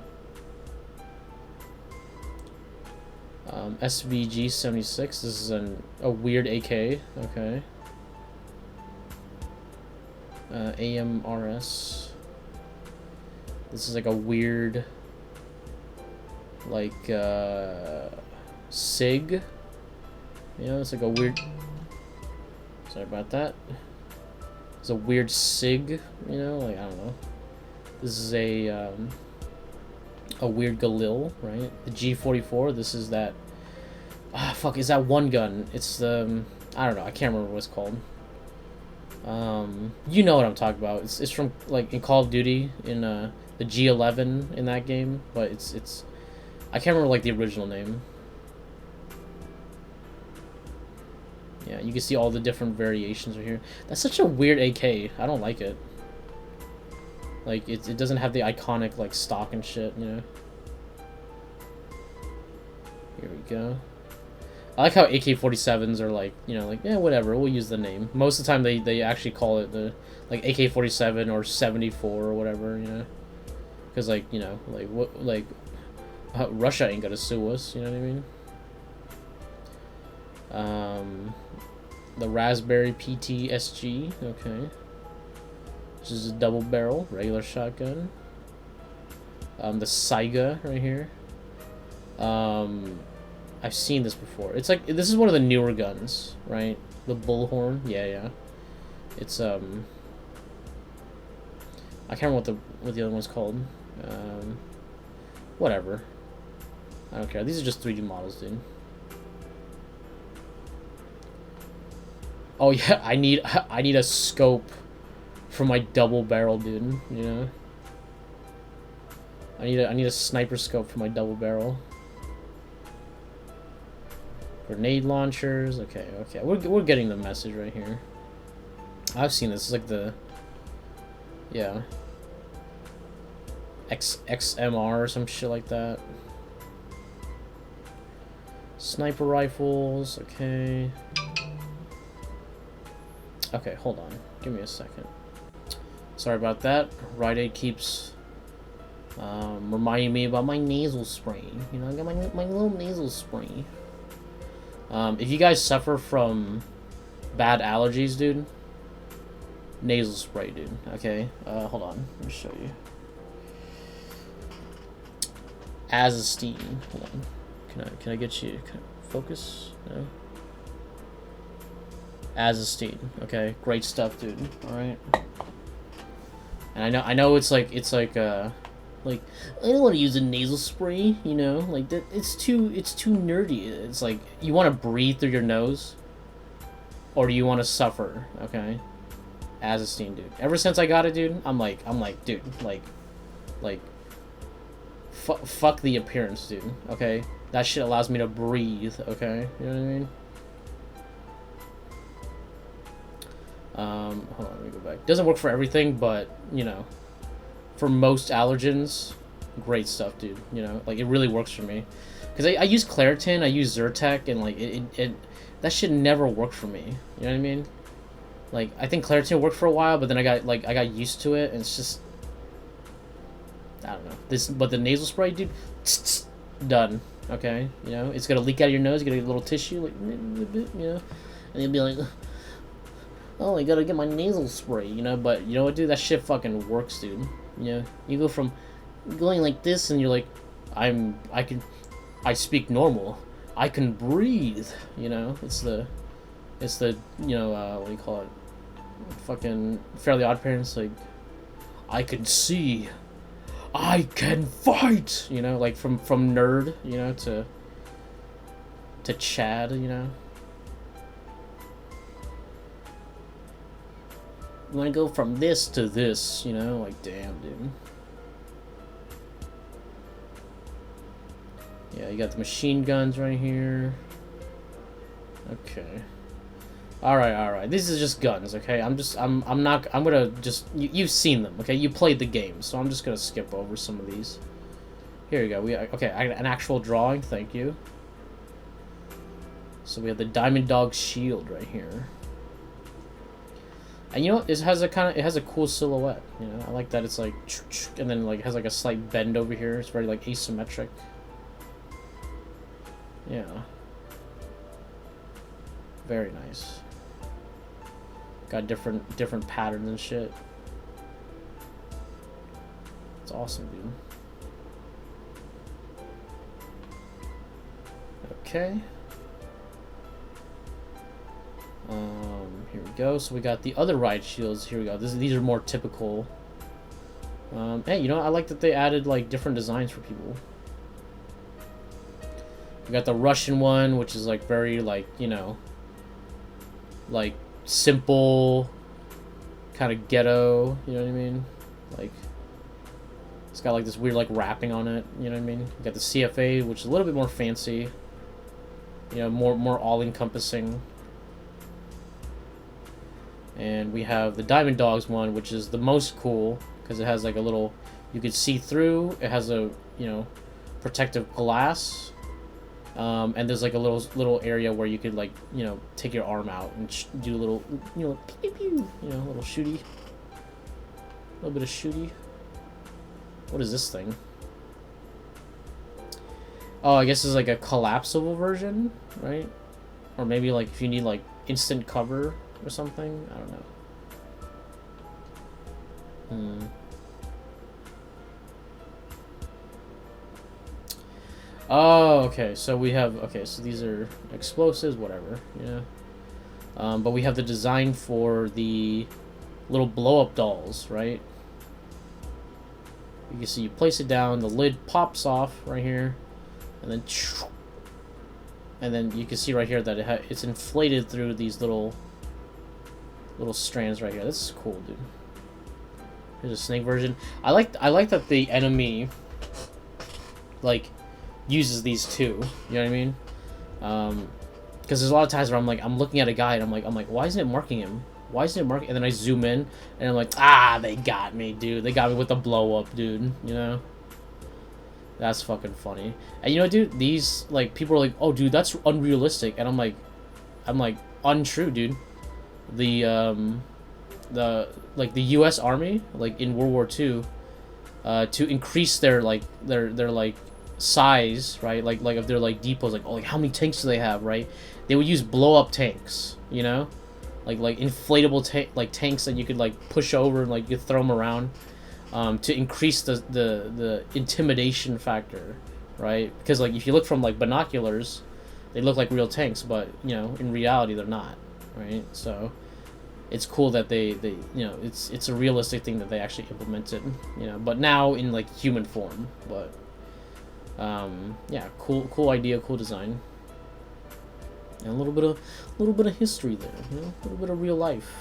[SPEAKER 1] SVG 76. This is a weird AK. Okay. AMRS. This is like a weird, like SIG. You know, it's like a weird. Sorry about that. It's a weird SIG. You know, like I don't know. This is a weird Galil, right? The G44. This is that. Ah, fuck. Is that one gun? It's the. I don't know. I can't remember what it's called. You know what I'm talking about. It's from like in Call of Duty in the G11 in that game, but it's. I can't remember like the original name. Yeah, you can see all the different variations right here. That's such a weird AK. I don't like it. Like, it doesn't have the iconic, like, stock and shit, you know? Here we go. I like how AK-47s are like, you know, like, yeah, whatever, we'll use the name. Most of the time they actually call it the, like, AK-47 or 74 or whatever, you know? Because, like, you know, like, what, like, Russia ain't gonna sue us, you know what I mean? The Raspberry PT SG, okay. This is a double barrel, regular shotgun. The Saiga right here. I've seen this before. It's like, this is one of the newer guns, right? The Bullhorn, yeah. It's, I can't remember what the other one's called. Whatever. I don't care. These are just 3D models, dude. Oh yeah, I need a scope for my double barrel, dude. You know, I need a sniper scope for my double barrel. Grenade launchers. Okay, we're getting the message right here. I've seen this. It's like the, yeah, XMR or some shit like that. Sniper rifles. Okay. Okay, hold on. Give me a second. Sorry about that. Rite Aid keeps reminding me about my nasal spray. You know, I got my little nasal spray. If you guys suffer from bad allergies, dude, nasal spray, dude. Okay, hold on. Let me show you. Azastine. Hold on. Can I get you? Can I focus? No. Azastine. Okay, great stuff, dude. All right. And I know it's like I don't want to use a nasal spray, you know, like that. It's too nerdy. It's like you want to breathe through your nose, or do you want to suffer? Okay, Azastine, dude. Ever since I got it, dude, I'm like, dude, like, fuck the appearance, dude. Okay, that shit allows me to breathe. Okay, you know what I mean? Hold on, let me go back. Doesn't work for everything, but, you know, for most allergens, great stuff, dude. You know, like, it really works for me. Because I use Claritin, I use Zyrtec, and, like, it that shit never worked for me. You know what I mean? Like, I think Claritin worked for a while, but then I got used to it, and it's just, I don't know. But the nasal spray, dude, done. Okay? You know, it's gonna leak out of your nose, you get a little tissue, like, you know, and you'll be like, oh, I gotta get my nasal spray, you know, but you know what, dude? That shit fucking works, dude. You know, you go from going like this and you're like, I speak normal. I can breathe, you know? It's the, you know, what do you call it? Fucking Fairly Odd Parents, like, I can see. I can fight! You know, like from nerd, you know, to Chad, you know? You want to go from this to this, you know? Like, damn, dude. Yeah, you got the machine guns right here. Okay. Alright. These are just guns, okay? I'm gonna just... You've seen them, okay? You played the game, so I'm just gonna skip over some of these. Here we go. Okay, an actual drawing, thank you. So we have the Diamond Dog shield right here. And you know, it has a cool silhouette, you know? I like that it's like... And then, like, has like a slight bend over here. It's very, like, asymmetric. Yeah. Very nice. Got different patterns and shit. It's awesome, dude. Okay. Here we go. So we got the other ride shields. Here we go. These are more typical. Hey, you know, I like that they added like different designs for people. We got the Russian one, which is like very like, you know, like simple, kind of ghetto, you know what I mean? Like, it's got like this weird like wrapping on it, you know what I mean? We got the CFA, which is a little bit more fancy, you know, more all-encompassing. And we have the Diamond Dogs one, which is the most cool because it has like a little, you could see through. It has a, you know, protective glass. And there's like a little area where you could like, you know, take your arm out and do a little, you know, pew, pew, pew, you know, a little shooty. A little bit of shooty. What is this thing? Oh, I guess it's like a collapsible version, right? Or maybe like if you need like instant cover or something. I don't know. Oh, okay. So we have... Okay, so these are explosives, whatever, you know. But we have the design for the little blow-up dolls, right? You can see you place it down, the lid pops off right here, and then you can see right here that it's inflated through these little strands right here. This is cool, dude. Here's a snake version. I like that the enemy like uses these too. You know what I mean? Because there's a lot of times where I'm looking at a guy and I'm like, why isn't it marking him? Why isn't it marking? And then I zoom in and I'm like, they got me, dude. They got me with the blow up, dude. You know? That's fucking funny. And you know, dude, these like people are like, oh, dude, that's unrealistic. And I'm like, untrue, dude. The U.S. Army, like in World War II, to increase their size, right? Like if they're like depots, like, oh, like how many tanks do they have, right? They would use blow up tanks, you know, like inflatable tanks that you could like push over and like you throw them around, to increase the intimidation factor, right? Because like if you look from like binoculars, they look like real tanks, but you know in reality they're not, right? So it's cool that they you know it's a realistic thing that they actually implemented, you know, but now in like human form, but. Yeah, cool idea, cool design, and a little bit of history there, you know, a little bit of real life.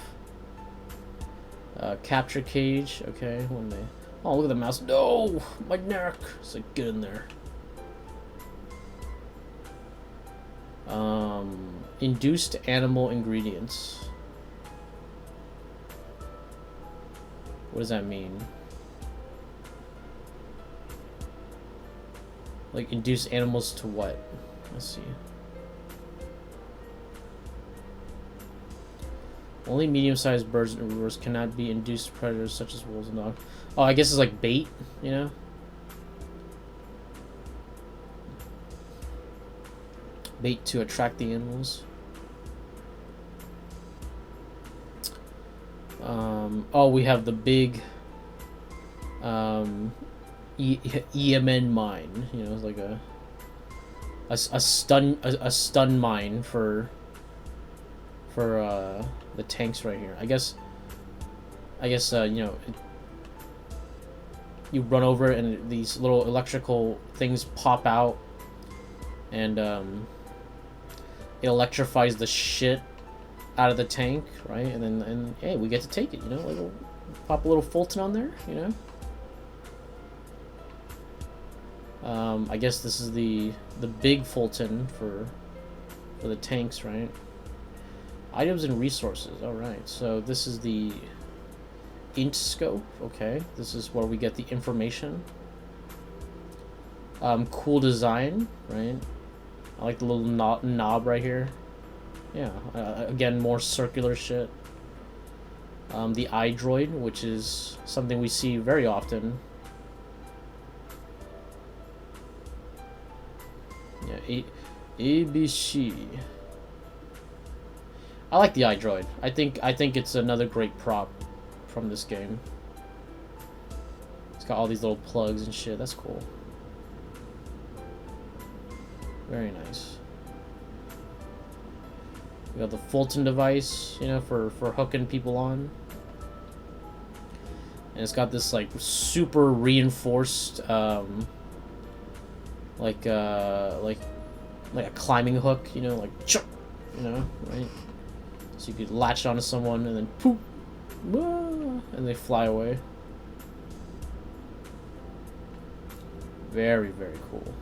[SPEAKER 1] Capture cage, okay. When they, oh, look at the mouse. No, my neck. It's like, get in there. Induced animal ingredients. What does that mean? Like, induce animals to what? Let's see. Only medium-sized birds and herbivores cannot be induced predators such as wolves and dogs. Oh, I guess it's like bait, you know? Bait to attract the animals. Oh, we have the big EMN mine. You know, it's like a stun mine for the tanks right here. I guess you know, you run over it and these little electrical things pop out, and it electrifies the shit out of the tank, right? And hey, we get to take it, you know, like pop a little Fulton on there, you know. I guess this is the big Fulton for the tanks, right? Items and resources. All right, so this is the int scope. Okay, this is where we get the information. Cool design, right? I like the little knob right here. Yeah, again, more circular shit. The iDroid, which is something we see very often. Yeah, ABC. I like the iDroid. I think it's another great prop from this game. It's got all these little plugs and shit. That's cool. Very nice. We got the Fulton device, you know, for hooking people on. And it's got this like super reinforced like a climbing hook, you know, like you know, right? So you could latch onto someone and then poof, and they fly away. Very, very cool.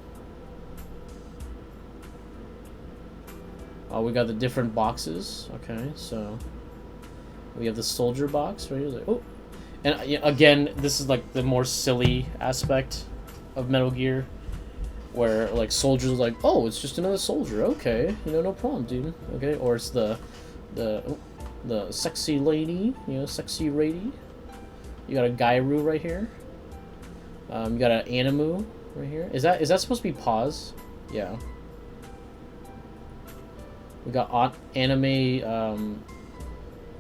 [SPEAKER 1] Oh, we got the different boxes. Okay, so we have the soldier box right here. Like, oh, and again, this is like the more silly aspect of Metal Gear, where like soldiers are like, oh, it's just another soldier. Okay, you know, no problem, dude. Okay, or it's the sexy lady, you know, sexy lady. You got a Gairu right here. You got an Animu right here. Is that supposed to be paws? Yeah. We got anime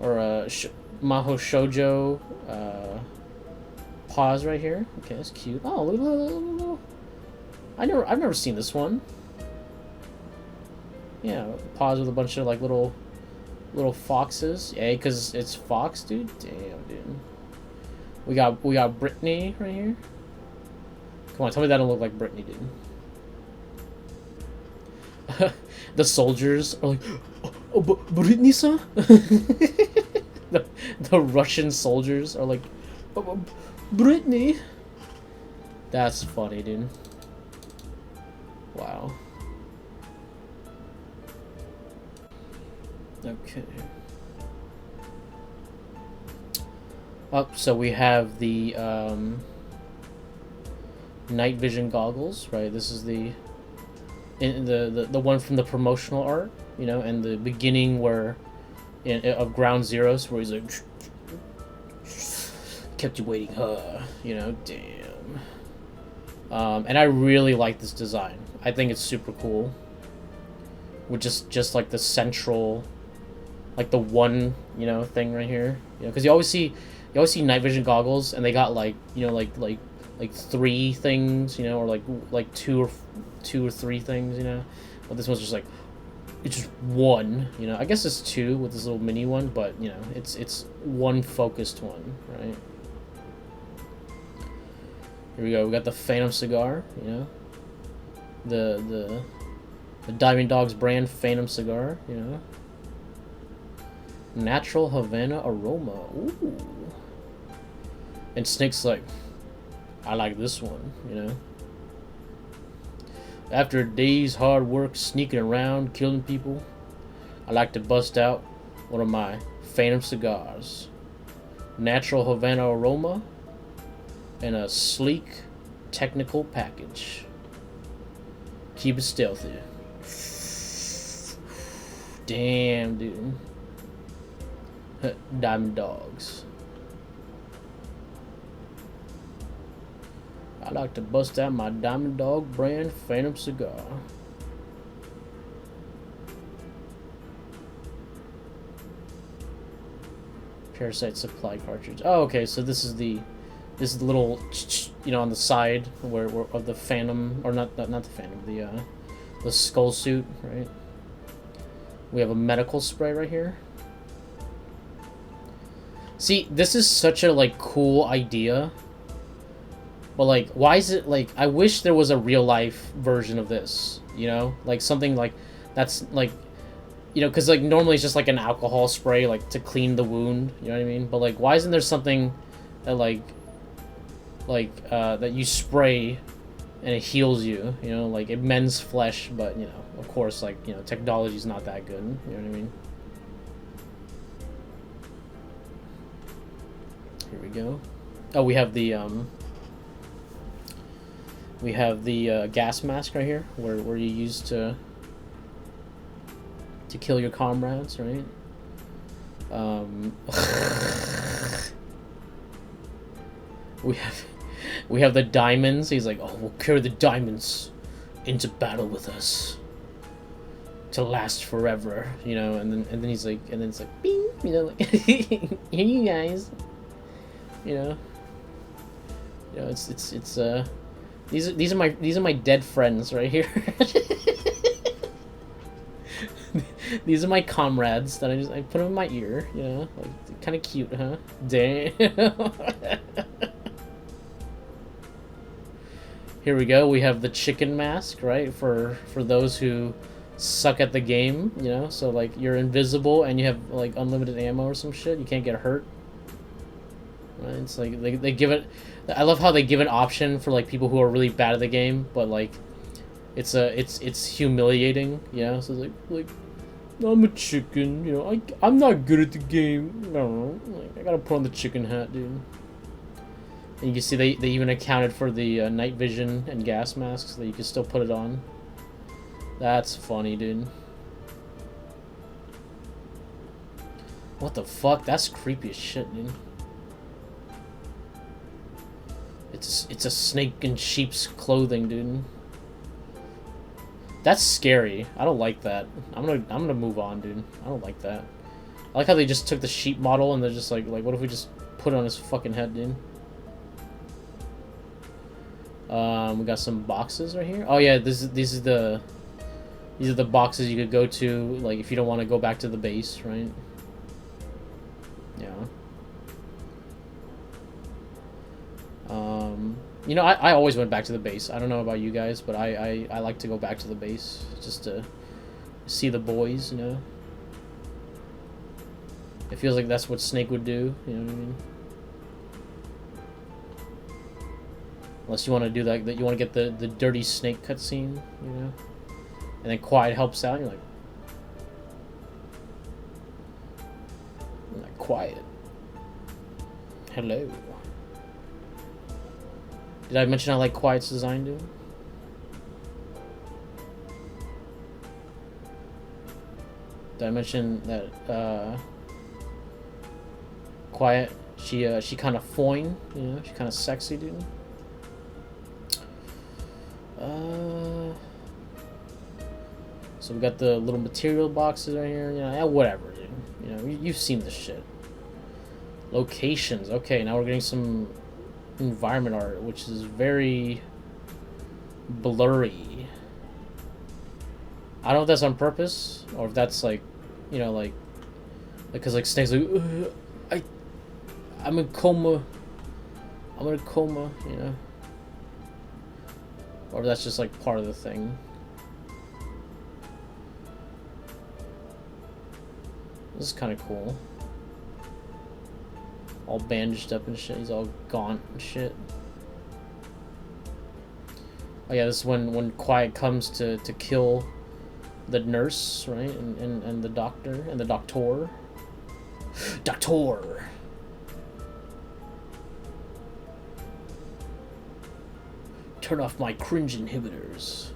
[SPEAKER 1] or a Maho Shoujo paws right here. Okay, that's cute. Oh, look. I've never seen this one. Yeah, paws with a bunch of like little foxes. Yeah, because it's fox, dude. Damn, dude. We got Brittany right here. Come on, tell me that don't look like Brittany, dude. The soldiers are like, oh, Brittany-san? the Russian soldiers are like, oh, Brittany. That's funny, dude. Wow. Okay. So we have the night vision goggles, right? This is the one from the promotional art, you know, and the beginning where of Ground Zeroes, where he's like, kept you waiting, you know, damn. And I really like this design. I think it's super cool. With just like the central, like the one, you know, thing right here. You know, because you always see night vision goggles, and they got like, you know, like 3 things, you know, or like two or 3 things, you know. But this one's just like, it's just one, you know. I guess it's 2 with this little mini one, but you know, it's one focused one, right? Here we go. We got the Phantom cigar, you know, the Diamond Dogs brand Phantom cigar, you know. Natural Havana aroma. Ooh. And Snake's like, I like this one, you know. After a day's hard work sneaking around, killing people, I like to bust out one of my Phantom cigars. Natural Havana aroma and a sleek, technical package. Keep it stealthy. Damn, dude. Diamond Dogs. I like to bust out my Diamond Dog brand Phantom cigar. Parasite supply cartridge. Oh, okay. So this is the little, you know, on the side where of the Phantom, or not the Phantom, the skull suit, right? We have a medical spray right here. See, this is such a like cool idea. But like, why is it like, I wish there was a real life version of this, you know? Like something like that's like you know, because like normally it's just like an alcohol spray like to clean the wound, you know what I mean? But like, why isn't there something that like that you spray and it heals you, you know, like it mends flesh, but you know, of course, like, you know, technology's not that good, you know what I mean? Here we go. Oh, we have the gas mask right here, where you use to kill your comrades, right? we have the diamonds. He's like, oh, we'll carry the diamonds into battle with us to last forever, you know. And then he's like, and then it's like, bing, you know, like here you guys, you know. You know, it's these are my dead friends right here. These are my comrades that I put them in my ear, you know, like kind of cute, huh? Damn. Here we go. We have the chicken mask, right? For those who suck at the game, you know. So like you're invisible and you have like unlimited ammo or some shit. You can't get hurt. Right? It's like they give it. I love how they give an option for like people who are really bad at the game, but like it's humiliating, you know. So it's like I'm a chicken, you know. I'm not good at the game. No, like, I gotta put on the chicken hat, dude. And you can see they even accounted for the night vision and gas masks, so that you can still put it on. That's funny, dude. What the fuck? That's creepy as shit, dude. It's a snake in sheep's clothing, dude. That's scary. I don't like that. I'm gonna move on, dude. I don't like that. I like how they just took the sheep model and they're just like what if we just put it on his fucking head, dude? We got some boxes right here. Oh yeah, these are the boxes you could go to, like if you don't want to go back to the base, right? Yeah. You know, I always went back to the base. I don't know about you guys, but I like to go back to the base just to see the boys, you know? It feels like that's what Snake would do, you know what I mean? Unless you want to do that you want to get the dirty Snake cutscene, you know? And then Quiet helps out, and you're like, Quiet. Hello. Did I mention I like Quiet's design, dude? Did I mention that Quiet, she kind of foine, you know? She kind of sexy, dude. So we got the little material boxes right here, you know, yeah, whatever, dude. You know, you've seen this shit. Locations. Okay, now we're getting some environment art, which is very blurry. I don't know if that's on purpose or if that's like, you know, like because like Snake's like, I'm in coma. I'm in a coma, you know. Or if that's just like part of the thing. This is kind of cool. All bandaged up and shit. He's all gaunt and shit. Oh yeah, this is when Quiet comes to kill the nurse, right? And the doctor and the doctor. Doctor. Turn off my cringe inhibitors.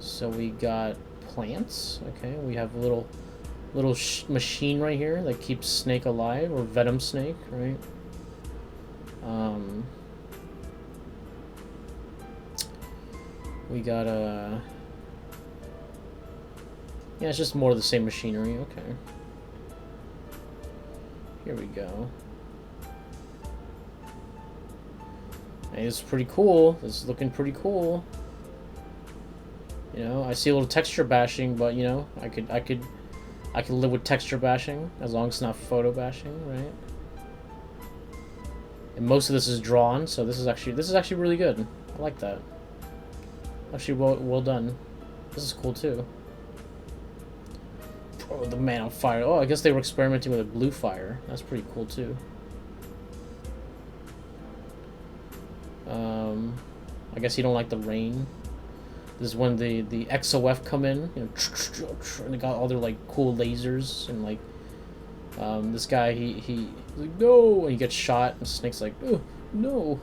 [SPEAKER 1] So we got plants. Okay, we have a little machine right here that keeps Snake alive, or Venom Snake, right? We got a. Yeah, it's just more of the same machinery. Okay. Here we go. Hey, this is pretty cool. This is looking pretty cool. You know, I see a little texture bashing, but you know, I could I can live with texture bashing as long as it's not photo bashing, right? And most of this is drawn, so this is actually really good. I like that. Actually, well done. This is cool too. Oh, the man on fire. Oh, I guess they were experimenting with a blue fire. That's pretty cool too. I guess you don't like the rain. This is when the XOF come in, you know, and they got all their like cool lasers and like this guy he's like no, and he gets shot and Snake's like oh no.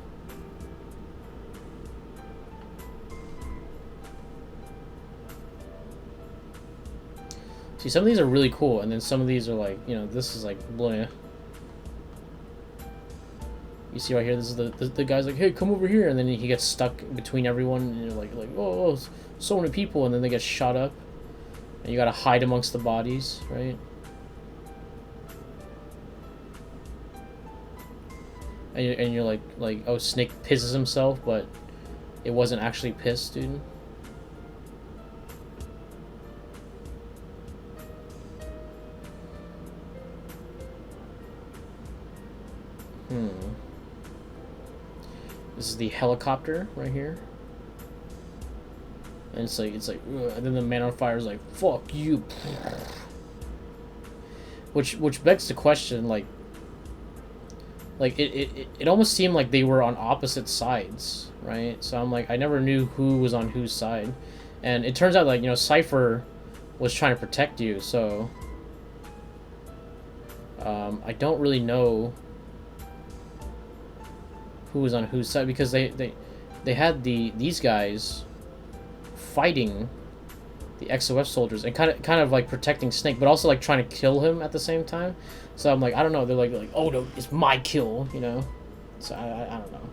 [SPEAKER 1] See, some of these are really cool, and then some of these are like, you know, this is like bleh. You see right here, this is the guy's like, hey, come over here, and then he gets stuck between everyone, and you're like oh, so many people, and then they get shot up, and you gotta hide amongst the bodies, right? And you're like, oh, Snake pisses himself, but it wasn't actually piss, dude. This is the helicopter right here, and it's like, ugh, and then the man on fire is like, "Fuck you," which begs the question, like it almost seemed like they were on opposite sides, right? So I'm like, I never knew who was on whose side, and it turns out like, you know, Cypher was trying to protect you, so I don't really know who was on whose side, because they had these guys fighting the XOF soldiers and kind of like protecting Snake, but also like trying to kill him at the same time. So I'm like, I don't know. They're like oh no, it's my kill, you know. So I don't know.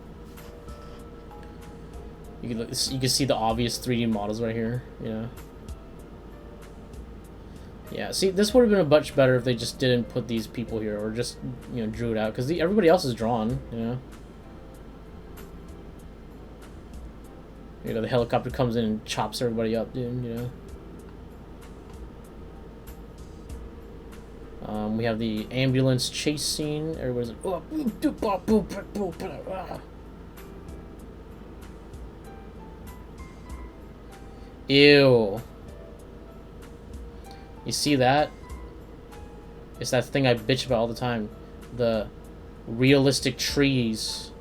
[SPEAKER 1] You can see the obvious 3D models right here, you know. Yeah, see, this would have been much better if they just didn't put these people here, or just, you know, drew it out, because everybody else is drawn, you know. You know, the helicopter comes in and chops everybody up, dude, you know. We have the ambulance chase scene. Everybody's like, oh, ew. You see that? It's that thing I bitch about all the time. The realistic trees.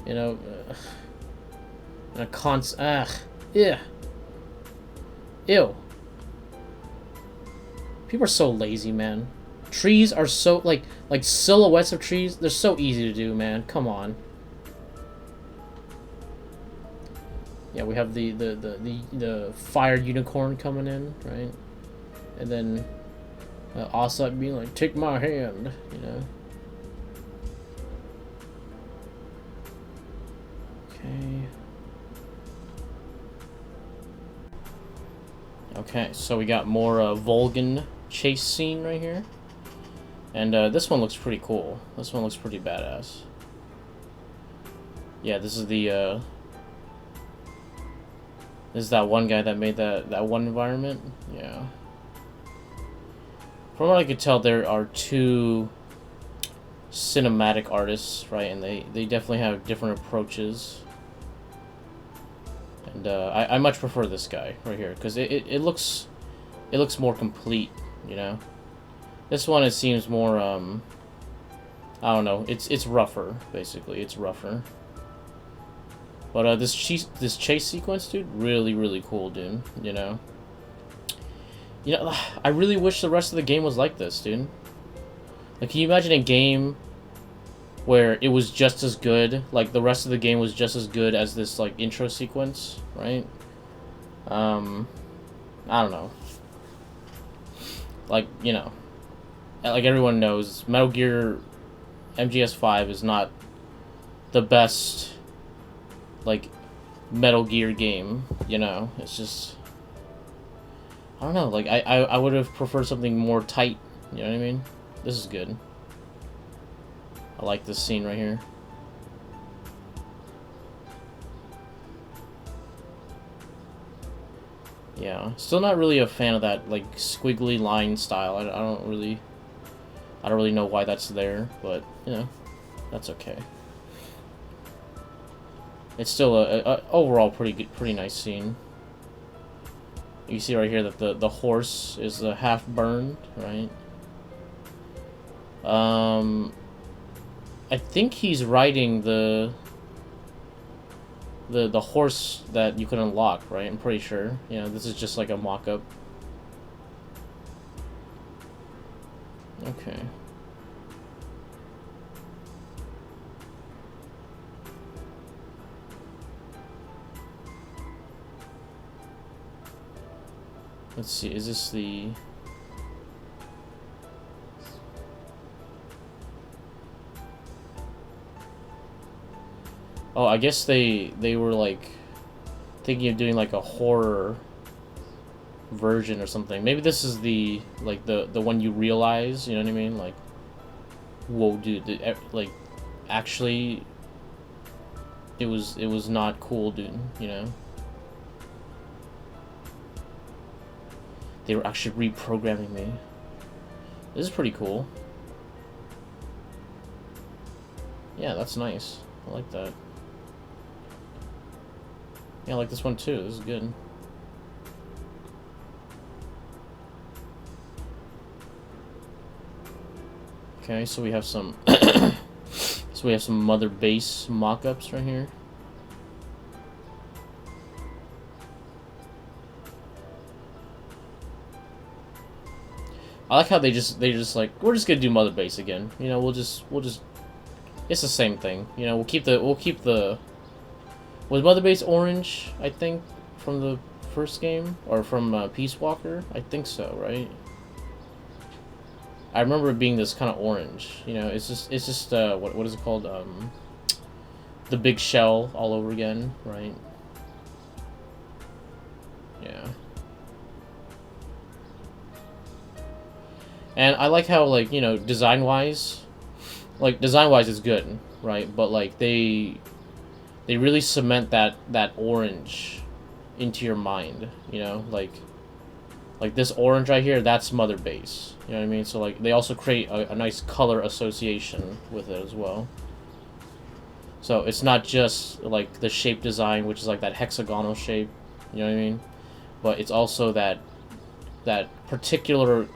[SPEAKER 1] You know, and a yeah. Ew. People are so lazy, man. Trees are so, like silhouettes of trees, they're so easy to do, man. Come on. Yeah, we have the fire unicorn coming in, right? And then Ocelot being like, take my hand, you know. Okay. Okay, so we got more Volgan chase scene right here. And this one looks pretty cool. This one looks pretty badass. Yeah, this is the this is that one guy that made that one environment. Yeah. From what I could tell, there are two cinematic artists, right? And they definitely have different approaches. And I much prefer this guy right here, because it looks more complete, you know. This one, it seems more I don't know, it's rougher, basically. It's rougher. But this chase sequence, dude, really cool, dude. You know. You know, I really wish the rest of the game was like this, dude. Like, can you imagine a game where it was just as good, like the rest of the game was just as good as this like intro sequence, right? I don't know. Like, you know, like everyone knows, Metal Gear MGS5 is not the best like Metal Gear game, you know. It's just, I don't know, like I would have preferred something more tight, you know what I mean? This is good. I like this scene right here. Yeah, still not really a fan of that like squiggly line style. I don't really know why that's there, but you know, that's okay. It's still a overall pretty good, pretty nice scene. You see right here that the horse is half burned, right? I think he's riding the horse that you can unlock, right? I'm pretty sure. You know, this is just like a mock-up. Okay. Let's see, is this the... Oh, I guess they were like thinking of doing like a horror version or something. Maybe this is the like the one you realize, you know what I mean? Like, whoa, dude, like actually it was not cool, dude, you know? They were actually reprogramming me. This is pretty cool. Yeah, that's nice. I like that. Yeah, I like this one too. This is good. Okay, so we have some mother base mock-ups right here. I like how they just like, we're just gonna do mother base again. You know, we'll just it's the same thing. You know, we'll keep the was mother base orange, I think, from the first game, or from Peace Walker? I think so, right? I remember it being this kind of orange. You know, it's just what is it called? The big shell all over again, right? Yeah. And I like how, like, you know, design-wise it's good, right? But like they really cement that orange into your mind, you know, like this orange right here, that's mother base, you know what I mean? So like they also create a nice color association with it as well. So it's not just like the shape design, which is like that hexagonal shape, you know what I mean? But it's also that particular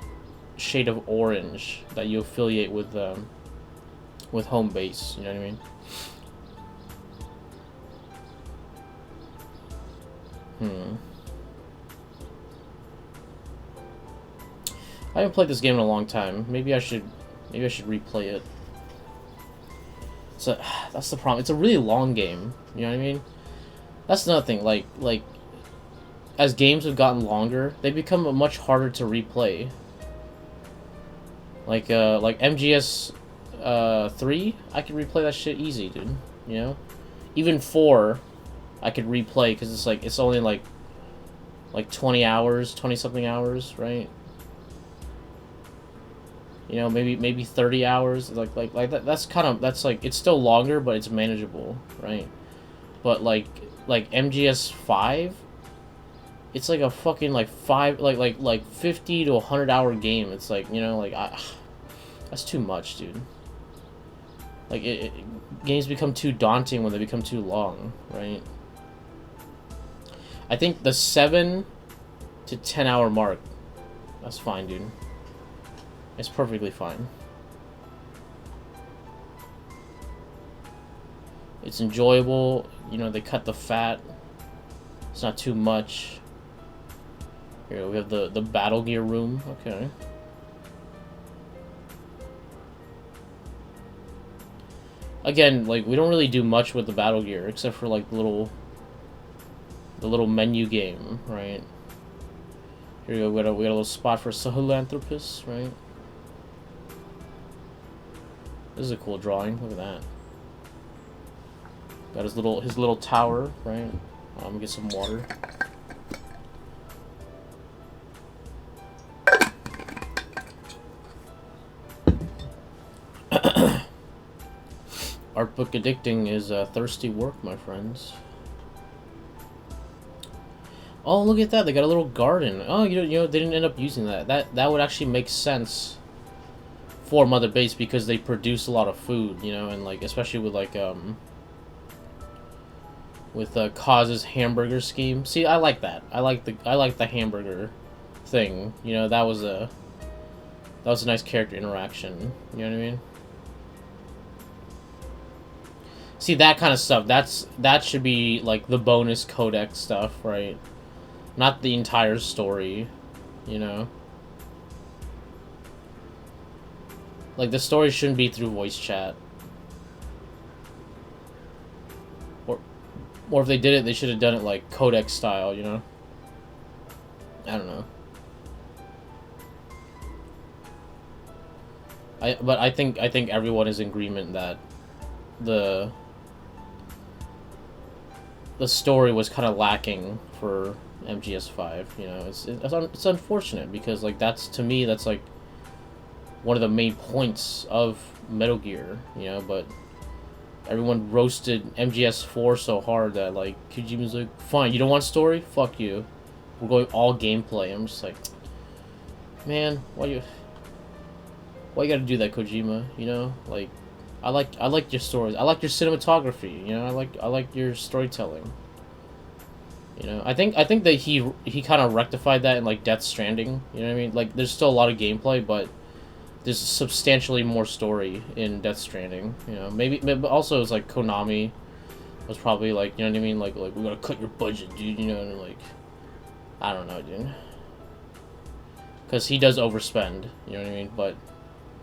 [SPEAKER 1] shade of orange that you affiliate with home base, you know what I mean? I haven't played this game in a long time. Maybe I should replay it. So that's the problem. It's a really long game. You know what I mean? That's another thing. Like as games have gotten longer, they become much harder to replay. Like MGS 3, I could replay that shit easy, dude. You know, even 4, I could replay because it's only like 20 hours, 20 something hours, right? You know, maybe 30 hours, like that. That's like, it's still longer, but it's manageable, right? But like MGS 5, it's like a fucking like 50 to 100 hour game. It's like, you know, like that's too much, dude. Like games become too daunting when they become too long, right? I think the 7 to 10 hour mark, that's fine, dude. It's perfectly fine. It's enjoyable. You know, they cut the fat. It's not too much. Here we have the battle gear room. Okay. Again, like, we don't really do much with the battle gear except for like the little menu game, right? Here we go. We got a little spot for Sahelanthropus, right? This is a cool drawing. Look at that. Got his little tower, right? I'm gonna get some water. Artbook addicting is thirsty work, my friends. Oh, look at that! They got a little garden. Oh, you know, they didn't end up using that. That would actually make sense for Mother Base because they produce a lot of food, you know, and like especially with like with Kaz's hamburger scheme. See, I like that. I like the hamburger thing. You know, that was a nice character interaction. You know what I mean? See, that kind of stuff. That should be like the bonus codex stuff, right? Not the entire story, you know? Like, the story shouldn't be through voice chat. Or if they did it, they should have done it like codex style, you know? I don't know. But I think everyone is in agreement that the story was kind of lacking for MGS5, you know? It's unfortunate because like to me that's like one of the main points of Metal Gear, you know, but everyone roasted MGS4 so hard that like Kojima's like, fine, you don't want story? Fuck you. We're going all gameplay. I'm just like, man, why you gotta do that, Kojima? You know, like, I like your stories. I like your cinematography. You know, I like your storytelling. You know, I think that he kind of rectified that in like Death Stranding. You know what I mean? Like, there's still a lot of gameplay, but there's substantially more story in Death Stranding. You know, maybe but also it's like Konami was probably like, you know what I mean? Like we gotta cut your budget, dude. You know, and like, I don't know, dude. Because he does overspend. You know what I mean? But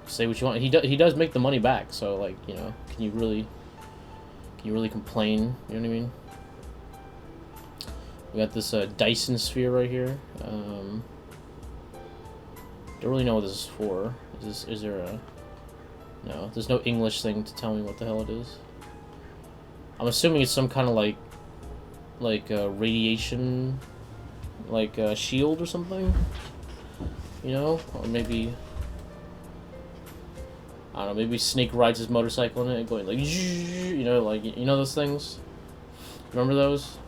[SPEAKER 1] say what you want. He does make the money back. So like, you know, can you really complain? You know what I mean? We got this Dyson sphere right here. Don't really know what this is for. Is there a... No, there's no English thing to tell me what the hell it is. I'm assuming it's some kind of like radiation, like shield or something. You know, or maybe I don't know. Maybe Snake rides his motorcycle in it, going like, you know, like you know those things. Remember those?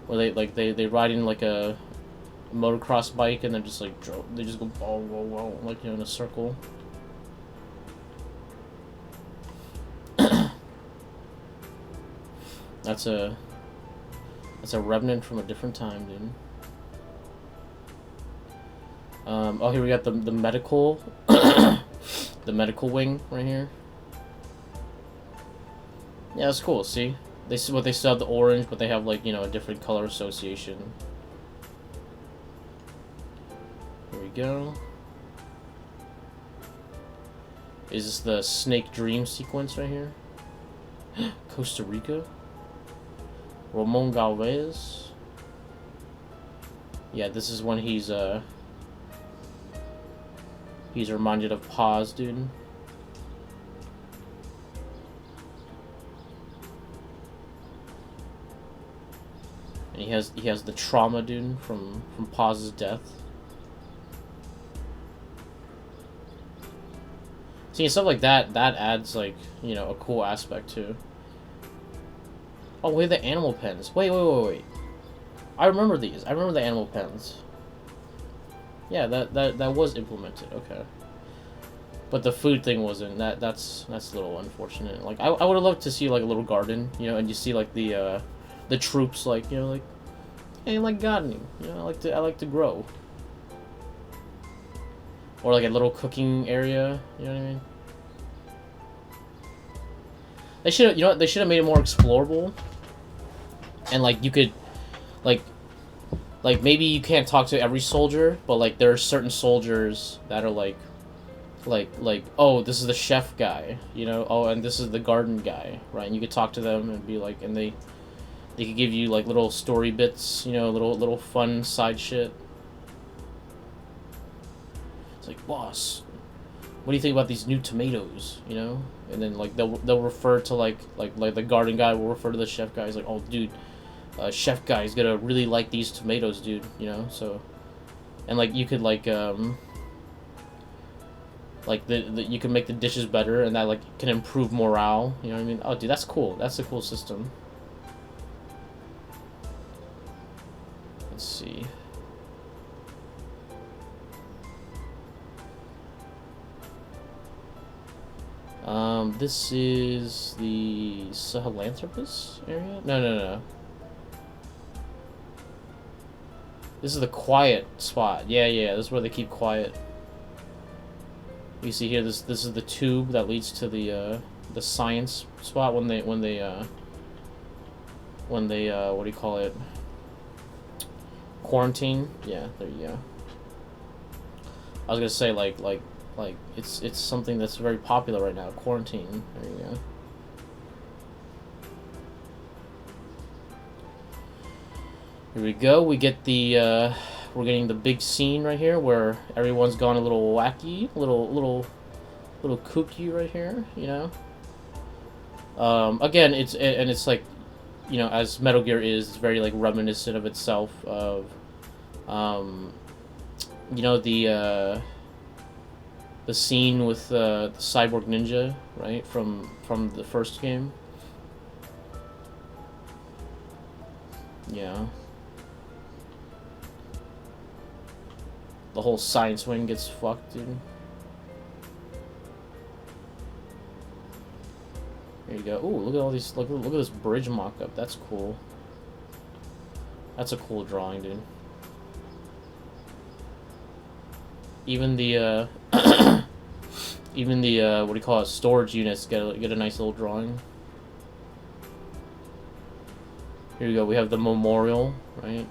[SPEAKER 1] Where they ride in like a motocross bike and then just like they just go whoa whoa whoa like, you know, in a circle. That's a revenant from a different time, dude. Oh, here we got the medical the medical wing right here. Yeah, that's cool. See, they still have the orange, but they have like, you know, a different color association. Here we go. Is this the Snake Dream sequence right here? Costa Rica. Ramon Galvez. Yeah, this is when he's reminded of Paz, dude. And he has the trauma, dude, from Paz's death. See, stuff like that adds, like, you know, a cool aspect too. Oh, we have the animal pens. Wait. I remember these. I remember the animal pens. Yeah, that was implemented. Okay. But the food thing wasn't. That's a little unfortunate. Like, I would have loved to see like a little garden, you know, and you see like the troops, like, you know, like, hey, like gardening, you know, I like to grow. Or like a little cooking area, you know what I mean? They should have, you know what, they should have made it more explorable. And like you could, like maybe you can't talk to every soldier, but like there are certain soldiers that are like, oh, this is the chef guy, you know, oh, and this is the garden guy, right? And you could talk to them and be like, and they could give you like little story bits, you know, little fun side shit. It's like, boss, what do you think about these new tomatoes, you know? And then like they'll refer to like the garden guy will refer to the chef guy. He's like, oh, dude, chef guy is gonna really like these tomatoes, dude, you know? So, and like you could like you can make the dishes better, and that like can improve morale, you know what I mean? Oh, dude, that's cool. That's a cool system. Let's see. This is the Sahelanthropus area? No. This is the quiet spot. Yeah, this is where they keep quiet. You see here, this is the tube that leads to the science spot when they what do you call it? Quarantine. Yeah, there you go. I was gonna say like it's something that's very popular right now. Quarantine. There you go. Here we go. We get the we're getting the big scene right here where everyone's gone a little wacky, little kooky right here. You know. Again, it's like, you know, as Metal Gear is, it's very like reminiscent of itself. Of you know, the scene with the cyborg ninja, right, from the first game. Yeah. The whole science wing gets fucked, dude. There you go. Ooh, look at all these. Look at this bridge mock-up. That's cool. That's a cool drawing, dude. Even the even the what do you call it? Storage units get a nice little drawing. Here we go. We have the memorial, right?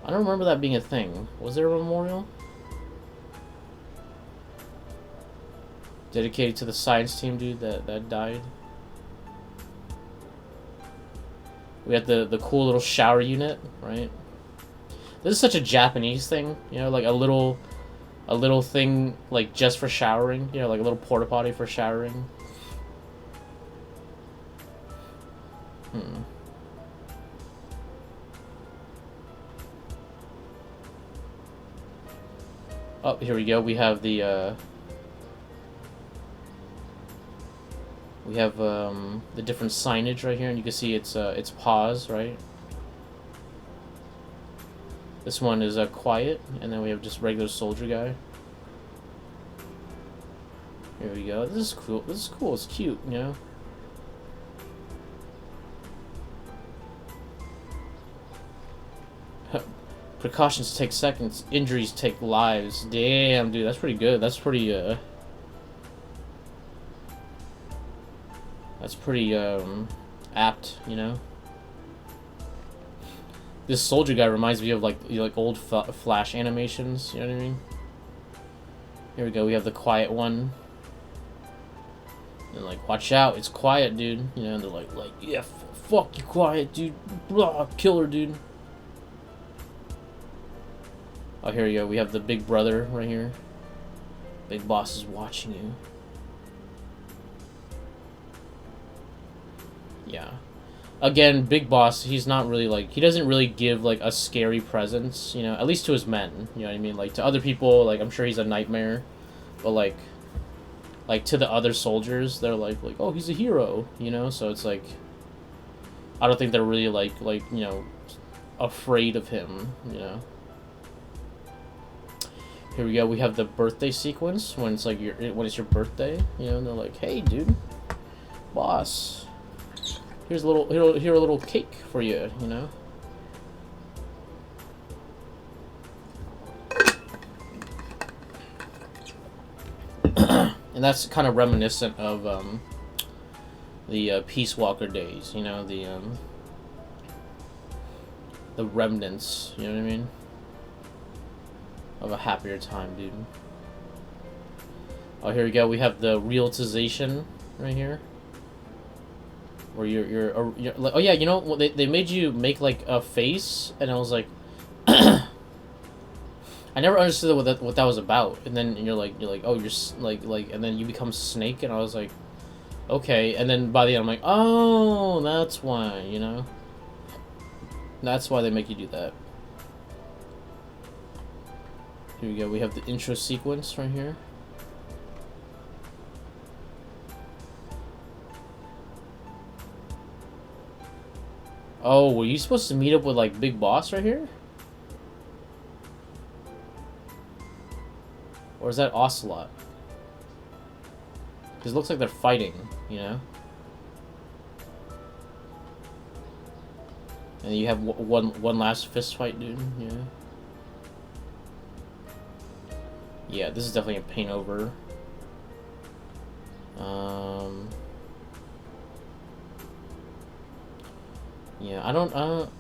[SPEAKER 1] I don't remember that being a thing. Was there a memorial? Dedicated to the science team, dude, that died. We have the cool little shower unit, right? This is such a Japanese thing, you know, like a little thing like just for showering, you know, like a little porta potty for showering. Oh, here we go. We have the different signage right here, and you can see its paws, right? This one is quiet, and then we have just regular soldier guy. Here we go. This is cool. This is cool. It's cute, you know. Precautions take seconds. Injuries take lives. Damn, dude, that's pretty good. That's pretty apt, you know. This soldier guy reminds me of like old Flash animations. You know what I mean? Here we go. We have the quiet one. And like, watch out, it's quiet, dude. You know, and they're like yeah, fuck you, quiet, dude. Blah, killer, dude. Oh, here we go. We have the big brother right here. Big boss is watching you. Yeah. Again, Big Boss, he's not really like, he doesn't really give like a scary presence, you know, at least to his men, you know what I mean? Like to other people, like I'm sure he's a nightmare, but like to the other soldiers, they're like oh, he's a hero, you know? So it's like, I don't think they're really like you know, afraid of him, you know? Here we go. We have the birthday sequence when it's like when it's your birthday, you know, and they're like, "Hey, dude, boss, here's a little cake for you," you know. And that's kind of reminiscent of the Peace Walker days, you know, the remnants, you know what I mean? Of a happier time, dude. Oh, here we go. We have the realization right here, where you're like, oh yeah, you know, they made you make like a face, and I was like, I never understood what that was about. And then you're like, oh, you're like, and then you become Snake, and I was like, okay. And then by the end, I'm like, oh, that's why, you know, that's why they make you do that. Here we go. We have the intro sequence right here. Oh, were you supposed to meet up with, like, Big Boss right here? Or is that Ocelot? Because it looks like they're fighting, you know? And you have one last fist fight, dude, yeah. Yeah, this is definitely a paint over. Yeah, I don't.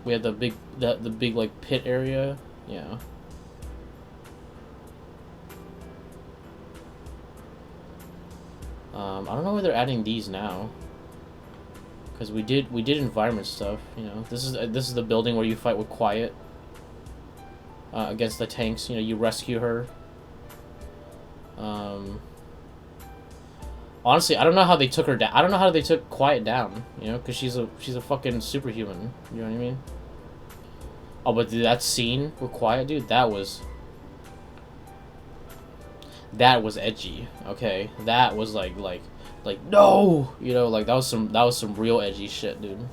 [SPEAKER 1] We have the big like pit area. Yeah. I don't know where they're adding these now. Because we did environment stuff. You know, this is the building where you fight with Quiet. Against the tanks, you know, you rescue her. Honestly, I don't know how they took her down. I don't know how they took Quiet down, you know, because she's a fucking superhuman. You know what I mean? Oh, but dude, that scene with Quiet, dude, that was edgy. Okay, that was like no, you know, like that was some real edgy shit, dude.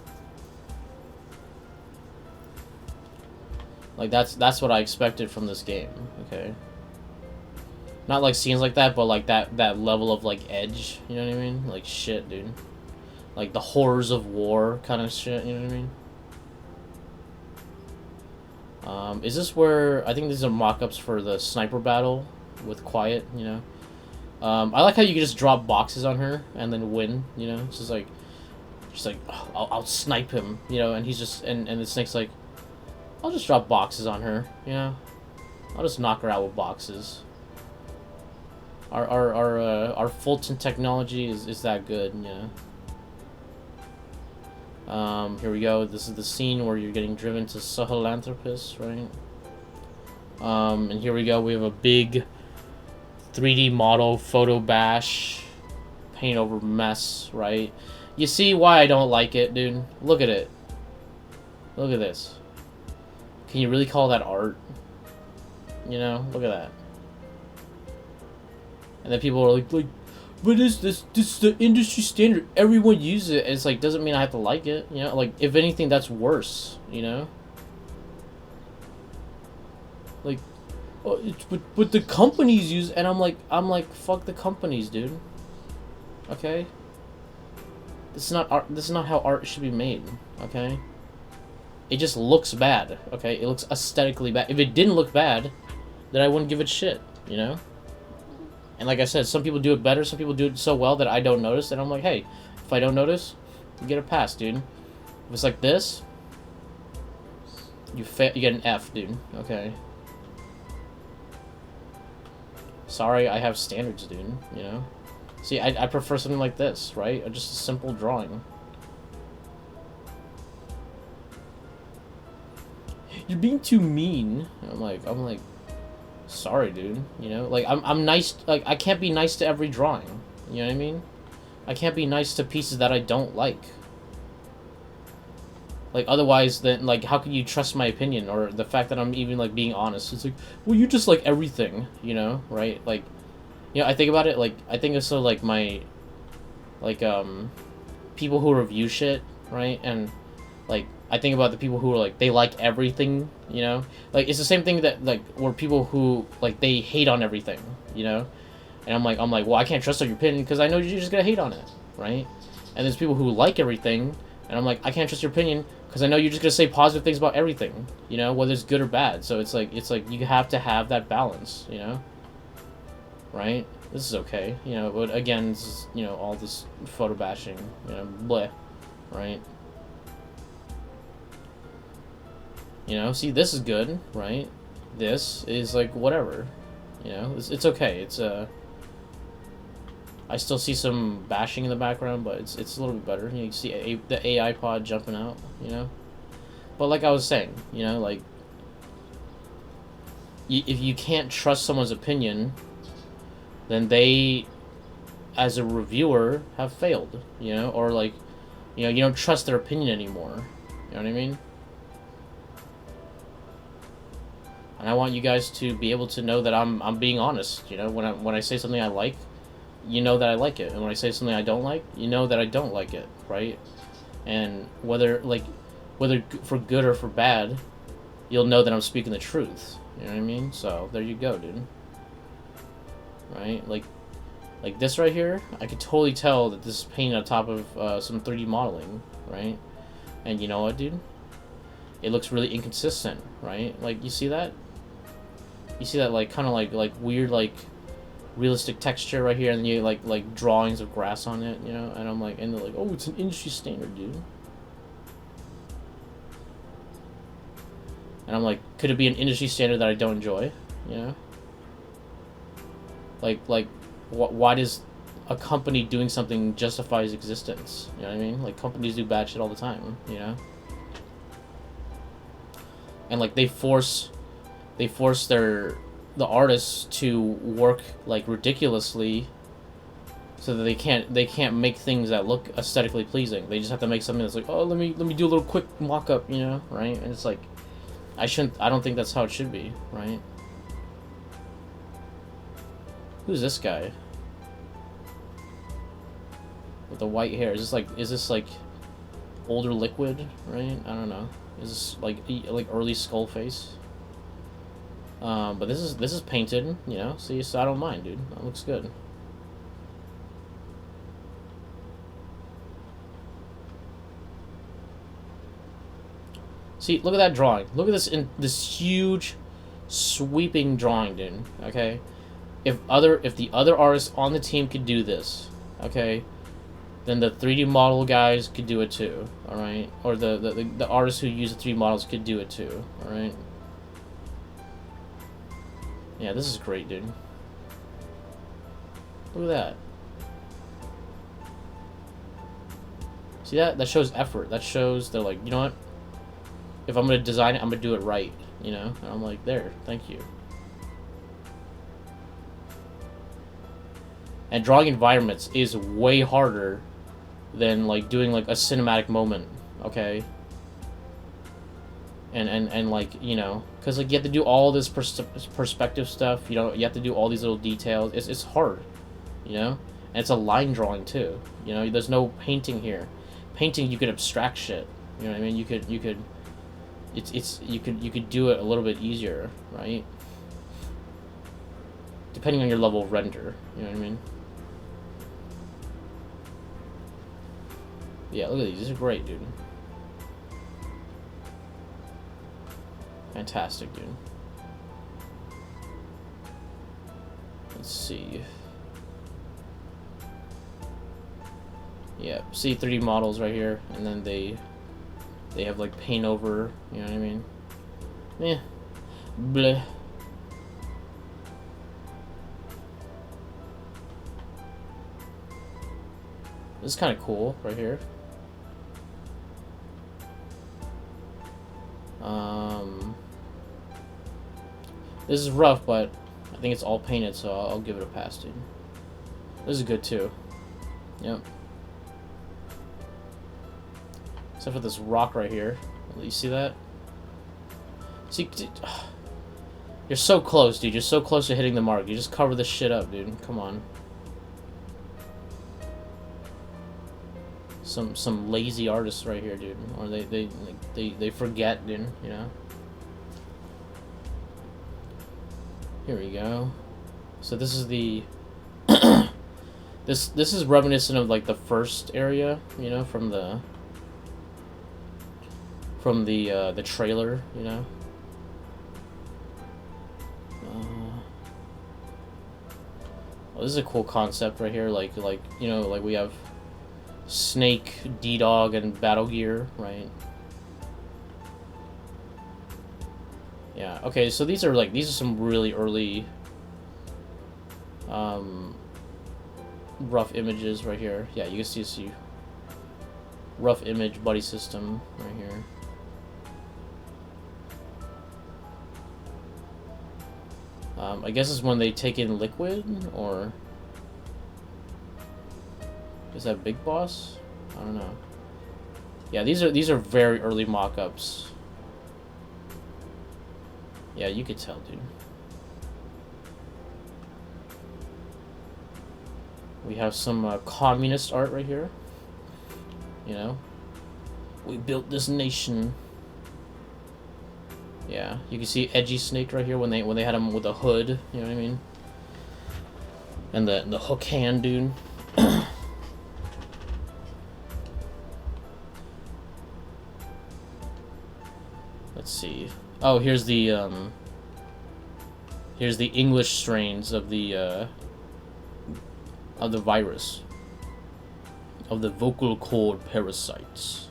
[SPEAKER 1] Like that's what I expected from this game. Okay. Not like scenes like that, but like that level of like edge, you know what I mean? Like shit, dude. Like the horrors of war kind of shit, you know what I mean? Is this where I think these are mock-ups for the sniper battle with Quiet, you know? I like how you can just drop boxes on her and then win, you know? It's just like oh, I'll snipe him, you know, and he's just and the Snake's like, I'll just drop boxes on her, you know? I'll just knock her out with boxes. Our Fulton technology is that good, you know. Here we go. This is the scene where you're getting driven to Sahelanthropus, right? And here we go. We have a big 3D model photo bash, paint over mess, right? You see why I don't like it, dude? Look at it. Look at this. Can you really call that art? You know, look at that. And then people are like, but is this is the industry standard? Everyone uses it. And it's like, doesn't mean I have to like it. You know, like if anything, that's worse. You know, like, oh, but the companies use, and I'm like, fuck the companies, dude. Okay. This is not art. This is not how art should be made. Okay. It just looks bad. Okay, it looks aesthetically bad. If it didn't look bad, then I wouldn't give it shit. You know. And like I said, some people do it better, some people do it so well that I don't notice, and I'm like, hey, if I don't notice, you get a pass, dude. If it's like this, you get an F, dude. Okay. Sorry, I have standards, dude, you know? See, I prefer something like this, right? Or just a simple drawing. You're being too mean. I'm like, sorry, dude. You know, like I'm nice. Like I can't be nice to every drawing. You know what I mean? I can't be nice to pieces that I don't like. Like otherwise, then like how can you trust my opinion or the fact that I'm even like being honest? It's like, well, you just like everything. You know, right? Like, you know, I think about it. Like I think it's so like my, like people who review shit, right? And like I think about the people who are like they like everything, you know, like it's the same thing that like where people who like they hate on everything, you know, and I'm like well I can't trust your opinion because I know you're just gonna hate on it, right? And there's people who like everything, and I'm like I can't trust your opinion because I know you're just gonna say positive things about everything, you know, whether it's good or bad. So it's like you have to have that balance, you know, right? This is okay, you know, but again, this is, you know, all this photo bashing, you know, bleh, right? You know, see, this is good, right? This is, like, whatever. You know, it's okay. It's, I still see some bashing in the background, but it's a little bit better. You can see the AI pod jumping out, you know? But like I was saying, you know, like, if you can't trust someone's opinion, then they, as a reviewer, have failed, you know? Or, like, you know, you don't trust their opinion anymore. You know what I mean? And I want you guys to be able to know that I'm being honest. You know, when I say something I like, you know that I like it, and when I say something I don't like, you know that I don't like it, right? And whether for good or for bad, you'll know that I'm speaking the truth. You know what I mean? So there you go, dude. Right? Like this right here, I could totally tell that this is painted on top of some 3D modeling, right? And you know what, dude? It looks really inconsistent, right? Like, you see that? You see that, like, kind of like weird, like, realistic texture right here, and then you like drawings of grass on it, you know? And I'm like, and they're like, oh, it's an industry standard, dude. And I'm like, could it be an industry standard that I don't enjoy, you know? Like, why does a company doing something justify its existence? You know what I mean? Like, companies do bad shit all the time, you know? And like they force the artists to work like ridiculously, so that they can't make things that look aesthetically pleasing. They just have to make something that's like, oh, let me do a little quick mock-up, you know, right? And it's like, I don't think that's how it should be, right? Who's this guy with the white hair? Is this like older Liquid, right? I don't know. Is this like early Skullface? But this is painted, you know. See, so I don't mind, dude. That looks good. See, look at that drawing. Look at this huge, sweeping drawing, dude. Okay, if the other artists on the team could do this, okay, then the 3D model guys could do it too, alright? Or the artists who use the 3D models could do it too, alright? Yeah, this is great, dude. Look at that. See that? That shows effort. That shows they're like, you know what? If I'm going to design it, I'm going to do it right, you know? And I'm like, there, thank you. And drawing environments is way harder than like doing like a cinematic moment, okay? And like, you know, because like you have to do all this perspective stuff, you know, you have to do all these little details. It's hard, you know, and it's a line drawing too, you know. There's no painting here. Painting, you could abstract shit, you know what I mean? You could do it a little bit easier, right? Depending on your level of render, you know what I mean? Yeah, look at these. These are great, dude. Fantastic, dude. Let's see. Yeah, see 3D models right here, and then they have like paint over, you know what I mean? Yeah. Bleh. This is kind of cool right here. This is rough, but I think it's all painted, so I'll give it a pass, dude. This is good too. Yep. Except for this rock right here. You see that? See, you're so close, dude. You're so close to hitting the mark. You just cover this shit up, dude. Come on. Some lazy artists right here, dude. Or they forget, dude. You know. Here we go. So this is the this is reminiscent of like the first area, you know, from the trailer, you know. Well, this is a cool concept right here, like you know, like we have Snake, D-Dog, and Battle Gear, right? Yeah, okay, so these are some really early rough images right here. Yeah, you can see rough image buddy system right here. I guess it's when they take in Liquid, or is that Big Boss? I don't know. Yeah, these are very early mock-ups. Yeah, you could tell, dude. We have some communist art right here. You know, We built this nation. Yeah, you can see edgy Snake right here when they had him with a hood. You know what I mean? And the hook hand, dude. Let's see. Oh, here's the English strains of the virus, of the vocal cord parasites.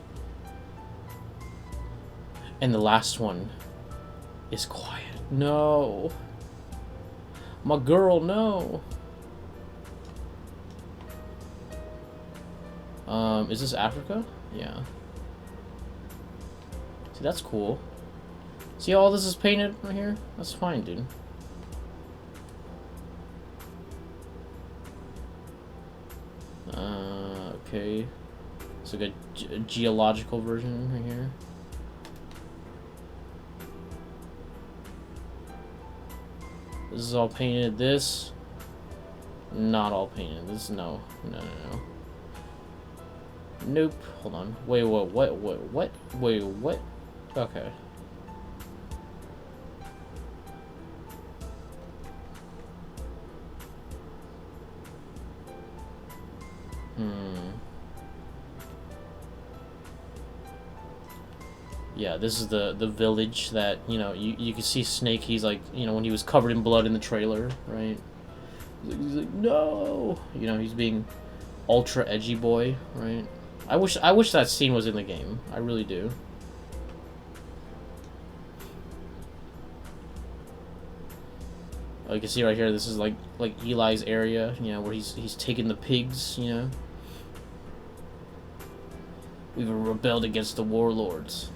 [SPEAKER 1] And the last one is quiet. No. My girl, no. Is this Africa? Yeah. See, that's cool. See how all this is painted right here? That's fine, dude. Okay. It's like a geological version right here. This is all painted. This, not all painted. This, no. Nope. Hold on. Wait, what? Wait, what? Okay. Yeah, this is the village that, you know, you can see Snake, he's like, you know, when he was covered in blood in the trailer, right? He's like, no! You know, he's being ultra edgy boy, right? I wish that scene was in the game. I really do. Oh, you can see right here, this is like Eli's area, you know, where he's taking the pigs, you know. We've rebelled against the warlords.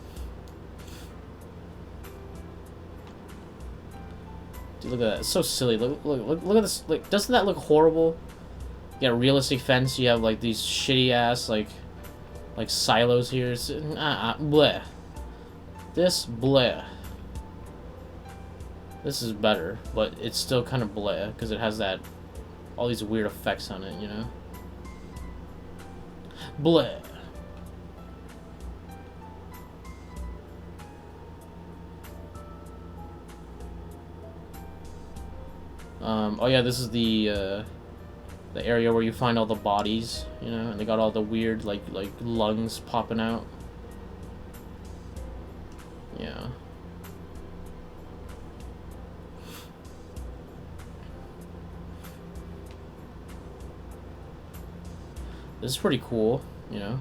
[SPEAKER 1] Dude, look at that. It's so silly. Look at this. Like, doesn't that look horrible? You got a realistic fence. You have like these shitty ass like silos here. It's, bleh. This bleh. This is better, but it's still kind of bleh because it has that all these weird effects on it. You know. Bleh. Oh yeah, this is the area where you find all the bodies, you know, and they got all the weird like lungs popping out. Yeah. This is pretty cool, you know.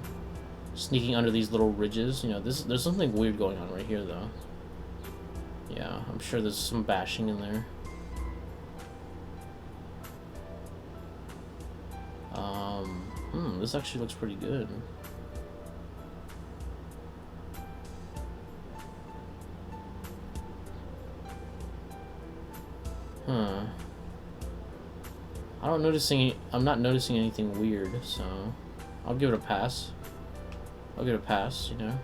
[SPEAKER 1] Sneaking under these little ridges, you know. There's something weird going on right here though. Yeah, I'm sure there's some bashing in there. This actually looks pretty good. Huh. I'm not noticing anything weird, so I'll give it a pass. I'll give it a pass, you know.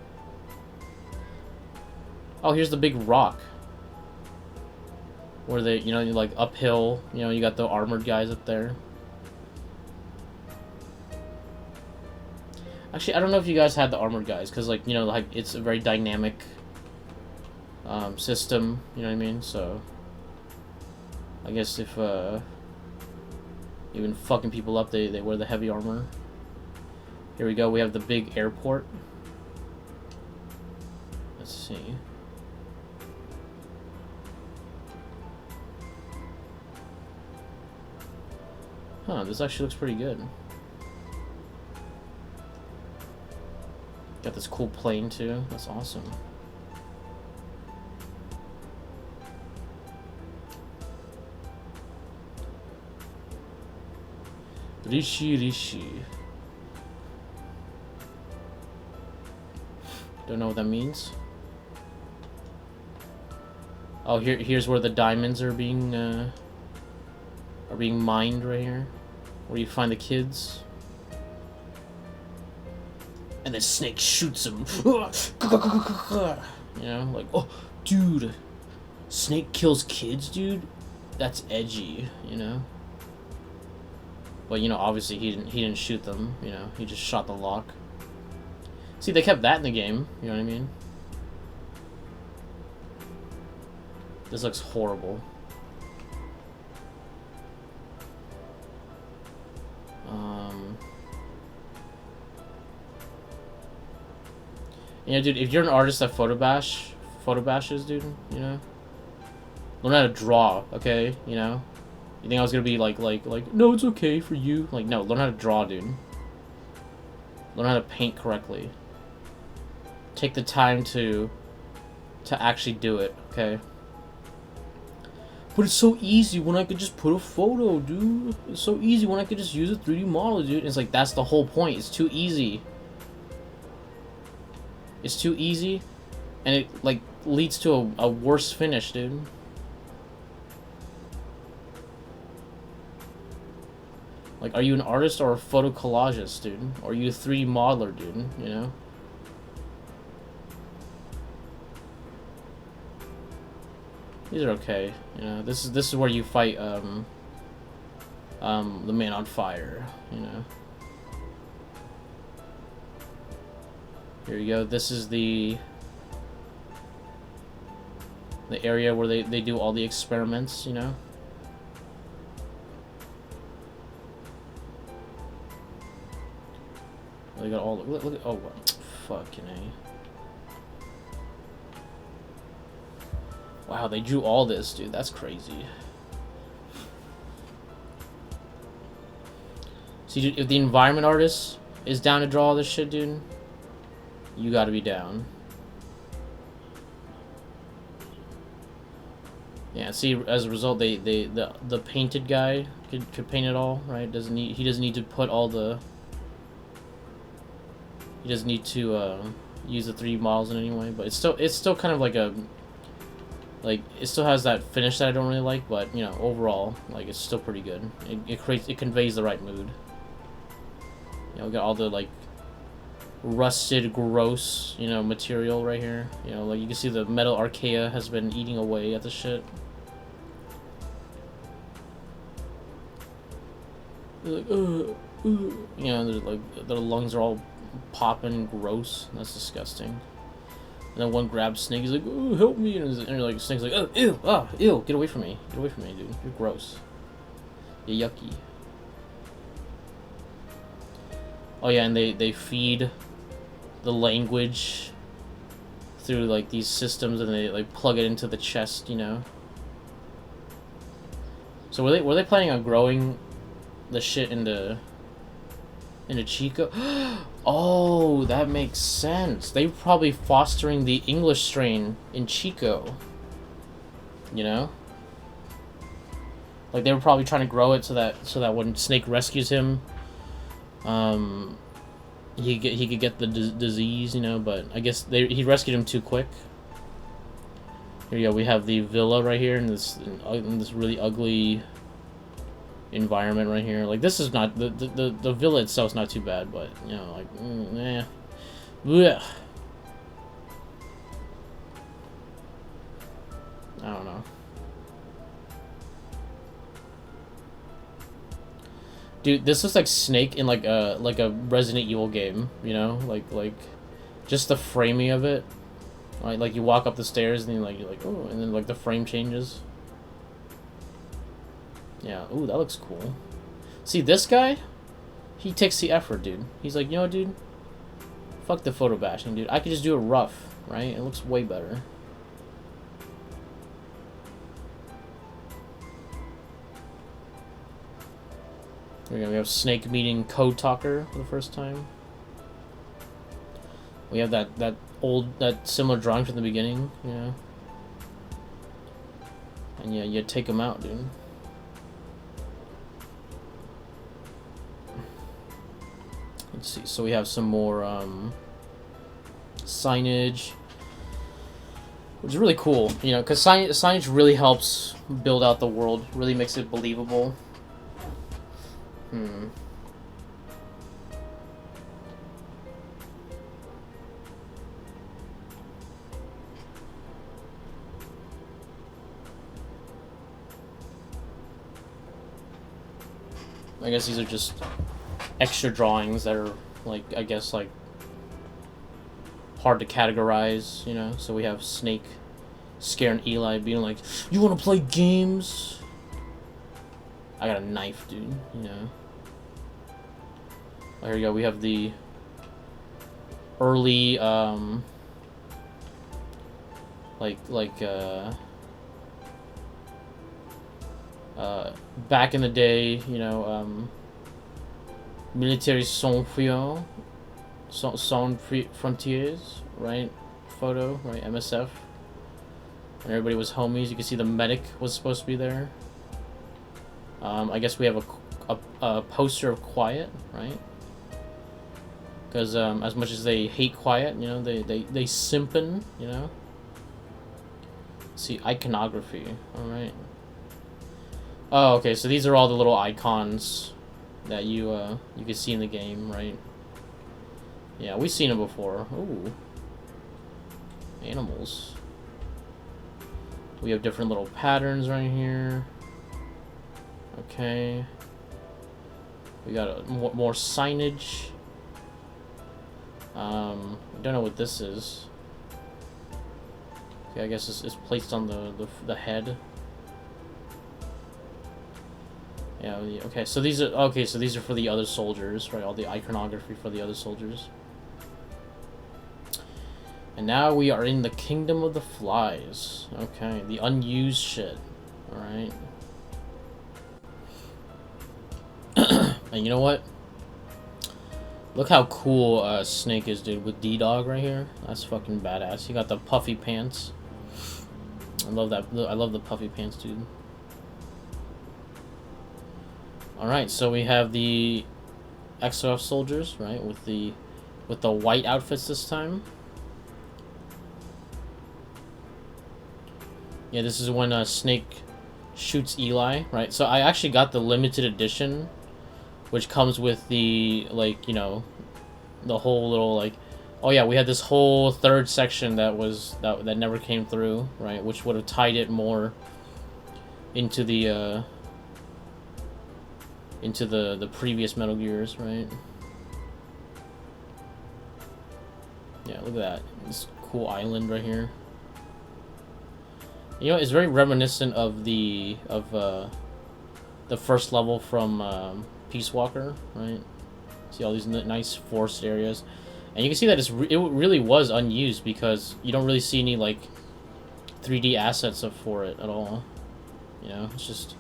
[SPEAKER 1] Oh, here's the big rock. Where they, you know, like uphill, you know, you got the armored guys up there. Actually, I don't know if you guys had the armored guys, because, like, you know, like, it's a very dynamic system, you know what I mean? So, I guess if you've been fucking people up, they wear the heavy armor. Here we go, we have the big airport. Let's see. Huh, this actually looks pretty good. Got this cool plane too. That's awesome. Rishi. Don't know what that means. Oh, here's where the diamonds are being mined right here, where you find the kids. And then Snake shoots him. You know, like, oh, dude, Snake kills kids, dude. That's edgy, you know. But you know, obviously he didn't shoot them. You know, he just shot the lock. See, they kept that in the game. You know what I mean? This looks horrible. You know, dude, if you're an artist that photobashes, dude, you know, learn how to draw, okay? You know, you think I was gonna be like, no, it's okay for you. Like, no, learn how to draw, dude. Learn how to paint correctly. Take the time to actually do it, okay? But it's so easy when I could just put a photo, dude. It's so easy when I could just use a 3D model, dude. It's like, that's the whole point. It's too easy. It's too easy, and it, like, leads to a worse finish, dude. Like, are you an artist or a photo collagist, dude? Or are you a 3D modeler, dude? You know? These are okay. You know, this is where you fight the man on fire, you know. Here you go. This is the area where they do all the experiments, you know. They got all look at, oh what, fucking A. Wow, they drew all this, dude. That's crazy. See, dude, if the environment artist is down to draw all this shit, dude, you gotta be down. Yeah, see, as a result, the painted guy could paint it all, right? He doesn't need to put all the. He doesn't need to use the 3D models in any way, but it's still kind of like a. Like, it still has that finish that I don't really like, but, you know, overall, like, it's still pretty good. It conveys the right mood. You know, we got all the, like, rusted, gross, you know, material right here. You know, like, you can see the metal archaea has been eating away at the shit. They're like, you know, like, their lungs are all popping, gross. That's disgusting. And then one grabs Snake, he's like, oh, help me, and you're like, Snake's like, oh, ew, ah, ew, get away from me, dude, you're gross. You're yucky. Oh yeah, and they feed the language through, like, these systems, and they, like, plug it into the chest, you know? So were they planning on growing the shit into Chico? Oh, that makes sense. They were probably fostering the English strain in Chico. You know? Like, they were probably trying to grow it so that when Snake rescues him, he could get the disease, you know, but I guess he rescued him too quick. Here you go, we have the villa right here in this really ugly environment right here. Like, this is not the villa itself's not too bad, but, you know, like, eh. Blech. I don't know. Dude, this is like Snake in like a Resident Evil game, you know? Like just the framing of it. Right? Like, you walk up the stairs and you're like, oh, and then like the frame changes. Yeah, ooh, that looks cool. See, this guy, he takes the effort, dude. He's like, you know what, dude? Fuck the photo bashing, dude. I could just do it rough, right? It looks way better. Here we go. We have Snake meeting Code Talker for the first time. We have that similar drawing from the beginning, you know? And yeah, you take him out, dude. Let's see, so we have some more signage, which is really cool, you know, because signage really helps build out the world, really makes it believable. I guess these are just extra drawings that are, like, I guess, like, hard to categorize, you know. So we have Snake scaring Eli, being like, "You want to play games? I got a knife, dude." You know. Oh, here we go. We have the early, back in the day, you know, military sans frontiers, right? Photo, right? MSF. And everybody was homies. You can see the medic was supposed to be there. I guess we have a poster of Quiet, right? Because as much as they hate Quiet, you know, they simpin', you know. Let's see, iconography. All right. Oh, okay. So these are all the little icons that you can see in the game, right? Yeah, we've seen them before. Ooh, animals. We have different little patterns right here. Okay. We got more signage. I don't know what this is. Okay, I guess it's placed on the head. Yeah. Okay. So these are for the other soldiers, right? All the iconography for the other soldiers. And now we are in the Kingdom of the Flies. Okay, the unused shit. Alright. And you know what? Look how cool Snake is, dude, with D-Dog right here. That's fucking badass. He got the puffy pants. I love that. I love the puffy pants, dude. Alright, so we have the XOF soldiers, right, with the white outfits this time. Yeah, this is when Snake shoots Eli, right? So I actually got the limited edition, which comes with the, like, you know, the whole little, like, oh yeah, we had this whole third section that never came through, right? Which would have tied it more into the previous Metal Gears, right? Yeah, look at that. This cool island right here. You know, it's very reminiscent of the first level from Peace Walker, right? See all these nice forest areas, and you can see that it really was unused because you don't really see any like 3D assets for it at all. You know, it's just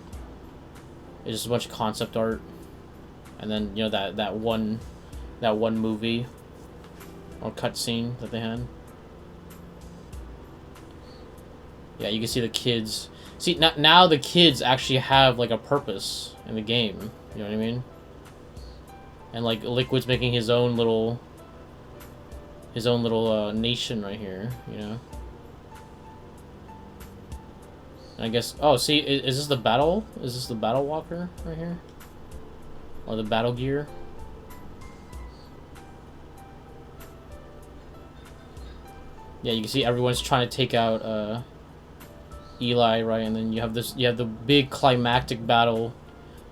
[SPEAKER 1] a bunch of concept art, and then you know that one movie or cutscene that they had. Yeah, you can see the kids. See, now the kids actually have, like, a purpose in the game. You know what I mean? And, like, Liquid's making his own little nation right here, you know? And I guess... Oh, see, is this the battle? Is this the battle walker right here? Or the battle gear? Yeah, you can see everyone's trying to take out, Eli, right, and then you have the big climactic battle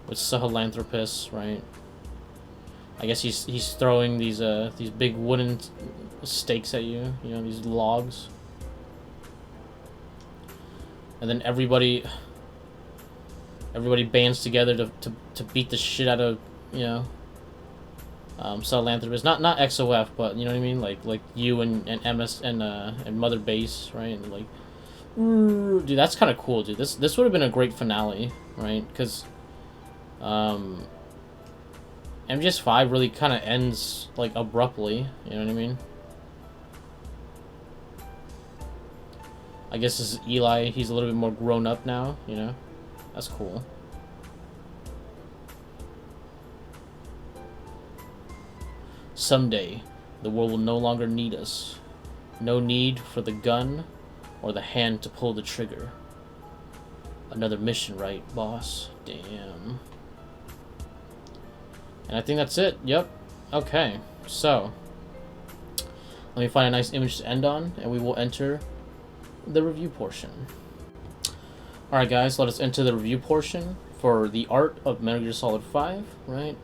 [SPEAKER 1] with Sahelanthropus, right? I guess he's throwing these big wooden stakes at you, you know, these logs, and then everybody bands together to beat the shit out of, you know, Sahelanthropus. Not XOF, but you know what I mean, like you and MS and Mother Base, right, and like. Dude, that's kind of cool, dude. This would have been a great finale, right? Because MGS5 really kind of ends like abruptly. You know what I mean? I guess this is Eli. He's a little bit more grown up now. You know, that's cool. Someday, the world will no longer need us. No need for the gun or the hand to pull the trigger. Another mission, right, boss? Damn. And I think that's it. Yep. Okay. So, let me find a nice image to end on, and we will enter the review portion. Alright, guys, let us enter the review portion for the art of Metal Gear Solid 5, right?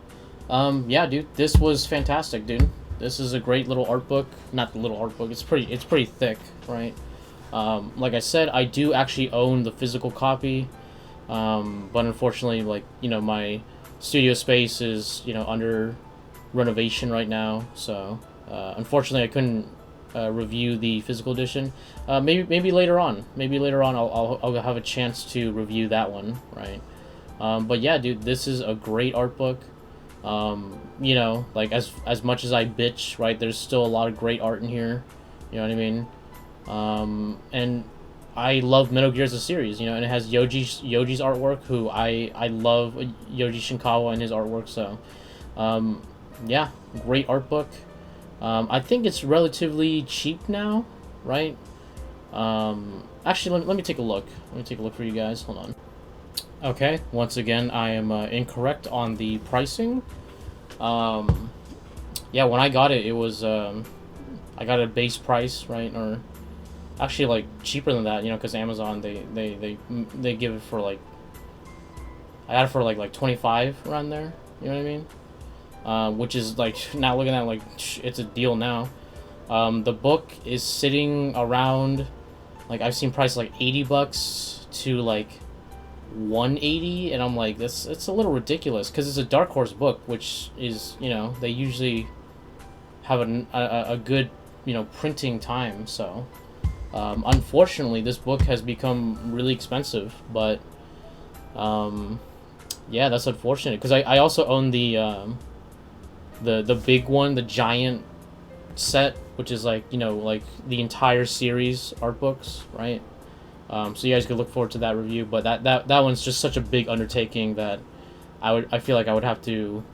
[SPEAKER 1] Yeah, dude, this was fantastic, dude. This is a great little art book. Not the little art book. It's pretty thick, right? Like I said, I do actually own the physical copy, but unfortunately, like, you know, my studio space is, you know, under renovation right now, so unfortunately I couldn't review the physical edition. Maybe later on. Maybe later on I'll have a chance to review that one, right? But yeah, dude, this is a great art book. You know, like, as much as I bitch, right, there's still a lot of great art in here. You know what I mean? And I love Metal Gear as a series, you know, and it has Yoji's artwork, who I love Yoji Shinkawa and his artwork, so yeah, great art book. I think it's relatively cheap now, right? Actually, let me take a look. Let me take a look for you guys. Hold on. Okay, once again, I am incorrect on the pricing. Yeah, when I got it, it was I got a base price, right? Or actually, like, cheaper than that, you know, because Amazon they give it for, like, I got it for like 25 around there. You know what I mean? Which is, like, now looking at it, like, it's a deal now. The book is sitting around, like, I've seen prices like $80 to like 180, and I'm like, it's a little ridiculous, because it's a Dark Horse book, which is, you know, they usually have a good, you know, printing time. So unfortunately, this book has become really expensive, but yeah, that's unfortunate, because I also own the big one, the giant set, which is, like, you know, like the entire series art books, right? So you guys could look forward to that review, but that one's just such a big undertaking that I feel like I would have to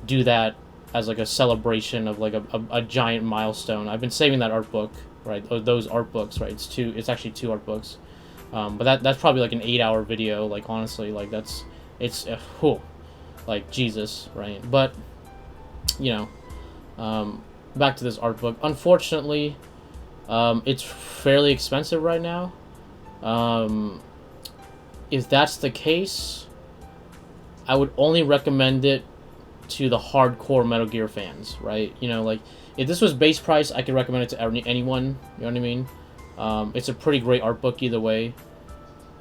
[SPEAKER 1] do that as, like, a celebration of, like, a giant milestone. I've been saving that art book, right? Those art books, right? It's actually two art books, but that's probably like an 8-hour video. Like, honestly, like, it's like, Jesus, right? But, you know, back to this art book. Unfortunately, it's fairly expensive right now. If that's the case, I would only recommend it to the hardcore Metal Gear fans, right? You know, like, if this was base price, I could recommend it to anyone. You know what I mean? It's a pretty great art book either way.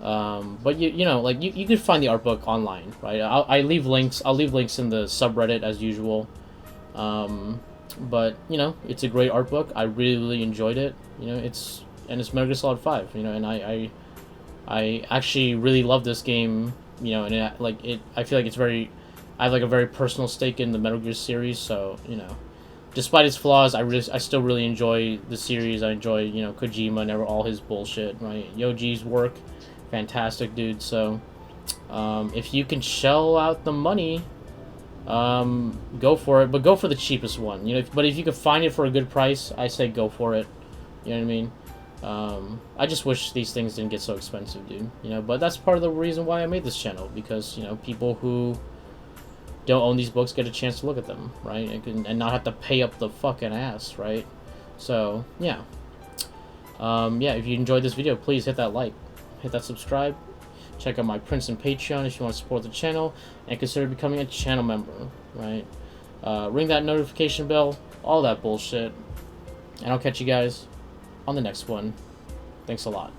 [SPEAKER 1] But you know, like, you could find the art book online, right? I'll leave links in the subreddit as usual. But, you know, it's a great art book. I really enjoyed it. You know, it's Metal Gear Solid 5. You know, and I actually really love this game. You know, and I feel like it's very, I have, like, a very personal stake in the Metal Gear series. So, you know, despite its flaws, I still really enjoy the series. I enjoy, you know, Kojima and all his bullshit, right? Yoji's work, fantastic, dude. So, if you can shell out the money, go for it, but go for the cheapest one, you know. But if you can find it for a good price, I say go for it. You know what I mean? I just wish these things didn't get so expensive, dude. You know, but that's part of the reason why I made this channel, because, you know, people who don't own these books get a chance to look at them, right? And not have to pay up the fucking ass, right? So, yeah. Yeah, if you enjoyed this video, please hit that like, hit that subscribe, check out my Prince and Patreon if you want to support the channel, and consider becoming a channel member, right? Ring that notification bell, all that bullshit, and I'll catch you guys on the next one. Thanks a lot.